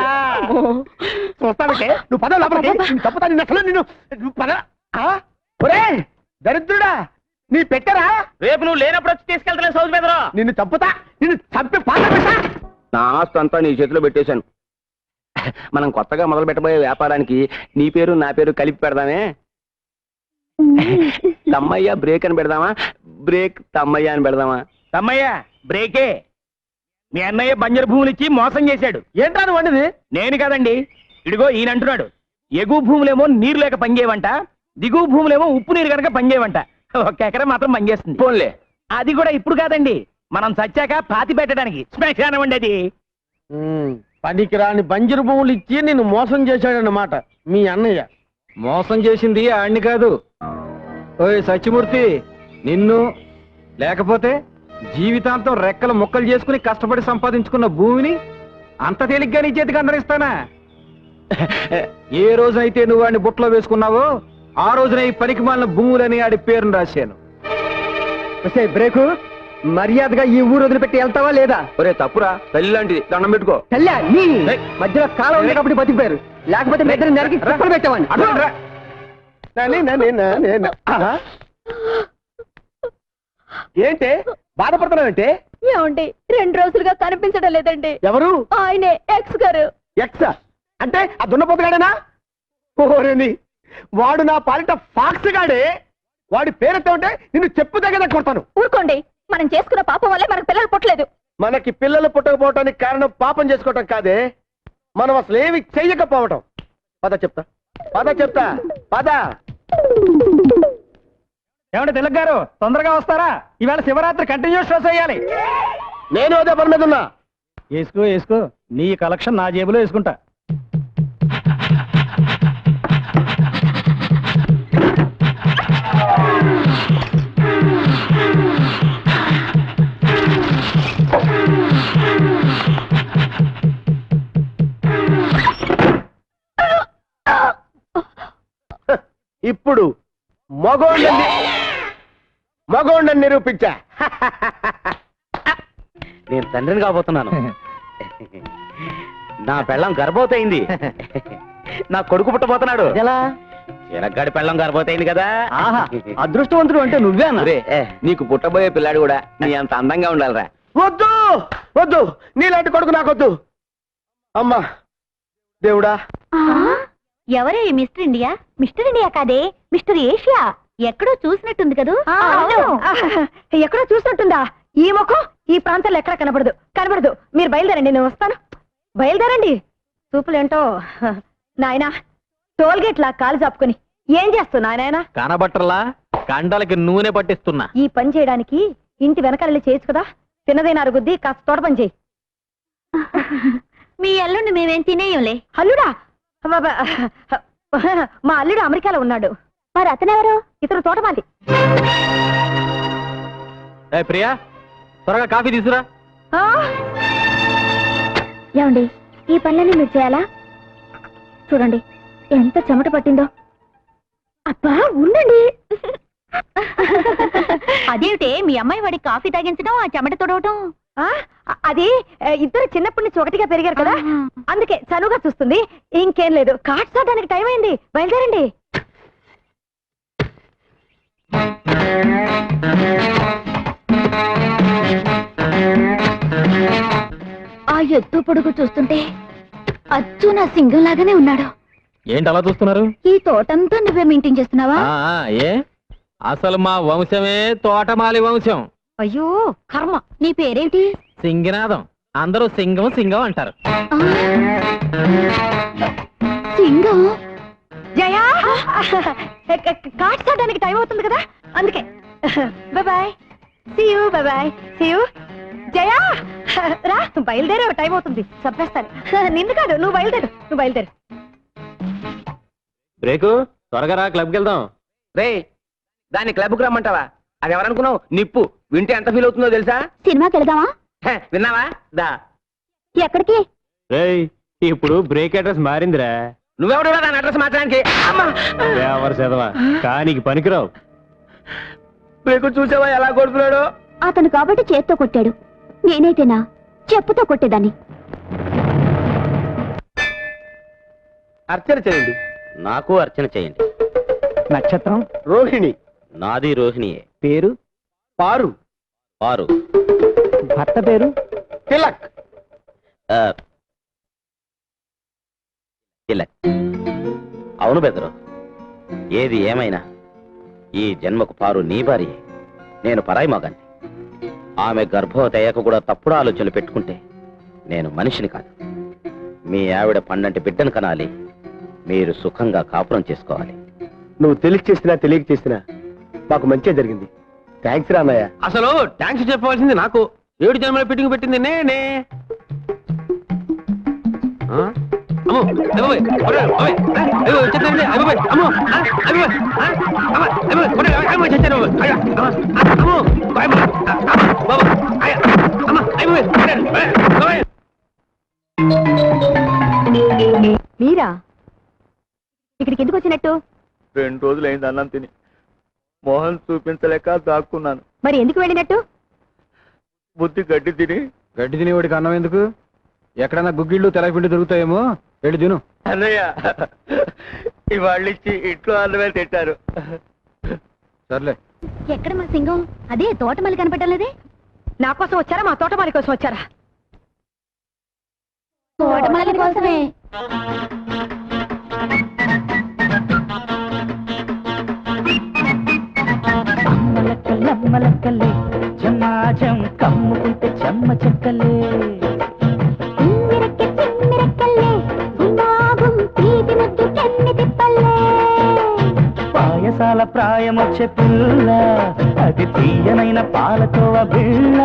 చూస్తానంటే నువ్వు పద లోపలికి, తప్పుతా నిన్ను అసలు, నువ్వు పద. ఒరే దరిద్రుడా, నీ పెట్టరా? రేపు నువ్వు లేనప్పుడు వచ్చి తీసుకెళ్తాను సౌత్ బెదరు. నిన్ను చంపుతా, నిన్ను చంపి పాత పెట్టా. నా ఆస్తి అంతా నీ చేతిలో పెట్టేశాను. మనం కొత్తగా మొదలు పెట్టబోయే వ్యాపారానికి నీ పేరు నా పేరు కలిపి పెడదామే. తమ్మయ్య బ్రేక్ అని పెడదామా, బ్రేక్ తమ్మయ్య అని పెడదామా? తమ్మయ్య బ్రేకే. మీ అన్నయ్య బంజరు భూములు ఇచ్చి మోసం చేశాడు. ఏంటా నువ్వు వండిది? నేను కాదండి, ఇడిగో ఈయన అంటున్నాడు. ఎగువ భూములేమో నీరు లేక పనిచేయవంట, దిగువ భూములేమో ఉప్పు నీరు కనుక పనిచేయవంట. 1 ఎకరం మాత్రం పనిచేస్తుంది. పోన్లే, అది కూడా ఇప్పుడు కాదండి, మనం చచ్చాక పాతి పెట్టడానికి శ్మశానం అండి అది. పనికి రాని బంజరు భూములు ఇచ్చి నిన్ను మోసం చేశాడన్నమాట మీ అన్నయ్య. మోసం చేసింది ఆడిని కాదు, ఓయ్ సత్యమూర్తి, నిన్ను. లేకపోతే జీవితాంతం రెక్కలు ముక్కలు చేసుకుని కష్టపడి సంపాదించుకున్న భూమిని అంత తేలిగ్గా నీ చేతికి అందరిస్తానా? ఏ రోజైతే నువ్వు వాడిని బుట్టలో వేసుకున్నావో ఆ రోజున ఈ పనికి మాలిన భూములని ఆడి పేరును రాశాను. బ్రేకు మర్యాదగా ఈ ఊరు వదిలిపెట్టి వెళ్తావా లేదా? ఒరే తప్పురా, తల్లి లాంటిది, దండం పెట్టుకో. తల్లా నీ మధ్యలో కాలం ఉండేటప్పుడు బతికిపోయారు, లేకపోతే మీ ఇద్దరు నరికి కుప్పలు పెట్టేవాడిని. అడ్డురా. ఏంటి బాధపడుతున్నావంటే? ఏమండి 2 రోజులుగా కనిపించడం లేదండి. ఎవరు? ఆయనే ఎక్స్ గారు. ఎక్స్ అంటే ఆ దున్నపోతుగాడేనా? ఓరేని, వాడు నా పాలిట ఫాక్స్ గాడే. వాడి పేరుతో ఉంటే నిన్ను చెప్పు దగ్గర కొడతాను. ఊరుకోండి, మనం చేసుకున్న పాపం వల్లే మనకు పిల్లలు పుట్టలేదు. మనకి పిల్లలు పుట్టకపోవటానికి కారణం పాపం చేసుకోవటం కాదే, మనం అసలు ఏమి చెయ్యకపోవటం. పద చెప్తా, పద. ఏమంటే తిలక్ గారు, తొందరగా వస్తారా? ఈవేళ శివరాత్రి కంటిన్యూస్ షోస్ వేయాలి. నేను అదే పని మీద ఉన్నా. వేసుకో, నీ కలెక్షన్ నా జేబులో వేసుకుంటా. ఇప్పుడు మగోండని నిరూపించా. నేను తండ్రిని కాబోతున్నాను. నా పెళ్ళం గర్భవతయింది. నా కొడుకు పుట్టబోతున్నాడు. ఎలా? చిరగ్గాడి పెళ్ళం గర్భవతయింది కదా. అదృష్టవంతుడు అంటే నువ్వే. నీకు పుట్టబోయే పిల్లాడు కూడా నీ అంత అందంగా ఉండాలిరా. వద్దు, నీలాంటి కొడుకు నాకొద్దు. అమ్మా దేవుడా. ఎవరే మిస్టర్ ఇండియా? మిస్టర్ ఇండియా కాదే, మిస్టర్ ఏషియా. ఎక్కడో చూసినట్టుంది కదూ? ఎక్కడో చూసినట్టుందా? ఈ ముఖం ఈ ప్రాంతంలో ఎక్కడ కనబడదు. మీరు బయలుదేరండి, నేను వస్తాను. బయలుదేరండి. చూపులేంటో నాయనా, టోల్గేట్ లా కాలు చాపుకుని ఏం చేస్తున్నా నాయనా? కనబట్టర్లా, కండలకి నూనె పట్టిస్తున్నా. ఈ పని చేయడానికి ఇంటి వెనకాల చేయొచ్చు కదా. తిన్నదైన అరుగుద్ది, కాస్త తోట పని చేయి. మీ అల్లుడిని మేమేం తినేయంలే. అల్లుడా? మా అల్లుడు అమెరికాలో ఉన్నాడు. మరి అతనెవరు? ఇతను తోటమాలి. ప్రియా, త్వరగా కాఫీ తీసురా. ఏమండి, ఈ పనులన్నీ మీరు చేయాలా? చూడండి ఎంత చెమట పట్టిందో. అబ్బా ఉండండి. అదేమిటే మీ అమ్మాయి వాడికి కాఫీ తాగించడం, ఆ చెమట తొడవటం? అది ఇద్దరు చిన్నప్పటి నుంచి ఒకటిగా పెరిగారు కదా, అందుకే చనువుగా చూస్తుంది. ఇంకేం లేదు. కార్డ్స్ ఆడడానికి టైం అయింది, బయలుదేరండి. ఆ ఎత్తు పొడుగు చూస్తుంటే అచ్చు నా సింగం లాగానే ఉన్నాడు. ఏంటి అలా చూస్తున్నారు? ఈ తోటంతా నువ్వే మెయింటైన్ చేస్తున్నావా? ఏ అసలు మా వంశమే తోటమాలి వంశం. అయ్యో కర్మ. నీ పేరేంటి? సింగినాదం. అందరూ సింగం సింగం అంటారు. సింగం? జయా, కార్డ్స్ ఆడడానికి టైం అవుతుంది కదా, అందుకే. Bye. See you. Bye. See you. Jaya రా, బయలుదేరే టైం అవుతుంది. చంపేస్తాను. నిన్ను కాదు, నువ్వు బయలుదేరు. బ్రేకు, త్వరగా రా, క్లబ్కి వెళ్దాం. రే, దాన్ని క్లబ్కి రమ్మంటావా? అది ఎవరనుకున్నావు? నిప్పు. వింటే ఎంత ఫీల్ అవుతుందో తెలుసా? సినిమాకి వెళ్దామా? విన్నావా? దా. ఎక్కడికి? రేయ్, ఇప్పుడు బ్రేక్ అడ్రస్ మారిందిరా. నువ్వెవడు దాని అడ్రస్ మార్చడానికి? కానీ పనికిరావు. బ్రేకు చూసావా ఎలా కొడుతున్నాడు? అతను కాబట్టి చేత్తో కొట్టాడు, నేనైతేనా చెప్పుతో కొట్టేదాన్ని. అర్చన చేయండి. నాకు అర్చన చేయండి. నక్షత్రం రోహిణి. నాది రోహిణియే. పేరు పారు. భర్త పేరు తిలక్. తిలక్. అవును బెదరు, ఏది ఏమైనా ఈ జన్మకు పారు నీ భార్యే. నేను పరాయి మగాన్ని. ఆమె గర్భవతి అయ్యాక కూడా తప్పుడు ఆలోచనలు పెట్టుకుంటే నేను మనిషిని కాదు. మీ ఆవిడ పండంటి బిడ్డను కనాలి, మీరు సుఖంగా కాపురం చేసుకోవాలి. నువ్వు తెలిసి చేసినా తెలియక చేసినా మాకు మంచి జరిగింది. థ్యాంక్స్ రా అన్నయ్య. అసలు థ్యాంక్స్ చెప్పవలసింది నాకు. 7 జన్మల ఫిట్టింగ్ పెట్టింది నేనే. అమ్మో అయ్యబాబోయ్, కొట్టాడు, బాబోయ్, అయ్యో వచ్చేస్తానండి, అయ్యబాబోయ్, అమ్మో అయ్యబాబోయ్, అమ్మ అయ్యబాబోయ్, కొట్టాడు, అమ్మో చచ్చాను, అయ్యో అమ్మో బాబు అమ్మ అయ్యబాబోయ్, కొట్టాడు, బాబోయ్. మీరా ఇక్కడికి ఎందుకు వచ్చినట్టు? 2 రోజులైంది అన్నం తిని మోహన్ చూపించలేక దాక్కున్నాను. మరి ఎందుకు వెళ్ళినట్టు? బుద్ధి గడ్డి తిని. గడ్డి తినేవాడికి అన్నం ఎందుకు? ఎక్కడైనా గుగ్గిళ్ళు తెలపిండి దొరుకుతాయేమో, వెళ్ళి తిను. అన్నయ్య ఇవాళ్ళు ఇచ్చి ఇంట్లో అన్నమే తింటారు. సర్లే. ఎక్కడ మా సింగం? అదే తోటమాలి కనపడలేదే. నా కోసం వచ్చారా మా తోటమాలి కోసం వచ్చారా? తోటమాలి కోసమే. అమ్మలక్కలే జమాజం కమ్ముకుంటే చెమ్మ చెక్కలే పాయసాల ప్రాయమొచ్చే పిల్ల అది తీయనైన పాలకోవ బిళ్ళ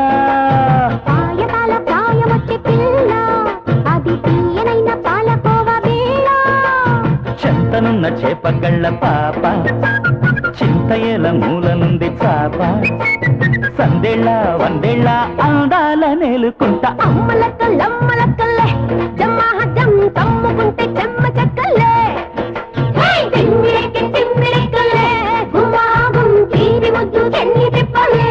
పాయసాల ప్రాయమొచ్చే పిల్ల అది తీయనైన పాలకోవ బిళ్ళ చెంతనున్న చేపగళ్ళ పాప చింతయేల మూలనుంది చాప సందేళ్ళ వందేళ్ళ అందాల నేలుకుంటా అమ్మలక్కల్లమ్మలక్కల్లే జమ్మాహజం కమ్ముకుంటే చెమ్మ చెక్కల్లే తిమ్మిరెక్కి తిమ్మిరెక్కల్లే గుమాగుం తీరి ముద్దు చెన్ని తిప్పలే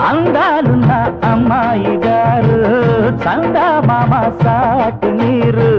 అందాలున్న అమ్మాయి గారు చందా మామ సాటి నీరు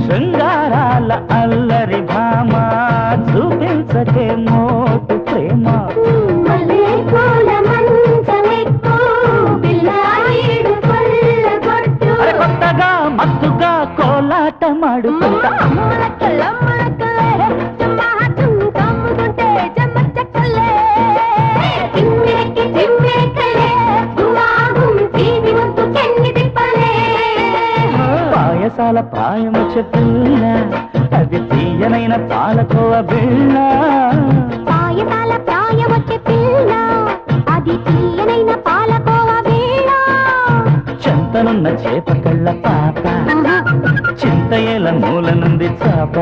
శృంగారాల అల్లరి భామ చూపించకే మోటు ప్రేమ కొత్తగా మత్తుగా కోలాట మాడుకుంటా పాయసాల ప్రాయము చెప్పుల్ల అది తీయనైన పాలకోవ బిళ్ళ పాయసాల ప్రాయమొచ్చే పిల్ల అది తీయనైన పాలకోవ బిళ్ళ చెంతనున్న చేపకళ్ళ పాప చింతయేల మూల నుండి చాప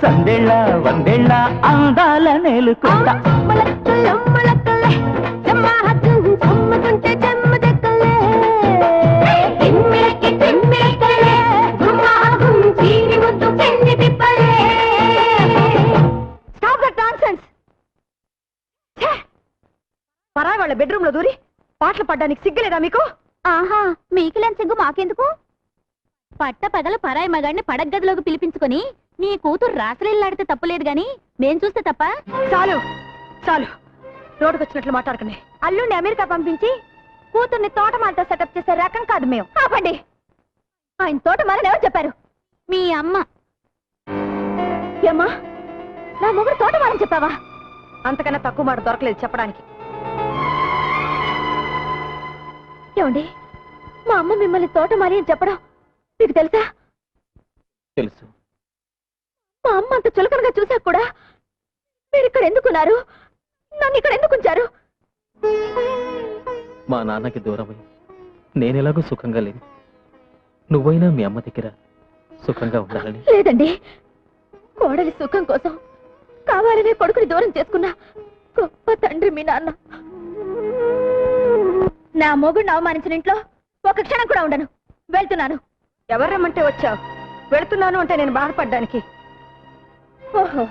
సందేళ్ళ వందేళ్ళ అందాల నేలుకుంటా అమ్మలక్కల్లమ్మలక్కల్లే జమ్మాహజం కమ్ముకుంటే చెమ్మ చెక్కలే తిమ్మిరెక్కి తిమ్మిరెక్కలే గుమాగుం తీరి ముద్దు చెన్ని తిప్పలే. Stop that nonsense! పరాయి వాళ్ళ బెడ్రూమ్ లో దూరి పాటలు పాడడానికి సిగ్గులేదా మీకు? ఆహా, మీకులేని సిగ్గు మాకెందుకు? పట్ట పగలు పరాయి మగాడిని పడగదిలోకి పిలిపించుకొని నీ కూతురు రాసలీలాడితే తప్పులేదు గాని మేం చూస్తే తప్ప? చాలు చాలు, రోడ్డుకొచ్చినట్లు మాట్లాడకండి. అల్లుండి అమెరికా పంపించి కూతుర్ని తోటమాలతో సెటప్ చేసే రకం కాదు మేము. ఆపండి. ఆయన తోటమాలని ఎవరు చెప్పారు? మీ అమ్మ. ఏమ్మా, నా మొగుడు తోటమాలని చెప్పావా? అంతకన్నా తక్కువ మాట దొరకలేదు చెప్పడానికి. ఏమండి, మా అమ్మ మిమ్మల్ని తోటమాలి అని చెప్పడం మీకు తెలుసా? తెలుసు. మా అమ్మ అంత చులకనగా చూసాక కూడా మీరు ఇక్కడ ఎందుకున్నారు? నన్ను ఇక్కడ ఎందుకు ఉంచారు? మా నాన్నకి దూరమై నేనెలాగో సుఖంగా లేను. నువ్వైనా మీ అమ్మ దగ్గర సుఖంగా ఉండాలని. లేదండి, కోడలి సుఖం కోసం కావాలనే కొడుకుని దూరం చేసుకున్న గొప్ప తండ్రి మీ నాన్న. నా మొగుడిని అవమానించిన ఇంట్లో ఒక క్షణం కూడా ఉండను. వెళ్తున్నాను. ఎవరు రమ్మంటే వచ్చావు? వెళ్తున్నాను అంటే నేను బాధపడ్డానికి. ఓహో,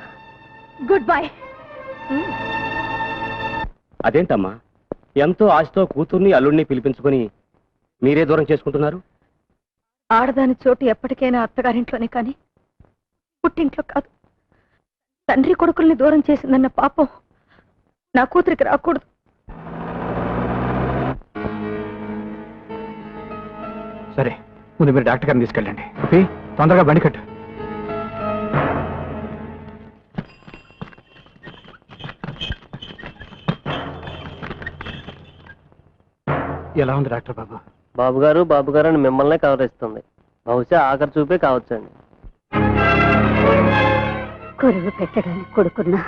గుడ్ బై. అదేంటమ్మా, ఎంతో ఆశతో కూతుర్ని అల్లుడిని పిలిపించుకొని మీరే దూరం చేసుకుంటున్నారు? ఆడదాని చోటు ఎప్పటికైనా అత్తగారింట్లోనే కానీ పుట్టింట్లో కాదు. తండ్రి కొడుకుల్ని దూరం చేసిందన్న పాపం నా కూతురికి రాకూడదు. సరే, ముందు మీరు డాక్టర్ గారిని తీసుకెళ్ళండి. ఓకే, తొందరగా బండి కట్టు. ఎలా ఉంది డాక్టర్ బాబు? బాబు గారు అని మిమ్మల్నే కవరిస్తుంది. బహుశా ఆఖరి చూపే కావచ్చండి. కొరువు పెట్టడానికి కొడుకున్నా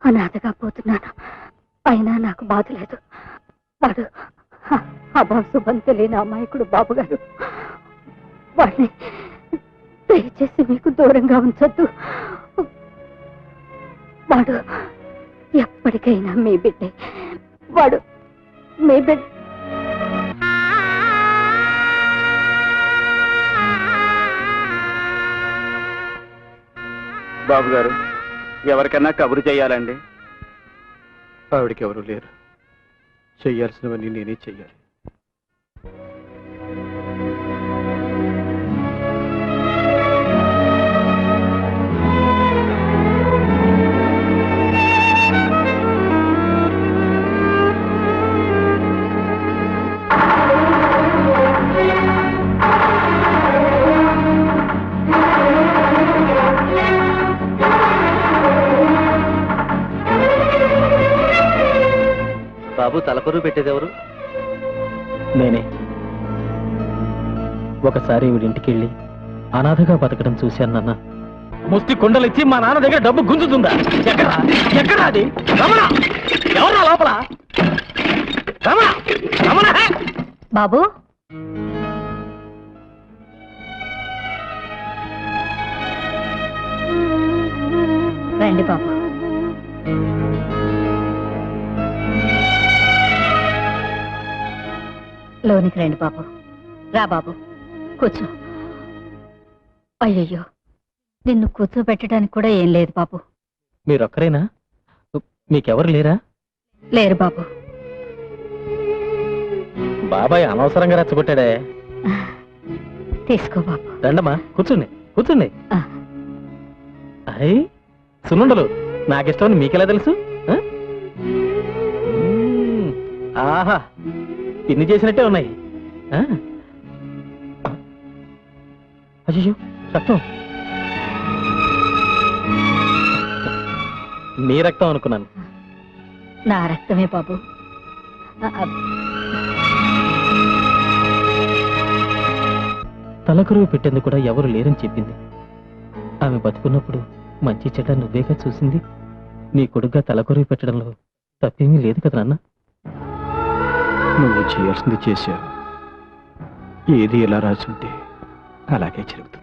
అనాథగా పోతున్నాను. అయినా నాకు బాధ లేదు. వాడు అభాశుభం తెలియని అమాయకుడు బాబుగారు. వాడిని దయచేసి మీకు దూరంగా ఉంచొద్దు. వాడు ఎప్పటికైనా మీ బిడ్డే. వాడు మీ బిడ్డ. బాబు గారు, ఎవరికన్నా కబురు చేయాలండి? ఆవిడకి ఎవరు లేరు. చెయ్యాల్సినవన్నీ నేనే చెయ్యాలి. బాబు, తలకొరు పెట్టేదెవరు? నేనే. ఒకసారి వీడింటికి వెళ్ళి అనాథగా బతకడం చూశాను నాన్న. ముష్టి కొండలిచ్చి మా నాన్న దగ్గర డబ్బు గుంజుతుందా? ఎక్కడా అది? రమణ, ఎవరా లోపల? రమణ, రమణ! బాబు, రండి బాబు. లోనికి రండి బాబు. రా బాబు, కూర్చో. అయ్యయ్యో, నిన్ను కూర్చోబెట్టడానికి కూడా ఏం లేదు బాబు. మీరొక్కరేనా? మీకెవరు లేరా? లేరు బాబు. బాబాయ్ అనవసరంగా రెచ్చగొట్టాడే. తీసుకో బాబు. రండమ్మా, కూర్చోండి కూర్చోండి. ఆ. అయ్యి సున్నుండలు నాకిష్టమని మీకెలా తెలుసు? ఆహా, తిన్ని చేసినట్టే ఉన్నాయి. అయ్యో, రక్తం. నీ రక్తం అనుకున్నాను. నా రక్తమే బాబు. తలకరువు పెట్టేందుకు కూడా ఎవరు లేరని చెప్పింది. ఆమె బతుకున్నప్పుడు మంచి చెడ్డ నువ్వేగా చూసింది. నీ కొడుగ్గా తలకరువు పెట్టడంలో తప్పేమీ లేదు కదా నాన్న. నువ్వు చేయాల్సింది చేశావు. ఏది ఎలా రాసుంటే అలాగే జరుగుతుంది.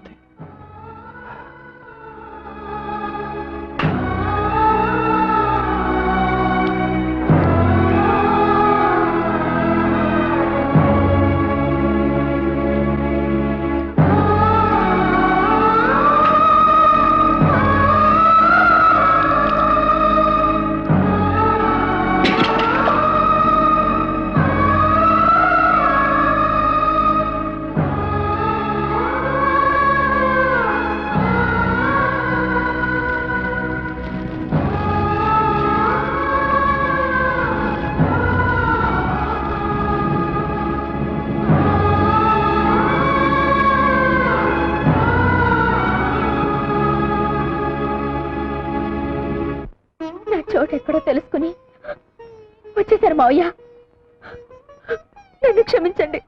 వచ్చేసారు మావయ్య, నన్ను క్షమించండి.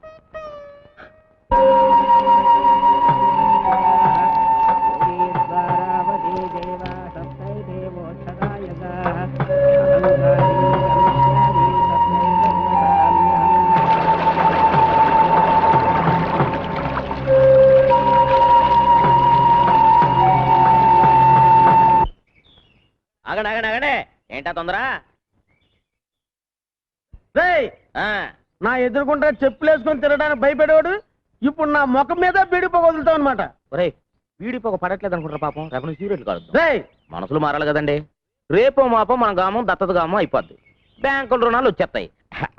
ఆగండి ఆగండి ఆగండి, ఏంటా తొందర? రేయ్, నా ఎదురుకుంటా చెప్పులేసుకొని తిరగడానికి భయపడేవాడు ఇప్పుడు నా ముఖం మీద బీడిపోక వదులుతావు అనమాట. ఒరే, వీడిపోక పడట్లేదు అనుకుంటారు పాపం, రేపు సీరియల్ కాదు. రేయ్, మనసులు మారాలి కదండి. రేపో మాపో మన గామం దత్తత గామం అయిపోద్ది, బ్యాంకుల రుణాలు వచ్చేస్తాయి.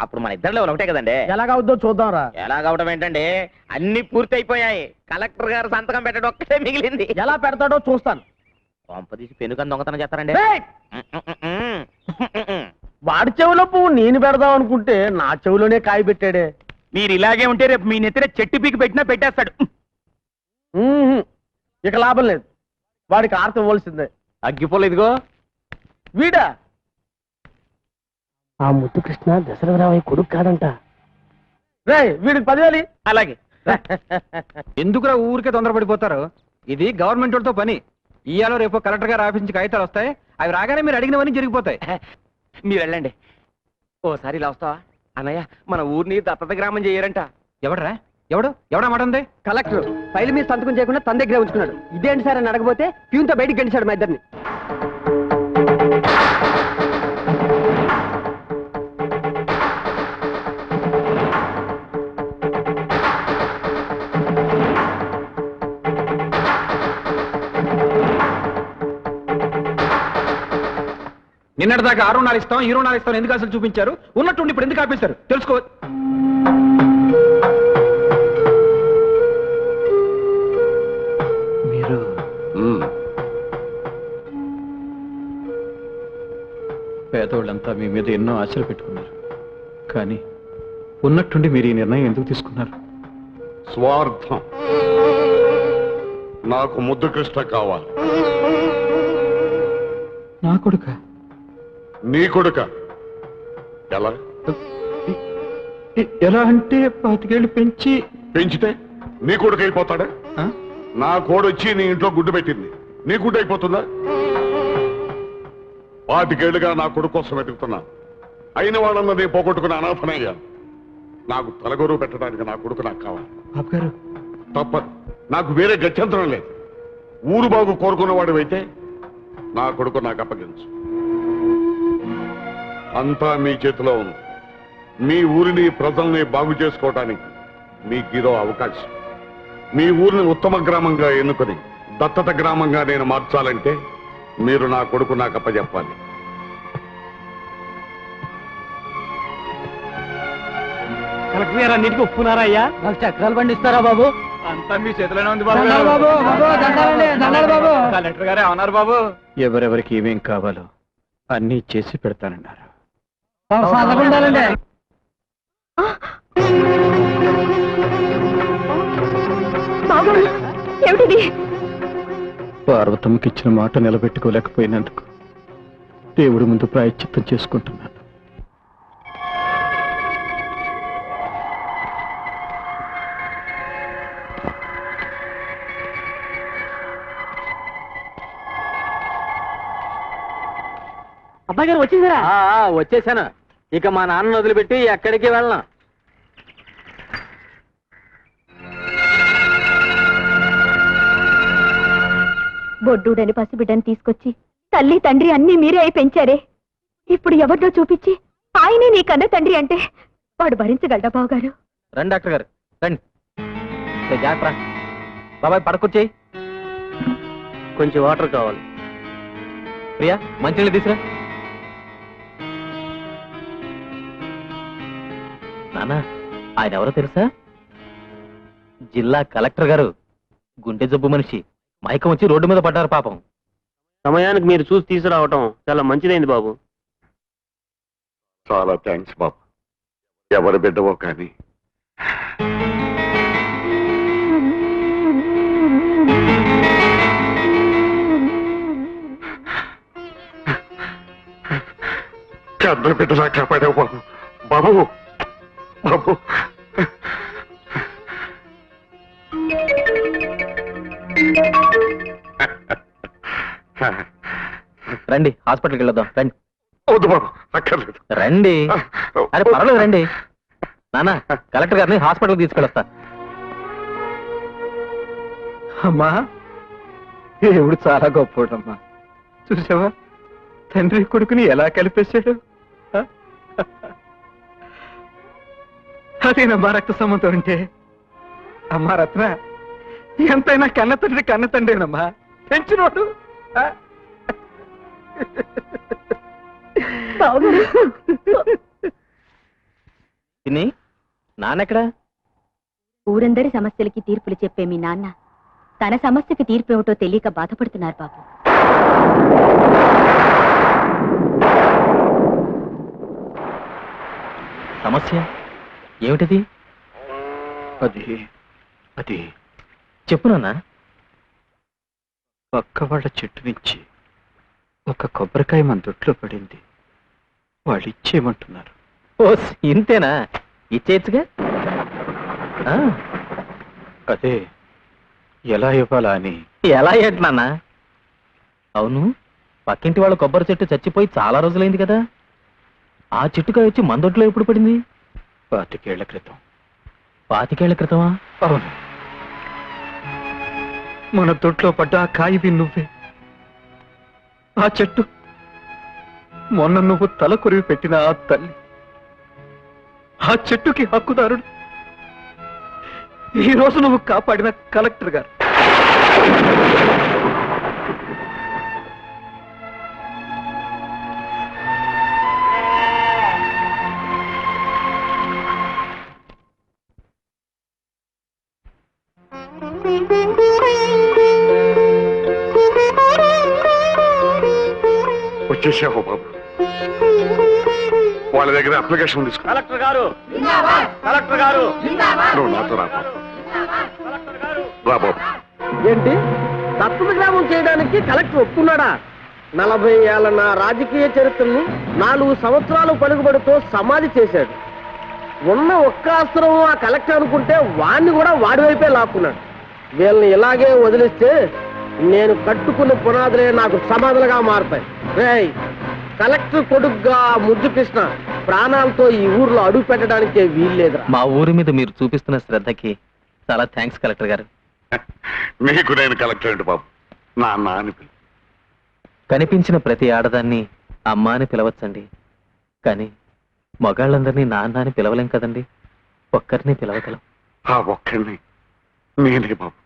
అప్పుడు మన ఇద్దరు లెవెల్ ఒకటే కదండి. ఎలాగవుద్దో చూద్దాంరా. ఎలా కావడం ఏంటండి, అన్ని పూర్తి అయిపోయాయి. కలెక్టర్ గారు సంతకం పెట్టడం ఒక్కటే మిగిలింది. ఎలా పెడతాడో చూస్తాను. కొంపదీసి పెనుకని దొంగతనం చేస్తారండి. రేయ్, వాడి చెవిలో పువ్వు నేను పెడదాం అనుకుంటే నా చెవిలోనే కాయ పెట్టాడే. మీరు ఇలాగే ఉంటే రేపు మీ నెత్తిన చెట్టు పీకి పెట్టినా పెట్టేస్తాడు. ఇక లాభం లేదు, వాడికి ఆర్త ఇవ్వాల్సిందే. అగ్గిపోలేదు ఇదిగో. వీడా? ఆ ముద్దు కృష్ణ దశరథరావయ్య కొడుకు కాదంట. రేయ్, వీడికి 10,000. అలాగే. ఎందుకురా ఊరికే తొందరపడిపోతారు? ఇది గవర్నమెంట్ వాళ్ళతో పని. ఇయ్యాలో రేపు కలెక్టర్ గారు ఆఫీస్ నుంచి కాగితాలు వస్తాయి, అవి రాగానే మీరు అడిగినవన్నీ జరిగిపోతాయి. మీరు వెళ్ళండి. ఓసారి ఇలా వస్తావా? అన్నయ్య, మన ఊరిని దత్తత గ్రామం చేయరంట. ఎవడరా? ఎవడా మాట ఉంది? కలెక్టర్ ఫైల్ మీద సంతకం చేయకుండా తన దగ్గరే ఉంచుకున్నాడు. ఇదేంటి సార్ అని అడగపోతే ప్యూన్తో బయటికి గంటిశాడు మా ఇద్దరిని. నిన్నటిదాకా 6.5 ఇస్తాం, 2.5 ఇస్తాం ఎందుకు అసలు చూపించారు? ఉన్నట్టుండి ఇప్పుడు ఎందుకు ఆపేశారు తెలుసుకో. మీరు పేదోళ్ళంతా మీ మీద ఎన్నో ఆశలు పెట్టుకున్నారు, కానీ ఉన్నట్టుండి మీరు ఈ నిర్ణయం ఎందుకు తీసుకున్నారు? స్వార్థం. నాకు ముద్దు కృష్ణ కావాలి. నా కొడుక? నీ కొడుక? ఎలా? ఎలా అంటే 25 ఏళ్ళు పెంచితే నీ కొడుకు అయిపోతాడా? నా కోడొచ్చి నీ ఇంట్లో గుడ్డు పెట్టింది, నీ గుడ్డు అయిపోతుందా? 25 ఏళ్ళుగా నా కొడుకు కోసం వెతుకుతున్నా. అయిన వాళ్ళన్నది పోగొట్టుకుని అనాథనయ్యా. నాకు తలగొరువు పెట్టడానికి నా కొడుకు నాకు కావాలి. బాబు గారు, తప్పదు. నాకు వేరే గత్యంతరం లేదు. ఊరు బాగు కోరుకున్నవాడు అయితే నా కొడుకు నాకు అప్పగించు. అంతా మీ చేతిలో ఉంది. మీ ఊరిని ప్రజల్ని బాగు చేసుకోవటానికి మీకు ఇదో అవకాశం. మీ ఊరిని ఉత్తమ గ్రామంగా ఎన్నుకొని దత్తత గ్రామంగా నేను మార్చాలంటే మీరు నా కొడుకు నాకు అప్పచెప్పాలి. అన్నిటికీ ఒప్పుకున్నారా అయ్యా? నాకు చక్రాలు పండిస్తారా బాబు? అంతా మీ చేతిలోనే ఉంది బాబు. కలెక్టర్ గారే అన్నారు బాబు, ఎవరెవరికి ఏమేం కావాలో అన్నీ చేసి పెడతానన్నారు. ఏమిటిది? పార్వతమ్మకి ఇచ్చిన మాట నిలబెట్టుకోలేకపోయినందుకు దేవుడి ముందు ప్రాయశ్చిత్తం చేసుకుంటున్నాను. అబ్బాయి గారు వచ్చేసారా? వచ్చేసాను. ఇక మా నాన్న వదిలిపెట్టి ఎక్కడికి వెళ్ళను. బొడ్డూడని పసిబిడ్డని తీసుకొచ్చి తల్లి తండ్రి అన్నీ మీరే అయి పెంచారే. ఇప్పుడు ఎవరినో చూపించి ఆయనే నీ కన్న తండ్రి అంటే వాడు భరించగలడా బావగారు? రండి డాక్టర్ గారు రండి. జాగ్రత్త బాబాయ్, పడకొచ్చేయి. కొంచెం వాటర్ కావాలి. ప్రియా, మంచినీళ్ళు తీసురా. నాన్న, ఆయన ఎవరో తెలుసా? జిల్లా కలెక్టర్ గారు. గుండె జబ్బు మనిషి, మైకం వచ్చి రోడ్డు మీద పడ్డారు పాపం. సమయానికి మీరు చూసి తీసుకురావటం చాలా మంచిదైంది బాబు. చాలా థ్యాంక్స్ బాబు. ఎవరి బిడ్డవో కానీ కన్న బిడ్డలా కాపాడావు బాబు. బాబు బాబు రండి హాస్పిటల్కి వెళ్ళొద్దాం రండి. వద్దు బాబు, అక్కర్లేదు. రండి. అరే పర్వాలేదు రండి. నాన్న కలెక్టర్ గారిని హాస్పిటల్కి తీసుకెళ్ళొస్తా. అమ్మా దేవుడు చాలా గొప్పోడమ్మా. చూసావా తండ్రి కొడుకుని ఎలా కలిపేశాడు. అదేనమ్మా రక్త సంబంధం అంటే. అమ్మా రత్న, ఎంతైనా కన్న తండ్రేనమ్మా పెంచినోడు. తిని నాన్నెక్కడా? ఊరందరి సమస్యలకి తీర్పులు చెప్పే మీ నాన్న తన సమస్యకి తీర్పు ఏమిటో తెలియక బాధపడుతున్నారు బాబు. సమస్య ఏమిటది? అది అది చెప్పు నాన్న. పక్క వాళ్ళ చెట్టు నుంచి ఒక కొబ్బరికాయ మన దొడ్లో పడింది. వాళ్ళు ఇచ్చేయమంటున్నారు. ఓ ఇంతేనా? ఇచ్చేయచ్చుగా. అదే ఎలా ఇవ్వాలా అని. ఎలా ఏంటి నాన్న? అవును, పక్కింటి వాళ్ళ కొబ్బరి చెట్టు చచ్చిపోయి చాలా రోజులైంది కదా. ఆ చెట్టుకాయ వచ్చి మందొట్లో ఎప్పుడు పడింది? 25 ఏళ్ల క్రితం. 25 ఏళ్ల క్రితమా? అవును, మన దొడ్లో పడ్డ ఆ కాయివి నువ్వే. ఆ చెట్టు మొన్న నువ్వు తల కొరివి పెట్టిన ఆ తల్లి. ఆ చెట్టుకి హక్కుదారుడు ఈ రోజు నువ్వు కాపాడిన కలెక్టర్ గారు. వచ్చేసావు బాబు. వాళ్ళ దగ్గర అప్లికేషన్ తీసుకో. కలెక్టర్ గారు, కలెక్టర్ గారు, నువ్వు నాతో రా బాబు. రా బాబు. ఏంటి దత్తత గ్రామం చేయడానికి కలెక్టర్ ఒప్పుకున్నాడా? 40 ఏళ్ల నా రాజకీయ చరిత్రని 4 సంవత్సరాలు పలుకుబడితో సమాధి చేశాడు. ఉన్న ఒక్క అస్త్రం ఆ కలెక్టర్ అనుకుంటే వాణ్ణి కూడా వాడి వైపే లాక్కున్నాడు. వీళ్ళని ఇలాగే వదిలిస్తే నేను కట్టుకున్న పునాదులే నాకు సమాధులుగా మారుతాయి. రేయ్, కలెక్టర్ కొడుగ్గా ముద్దు కృష్ణ ప్రాణాలతో ఈ ఊర్లో అడుగు పెట్టడానికే వీల్లేదురా. మా ఊరి మీద మీరు చూపిస్తున్న శ్రద్ధకి చాలా థ్యాంక్స్ కలెక్టర్ గారు. నీకు నేను కలెక్టర్ ఏంటి బాబు? నాన్న అని పిలు. కనిపించిన ప్రతి ఆడదాన్ని అమ్మ అని పిలవచ్చండి, కానీ మగాళ్ళందరినీ నాన్న అని పిలవలేం కదండి. ఒక్కరిని పిలవగలం. ఆ ఒక్కడిని నేనే బాబు.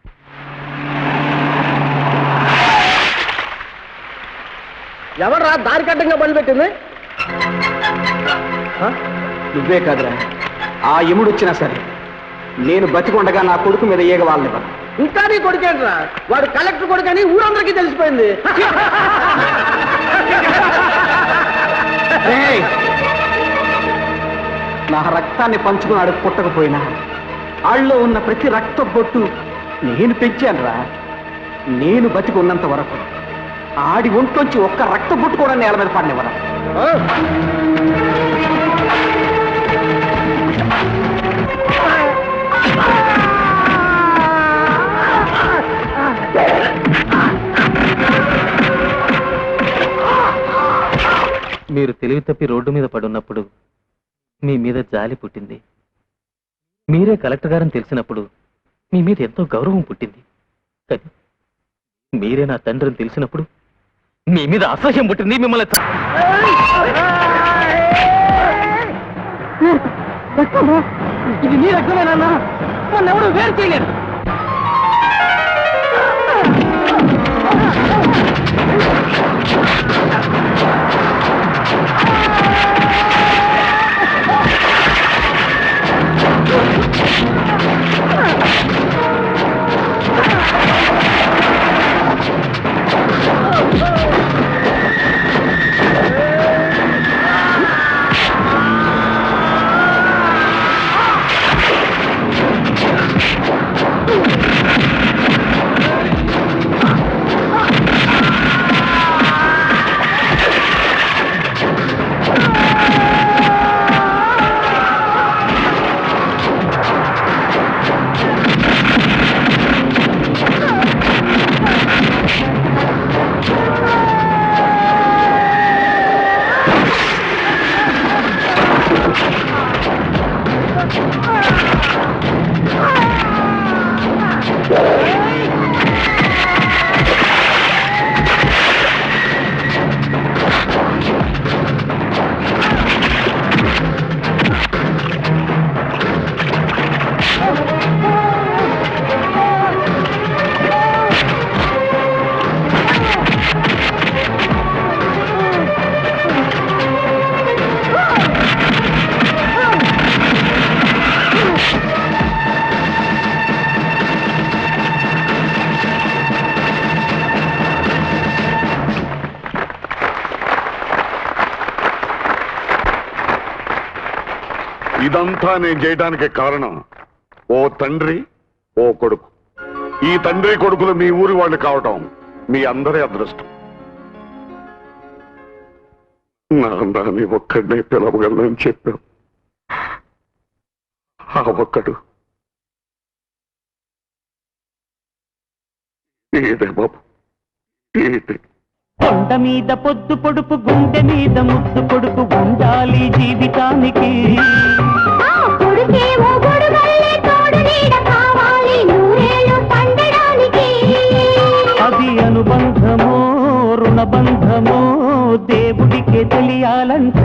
ఎవడరా దారి కట్టంగా బలిపెట్టింది? నువ్వే కాదురా, ఆ యముడు వచ్చినా సరే నేను బతికొండగా నా కొడుకు మీద ఏగ వాళ్ళని. ఇంకా నీ కొడుకేంట్రా? వాడు కలెక్టర్ కొడుకని ఊరందరికీ తెలిసిపోయింది. నా రక్తాన్ని పంచుకున్నాడు పుట్టకపోయినా ఆళ్ళలో ఉన్న ప్రతి రక్త బొట్టు నేను పెంచానురా. నేను బతికి ఉన్నంత వరకు ఆడి ఒంట్లోంచి ఒక్క రక్త బొట్టు కూడా నేల మీద పడినవరా. మీరు తెలివి తప్పి రోడ్డు మీద పడున్నప్పుడు మీ మీద జాలి పుట్టింది. మీరే కలెక్టర్ గారని తెలిసినప్పుడు మీ మీద ఎంతో గౌరవం పుట్టింది. కానీ మీరే నా తండ్రిని తెలిసినప్పుడు మీ మీద అసహ్యం పుట్టింది. మిమ్మల్ని ఇది నీ రక్తమేనా? ఎవరు వేరు చేయలేరు. ఇదంతా నేను చేయడానికి కారణం ఓ తండ్రి ఓ కొడుకు. ఈ తండ్రి కొడుకులు మీ ఊరి వాళ్ళు కావటం మీ అందరి అదృష్టం. నాన్నని ఒక్కడినే పిలవగలనని చెప్పావు. ఆ ఒక్కడు ఈడే బాబు, ఈడే. కొండ మీద పొద్దు పొడుపు, గుండె మీద ముద్దు పొడుపు ఉండాలి జీవితానికి. అది అనుబంధమో రుణబంధమో దేవుడికే తెలియాలంట.